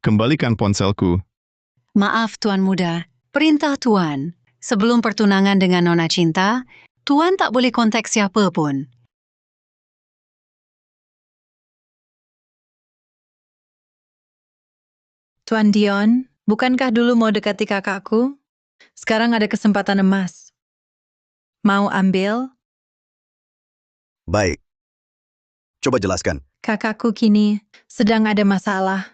[SPEAKER 8] Kembalikan ponselku.
[SPEAKER 14] Maaf, Tuan Muda. Perintah Tuan. Sebelum pertunangan dengan Nona Cinta, Tuan tak boleh kontak siapa pun.
[SPEAKER 12] Tuan Dion, bukankah dulu mau dekati kakakku? Sekarang ada kesempatan emas. Mau ambil?
[SPEAKER 9] Baik. Coba jelaskan.
[SPEAKER 12] Kakakku kini sedang ada masalah.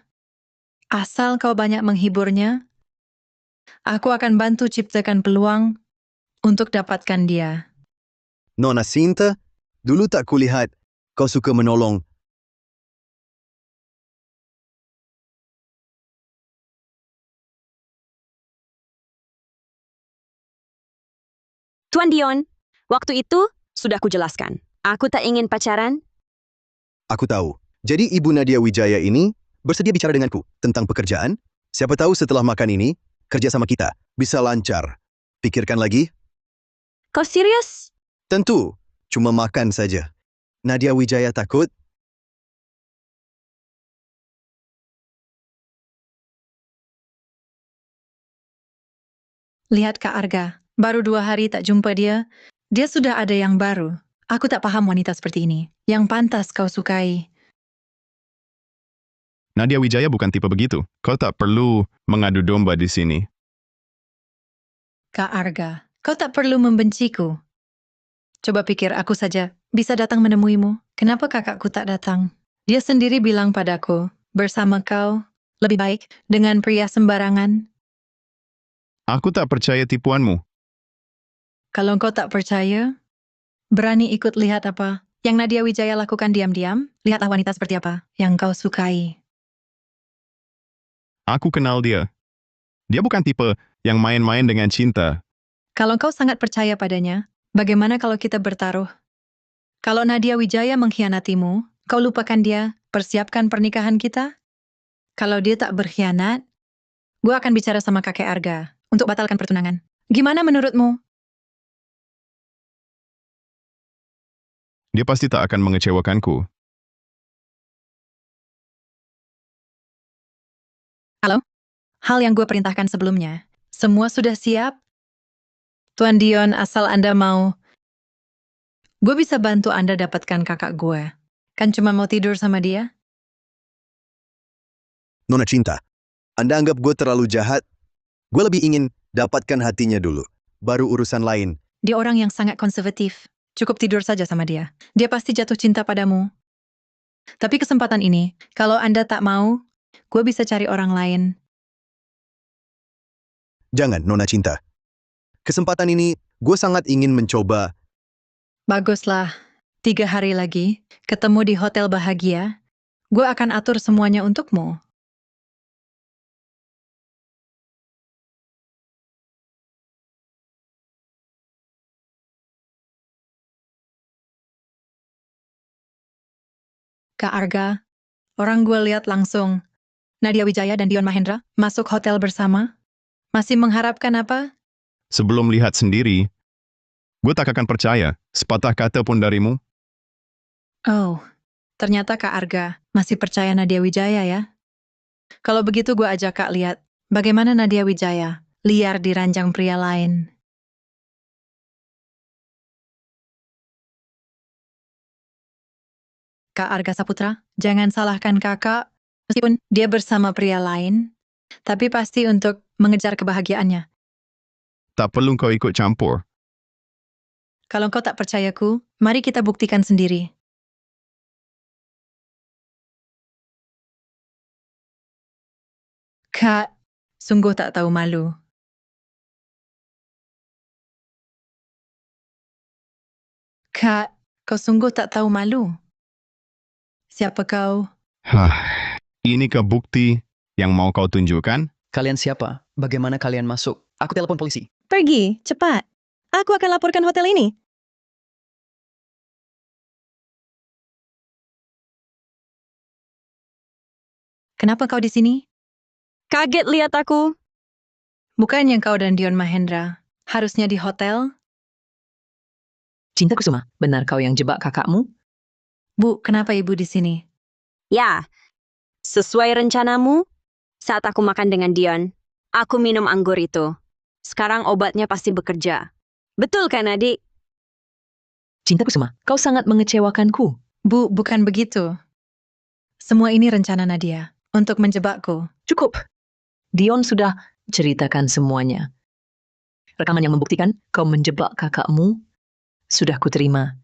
[SPEAKER 12] Asal kau banyak menghiburnya, aku akan bantu ciptakan peluang untuk dapatkan dia.
[SPEAKER 9] Nona Cinta, dulu tak kulihat kau suka menolong.
[SPEAKER 17] Tuan Dion, waktu itu sudah kujelaskan. Aku tak ingin pacaran.
[SPEAKER 9] Aku tahu. Jadi Ibu Nadia Wijaya ini bersedia bicara denganku tentang pekerjaan. Siapa tahu setelah makan ini, kerja sama kita bisa lancar. Pikirkan lagi.
[SPEAKER 17] Kau serius?
[SPEAKER 9] Tentu, cuma makan saja. Nadia Wijaya takut.
[SPEAKER 12] Lihat Kak Arga, baru 2 hari tak jumpa dia, dia sudah ada yang baru. Aku tak paham wanita seperti ini, yang pantas kau sukai.
[SPEAKER 8] Nadia Wijaya bukan tipe begitu. Kau tak perlu mengadu domba di sini.
[SPEAKER 12] Kak Arga, kau tak perlu membenciku. Coba pikir aku saja bisa datang menemuimu. Kenapa kakakku tak datang? Dia sendiri bilang padaku, bersama kau, Lebih baik dengan pria sembarangan.
[SPEAKER 8] Aku tak percaya tipuanmu.
[SPEAKER 12] Kalau engkau tak percaya, berani ikut lihat apa yang Nadia Wijaya lakukan diam-diam. Lihatlah wanita seperti apa yang kau sukai.
[SPEAKER 8] Aku kenal dia. Dia bukan tipe yang main-main dengan cinta.
[SPEAKER 12] Kalau engkau sangat percaya padanya, bagaimana kalau kita bertaruh? Kalau Nadia Wijaya mengkhianatimu, kau lupakan dia, persiapkan pernikahan kita? Kalau dia tak berkhianat, gue akan bicara sama kakek Arga untuk batalkan pertunangan. Gimana menurutmu?
[SPEAKER 8] Dia pasti tak akan mengecewakanku.
[SPEAKER 12] Halo? Hal yang gue perintahkan sebelumnya, semua sudah siap? Tuan Dion, asal Anda mau, gue bisa bantu Anda dapatkan kakak gue. Kan cuma mau tidur sama dia?
[SPEAKER 9] Nona Cinta, Anda anggap gue terlalu jahat? Gue lebih ingin dapatkan hatinya dulu, baru urusan lain.
[SPEAKER 12] Dia orang yang sangat konservatif. Cukup tidur saja sama dia. Dia pasti jatuh cinta padamu. Tapi kesempatan ini, kalau Anda tak mau, gue bisa cari orang lain.
[SPEAKER 9] Jangan, Nona Cinta. Kesempatan ini, gue sangat ingin mencoba.
[SPEAKER 12] Baguslah. 3 hari lagi, ketemu di hotel bahagia. Gue akan atur semuanya untukmu. Kak Arga, orang gue lihat langsung. Nadia Wijaya dan Dion Mahendra masuk hotel bersama. Masih mengharapkan apa?
[SPEAKER 8] Sebelum lihat sendiri, gue tak akan percaya sepatah kata pun darimu.
[SPEAKER 12] Oh, ternyata Kak Arga masih percaya Nadia Wijaya ya? Kalau begitu gue ajak Kak lihat bagaimana Nadia Wijaya liar di ranjang pria lain. Kak Arga Saputra, jangan salahkan kakak, meskipun dia bersama pria lain, tapi pasti untuk mengejar kebahagiaannya.
[SPEAKER 8] Tak perlu kau ikut campur.
[SPEAKER 12] Kalau kau tak percayaku, mari kita buktikan sendiri. Kak, sungguh tak tahu malu. Kak, kau sungguh tak tahu malu. Siapa kau?
[SPEAKER 8] Hah, inikah bukti yang mau kau tunjukkan?
[SPEAKER 10] Kalian siapa? Bagaimana kalian masuk? Aku telepon polisi.
[SPEAKER 16] Pergi, cepat. Aku akan laporkan hotel ini.
[SPEAKER 12] Kenapa kau di sini?
[SPEAKER 17] Kaget lihat aku.
[SPEAKER 12] Bukannya kau dan Dion Mahendra harusnya di hotel?
[SPEAKER 13] Cinta Kusuma, benar kau yang jebak kakakmu?
[SPEAKER 12] Bu, kenapa ibu di sini?
[SPEAKER 17] Ya, sesuai rencanamu, saat aku makan dengan Dion, aku minum anggur itu. Sekarang obatnya pasti bekerja. Betul kan, adik?
[SPEAKER 13] Cinta Kusuma, kau sangat mengecewakanku.
[SPEAKER 12] Bu, bukan begitu. Semua ini rencana Nadia untuk menjebakku.
[SPEAKER 13] Cukup. Dion sudah ceritakan semuanya. Rekaman yang membuktikan kau menjebak kakakmu sudah kuterima.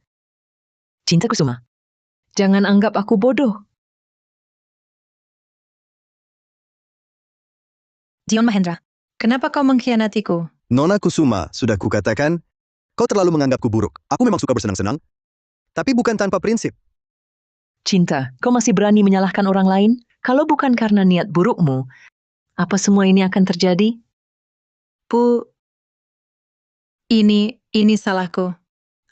[SPEAKER 13] Cinta Kusuma, jangan anggap aku bodoh.
[SPEAKER 12] Dion Mahendra, kenapa kau mengkhianatiku?
[SPEAKER 9] Nona Kusuma, sudah kukatakan, kau terlalu menganggapku buruk. Aku memang suka bersenang-senang, tapi bukan tanpa prinsip.
[SPEAKER 13] Cinta, kau masih berani menyalahkan orang lain? Kalau bukan karena niat burukmu, apa semua ini akan terjadi?
[SPEAKER 12] Bu, ini salahku.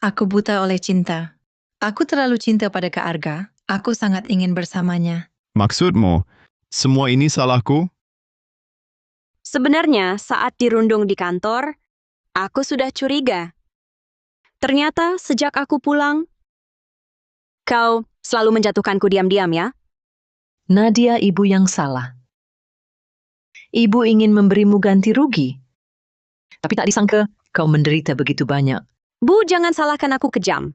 [SPEAKER 12] Aku buta oleh cinta. Aku terlalu cinta pada Kak Arga. Aku sangat ingin bersamanya.
[SPEAKER 8] Maksudmu, semua ini salahku?
[SPEAKER 17] Sebenarnya saat dirundung di kantor, aku sudah curiga. Ternyata sejak aku pulang, kau selalu menjatuhkanku diam-diam ya?
[SPEAKER 13] Nadia ibu yang salah. Ibu ingin memberimu ganti rugi. Tapi tak disangka kau menderita begitu banyak.
[SPEAKER 17] Bu, jangan salahkan aku kejam.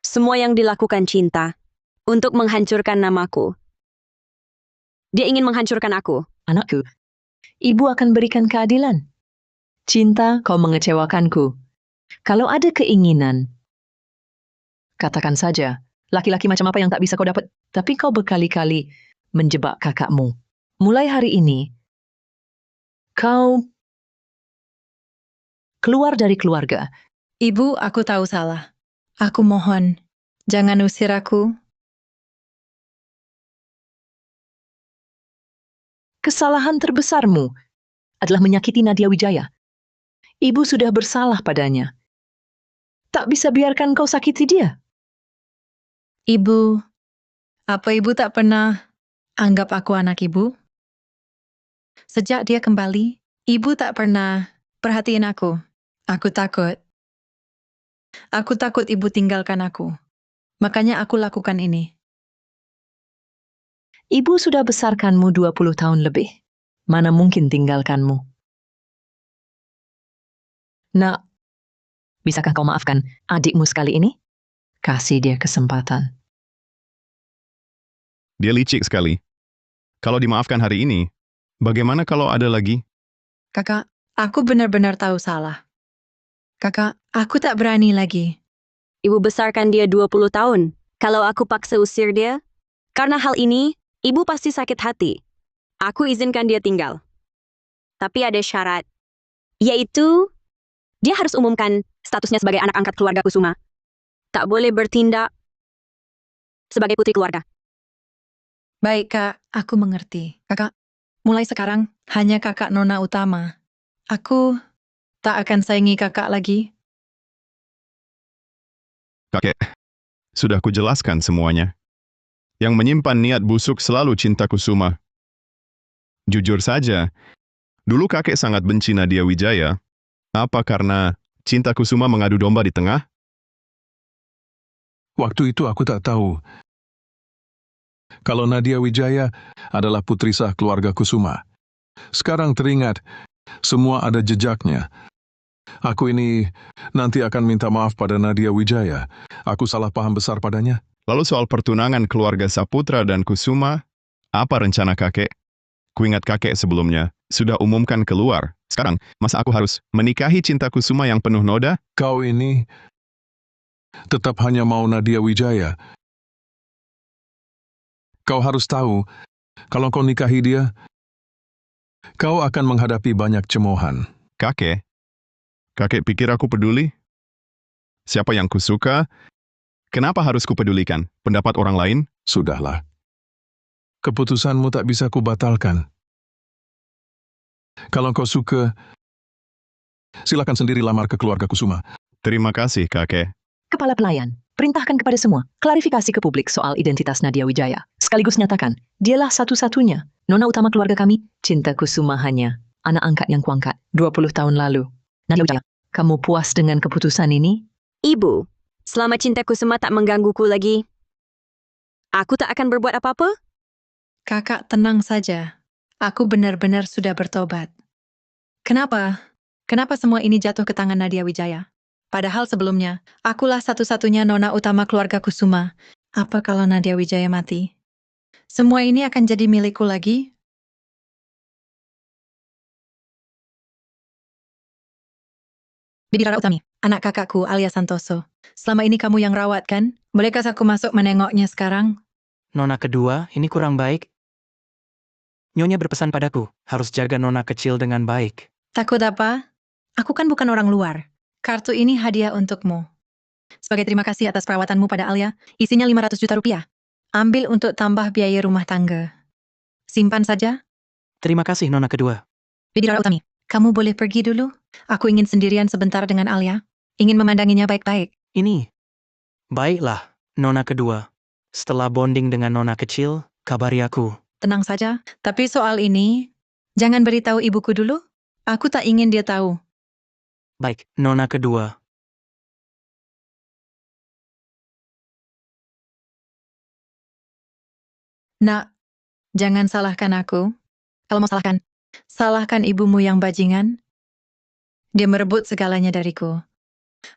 [SPEAKER 17] Semua yang dilakukan cinta untuk menghancurkan namaku. Dia ingin menghancurkan aku.
[SPEAKER 13] Anakku, ibu akan berikan keadilan. Cinta, kau mengecewakanku. Kalau ada keinginan, katakan saja, laki-laki macam apa yang tak bisa kau dapat, tapi kau berkali-kali menjebak kakakmu. Mulai hari ini, kau keluar dari keluarga.
[SPEAKER 12] Ibu, aku tahu salah. Aku mohon, jangan usir aku.
[SPEAKER 13] Kesalahan terbesarmu adalah menyakiti Nadia Wijaya. Ibu sudah bersalah padanya. Tak bisa biarkan kau sakiti dia.
[SPEAKER 12] Ibu, apa ibu tak pernah anggap aku anak ibu? Sejak dia kembali, ibu tak pernah perhatiin aku. Aku takut. Aku takut ibu tinggalkan aku. Makanya aku lakukan ini.
[SPEAKER 13] Ibu sudah besarkanmu 20 tahun lebih. Mana mungkin tinggalkanmu? Nak, bisakah kau maafkan adikmu sekali ini? Kasih dia kesempatan.
[SPEAKER 8] Dia licik sekali. Kalau dimaafkan hari ini, bagaimana kalau ada lagi?
[SPEAKER 12] Kakak, aku benar-benar tahu salah. Kakak, aku tak berani lagi.
[SPEAKER 17] Ibu besarkan dia 20 tahun. Kalau aku paksa usir dia, karena hal ini, ibu pasti sakit hati. Aku izinkan dia tinggal. Tapi ada syarat, yaitu dia harus umumkan statusnya sebagai anak angkat keluarga Kusuma. Tak boleh bertindak sebagai putri keluarga.
[SPEAKER 12] Baik, Kak, aku mengerti. Kakak, mulai sekarang hanya kakak Nona utama. Aku tak akan saingi kakak lagi.
[SPEAKER 8] Kakek, sudah kujelaskan semuanya. Yang menyimpan niat busuk selalu cinta Kusuma. Jujur saja, dulu kakek sangat benci Nadia Wijaya. Apa karena cinta Kusuma mengadu domba di tengah?
[SPEAKER 19] Waktu itu aku tak tahu kalau Nadia Wijaya adalah putri sah keluarga Kusuma. Sekarang teringat, semua ada jejaknya. Aku ini nanti akan minta maaf pada Nadia Wijaya. Aku salah paham besar padanya.
[SPEAKER 8] Lalu soal pertunangan keluarga Saputra dan Kusuma, apa rencana kakek? Kuingat kakek sebelumnya sudah umumkan keluar. Sekarang, masa aku harus menikahi cinta Kusuma yang penuh noda?
[SPEAKER 19] Kau ini tetap hanya mau Nadia Wijaya. Kau harus tahu, kalau kau nikahi dia, kau akan menghadapi banyak cemoohan.
[SPEAKER 8] Kakek pikir aku peduli? Siapa yang kusuka? Kenapa harus kupedulikan? Pendapat orang lain?
[SPEAKER 19] Sudahlah. Keputusanmu tak bisa kubatalkan. Kalau kau suka, silakan sendiri lamar ke keluarga Kusuma.
[SPEAKER 8] Terima kasih, kakek.
[SPEAKER 13] Kepala pelayan, perintahkan kepada semua, klarifikasi ke publik soal identitas Nadia Wijaya. Sekaligus nyatakan, dialah satu-satunya nona utama keluarga kami, cinta Kusuma hanya anak angkat yang kuangkat 20 tahun lalu. Nadia Wijaya, kamu puas dengan keputusan ini?
[SPEAKER 17] Ibu, selama cinta Kusuma tak menggangguku lagi, aku tak akan berbuat apa-apa.
[SPEAKER 12] Kakak, tenang saja. Aku benar-benar sudah bertobat. Kenapa? Kenapa semua ini jatuh ke tangan Nadia Wijaya? Padahal sebelumnya, akulah satu-satunya nona utama keluarga Kusuma. Apa kalau Nadia Wijaya mati? Semua ini akan jadi milikku lagi? Bibi Rara Utami, anak kakakku alias Santoso. Selama ini kamu yang rawat kan? Bolehkah aku masuk menengoknya sekarang?
[SPEAKER 20] Nona kedua, ini kurang baik. Nyonya berpesan padaku, harus jaga nona kecil dengan baik.
[SPEAKER 12] Takut apa? Aku kan bukan orang luar. Kartu ini hadiah untukmu. Sebagai terima kasih atas perawatanmu pada Alia, isinya 500 juta rupiah. Ambil untuk tambah biaya rumah tangga. Simpan saja.
[SPEAKER 20] Terima kasih, nona kedua.
[SPEAKER 12] Bibi Rara Utami, kamu boleh pergi dulu. Aku ingin sendirian sebentar dengan Alia. Ingin memandanginya baik-baik.
[SPEAKER 20] Ini. Baiklah, nona kedua. Setelah bonding dengan nona kecil, kabari aku.
[SPEAKER 12] Tenang saja. Tapi soal ini, jangan beritahu ibuku dulu. Aku tak ingin dia tahu.
[SPEAKER 20] Baik, nona kedua.
[SPEAKER 12] Nak, jangan salahkan aku. Kalau mau salahkan ibumu yang bajingan. Dia merebut segalanya dariku.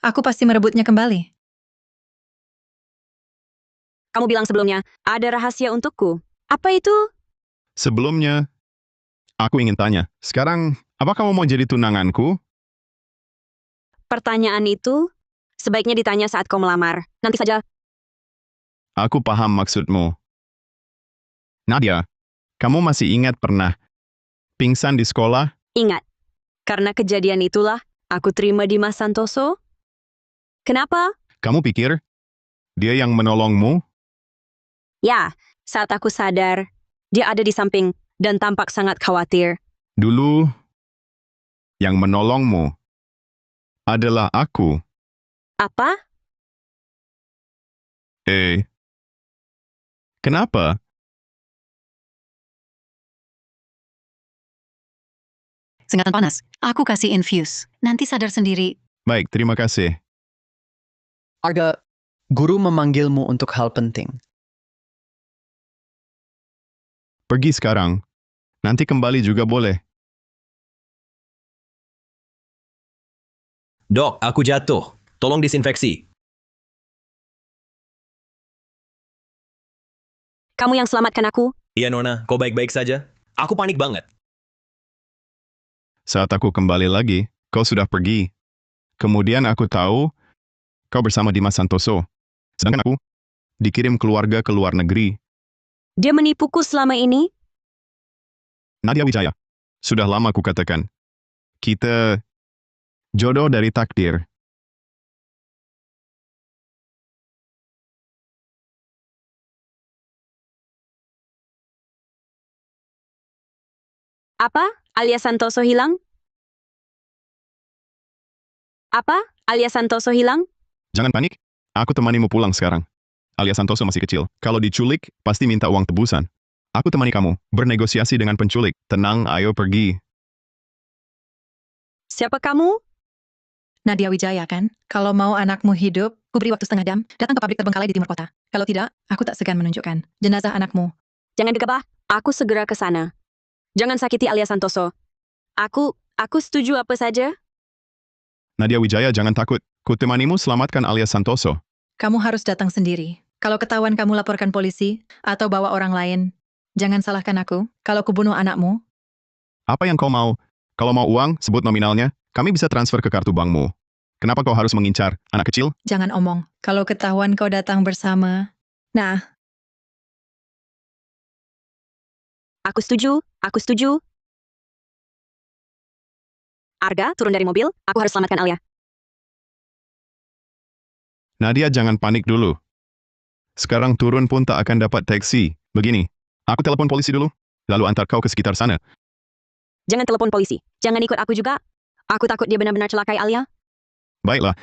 [SPEAKER 12] Aku pasti merebutnya kembali.
[SPEAKER 17] Kamu bilang sebelumnya, ada rahasia untukku. Apa itu?
[SPEAKER 8] Sebelumnya, aku ingin tanya, sekarang, apa kamu mau jadi tunanganku?
[SPEAKER 17] Pertanyaan itu sebaiknya ditanya saat kau melamar. Nanti saja.
[SPEAKER 8] Aku paham maksudmu. Nadia, kamu masih ingat pernah pingsan di sekolah?
[SPEAKER 17] Ingat, karena kejadian itulah aku terima Dimas Santoso. Kenapa?
[SPEAKER 8] Kamu pikir dia yang menolongmu?
[SPEAKER 17] Ya, saat aku sadar, dia ada di samping dan tampak sangat khawatir.
[SPEAKER 8] Dulu, yang menolongmu adalah aku.
[SPEAKER 17] Apa?
[SPEAKER 8] Kenapa?
[SPEAKER 14] Sengatan panas. Aku kasih infuse. Nanti sadar sendiri.
[SPEAKER 8] Baik, terima kasih.
[SPEAKER 10] Arga, guru memanggilmu untuk hal penting.
[SPEAKER 8] Pergi sekarang. Nanti kembali juga boleh.
[SPEAKER 2] Dok, aku jatuh. Tolong disinfeksi.
[SPEAKER 17] Kamu yang selamatkan aku?
[SPEAKER 2] Iya, Nona. Kau baik-baik saja? Aku panik banget.
[SPEAKER 8] Saat aku kembali lagi, kau sudah pergi. Kemudian aku tahu kau bersama Dimas Santoso. Sedangkan aku dikirim keluarga ke luar negeri.
[SPEAKER 17] Dia menipuku selama ini?
[SPEAKER 8] Nadia Wijaya. Sudah lama ku katakan. Kita jodoh dari takdir.
[SPEAKER 17] Apa? Alias Santoso hilang? Apa? Alias Santoso hilang?
[SPEAKER 8] Jangan panik. Aku temanimu pulang sekarang. Alias Santoso masih kecil. Kalau diculik, pasti minta uang tebusan. Aku temani kamu, bernegosiasi dengan penculik. Tenang, ayo pergi.
[SPEAKER 17] Siapa kamu?
[SPEAKER 12] Nadia Wijaya kan? Kalau mau anakmu hidup, ku beri waktu setengah jam, datang ke pabrik terbengkalai di timur kota. Kalau tidak, aku tak segan menunjukkan jenazah anakmu.
[SPEAKER 17] Jangan gegabah, aku segera ke sana. Jangan sakiti alias Santoso. Aku setuju apa saja.
[SPEAKER 8] Nadia Wijaya, jangan takut. Ku temanimu selamatkan alias Santoso.
[SPEAKER 12] Kamu harus datang sendiri. Kalau ketahuan kamu laporkan polisi, atau bawa orang lain, jangan salahkan aku. Kalau ku bunuh anakmu,
[SPEAKER 8] Apa yang kau mau? Kalau mau uang, sebut nominalnya. Kami bisa transfer ke kartu bankmu. Kenapa kau harus mengincar anak kecil?
[SPEAKER 12] jangan omong. Kalau ketahuan kau datang bersama, nah,
[SPEAKER 17] Aku setuju, aku setuju. Arga, turun dari mobil. Aku harus selamatkan Alia.
[SPEAKER 8] Nadia, jangan panik dulu. Sekarang turun pun tak akan dapat taksi. Begini, aku telepon polisi dulu, lalu antar kau ke sekitar sana.
[SPEAKER 17] Jangan telepon polisi. Jangan ikut aku juga. Aku takut dia benar-benar celakai Alia.
[SPEAKER 8] Baiklah,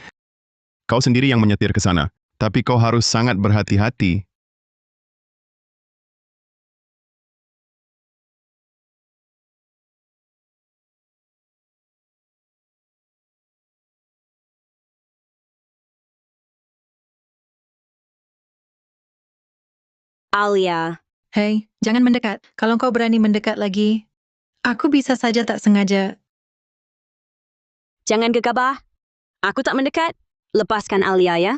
[SPEAKER 8] kau sendiri yang menyetir ke sana. Tapi kau harus sangat berhati-hati.
[SPEAKER 17] Alia.
[SPEAKER 12] hei, jangan mendekat. Kalau kau berani mendekat lagi, aku bisa saja tak sengaja.
[SPEAKER 17] Jangan gegabah. Aku tak mendekat. Lepaskan Alia ya.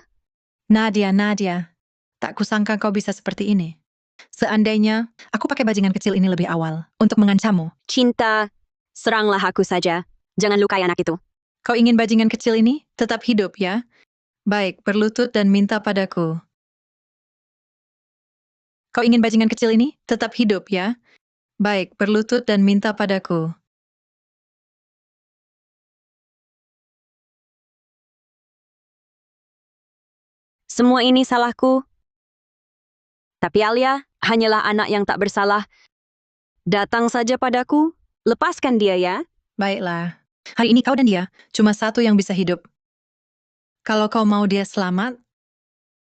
[SPEAKER 12] Nadia, tak kusangka kau bisa seperti ini. Seandainya, aku pakai bajingan kecil ini lebih awal, untuk mengancammu.
[SPEAKER 17] Cinta, seranglah aku saja. Jangan lukai anak itu.
[SPEAKER 12] Kau ingin bajingan kecil ini tetap hidup, ya? Baik, berlutut dan minta padaku. Kau ingin bajingan kecil ini tetap hidup, ya? Baik, berlutut dan minta padaku.
[SPEAKER 17] Semua ini salahku. Tapi Alia hanyalah anak yang tak bersalah. Datang saja padaku. Lepaskan dia ya.
[SPEAKER 12] Baiklah. Hari ini kau dan dia cuma satu yang bisa hidup. Kalau kau mau dia selamat,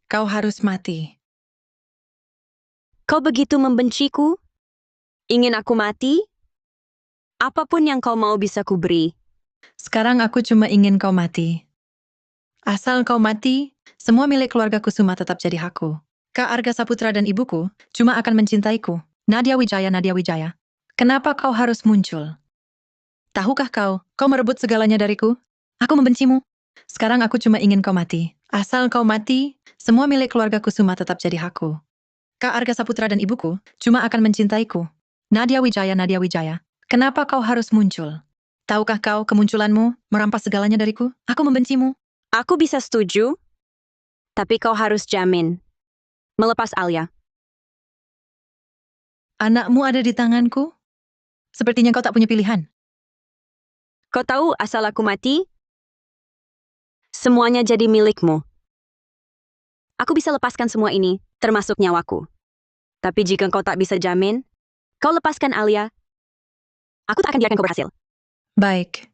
[SPEAKER 12] kau harus mati.
[SPEAKER 17] Kau begitu membenciku? Ingin aku mati? Apapun yang kau mau bisa kuberi.
[SPEAKER 12] Sekarang aku cuma ingin kau mati. Asal kau mati, semua milik keluarga Kusuma tetap jadi hakku. Kak Arga Saputra dan ibuku cuma akan mencintaiku. Nadia Wijaya. Kenapa kau harus muncul? Tahukah kau merebut segalanya dariku? Aku membencimu. Sekarang aku cuma ingin kau mati. Asal kau mati, semua milik keluarga Kusuma tetap jadi hakku. Kak Arga Saputra dan ibuku cuma akan mencintaiku. Nadia Wijaya. Kenapa kau harus muncul? Tahukah kau kemunculanmu merampas segalanya dariku? Aku membencimu.
[SPEAKER 17] Aku bisa setuju. Tapi kau harus jamin. Melepas Alia.
[SPEAKER 12] Anakmu ada di tanganku? Sepertinya kau tak punya pilihan.
[SPEAKER 17] Kau tahu asal aku mati? Semuanya jadi milikmu. Aku bisa lepaskan semua ini, termasuk nyawaku. Tapi jika kau tak bisa jamin, kau lepaskan Alia. Aku tak akan biarkan kau berhasil.
[SPEAKER 12] Baik.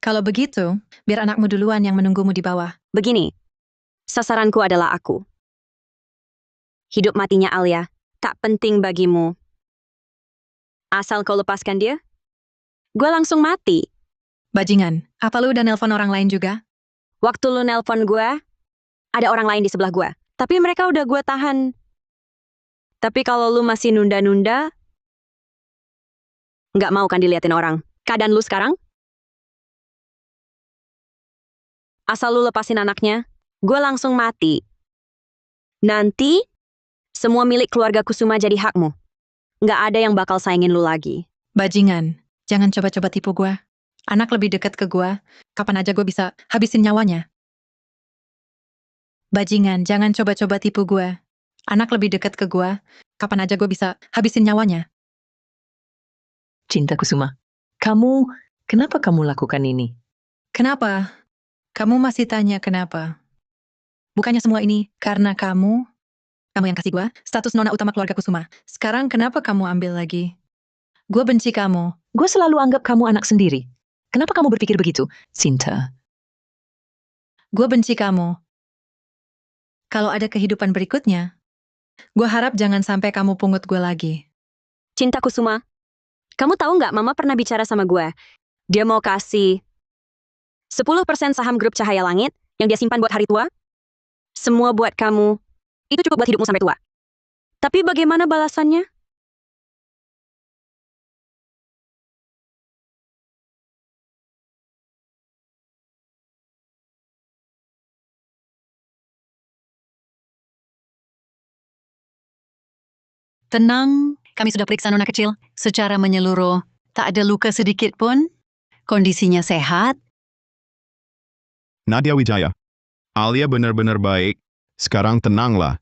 [SPEAKER 12] Kalau begitu, biar anakmu duluan yang menunggumu di bawah.
[SPEAKER 17] Begini, sasaranku adalah aku. Hidup matinya Alia tak penting bagimu. Asal kau lepaskan dia, gue langsung mati.
[SPEAKER 12] Bajingan, apa lu udah nelpon orang lain juga?
[SPEAKER 17] Waktu lu nelpon gue, ada orang lain di sebelah gue. Tapi mereka udah gue tahan. Tapi kalau lu masih nunda-nunda, nggak mau kan diliatin orang. Keadaan lu sekarang? Asal lu lepasin anaknya, gue langsung mati. Nanti, semua milik keluarga Kusuma jadi hakmu. Nggak ada yang bakal sayangin lu lagi.
[SPEAKER 12] Bajingan, jangan coba-coba tipu gua. Anak lebih dekat ke gua, kapan aja gua bisa habisin nyawanya. Bajingan, jangan coba-coba tipu gua. Anak lebih dekat ke gua, kapan aja gua bisa habisin nyawanya.
[SPEAKER 13] Cinta Kusuma, kenapa kamu lakukan ini?
[SPEAKER 12] Kenapa? Kamu masih tanya kenapa? Bukannya semua ini karena kamu yang kasih gua status nona utama keluarga Kusuma. Sekarang kenapa kamu ambil lagi? Gua benci kamu.
[SPEAKER 13] Gue selalu anggap kamu anak sendiri. Kenapa kamu berpikir begitu, Cinta?
[SPEAKER 12] Gue benci kamu. Kalau ada kehidupan berikutnya, gue harap jangan sampai kamu pungut gue lagi.
[SPEAKER 17] Cinta Kusuma, kamu tahu nggak Mama pernah bicara sama gue. Dia mau kasih 10% saham grup Cahaya Langit yang dia simpan buat hari tua. Semua buat kamu. Itu cukup buat hidupmu sampai tua. Tapi bagaimana balasannya?
[SPEAKER 14] Tenang, kami sudah periksa nona kecil. Secara menyeluruh, tak ada luka sedikit pun. Kondisinya sehat.
[SPEAKER 8] Nadia Wijaya, Alia benar-benar baik. Sekarang tenanglah.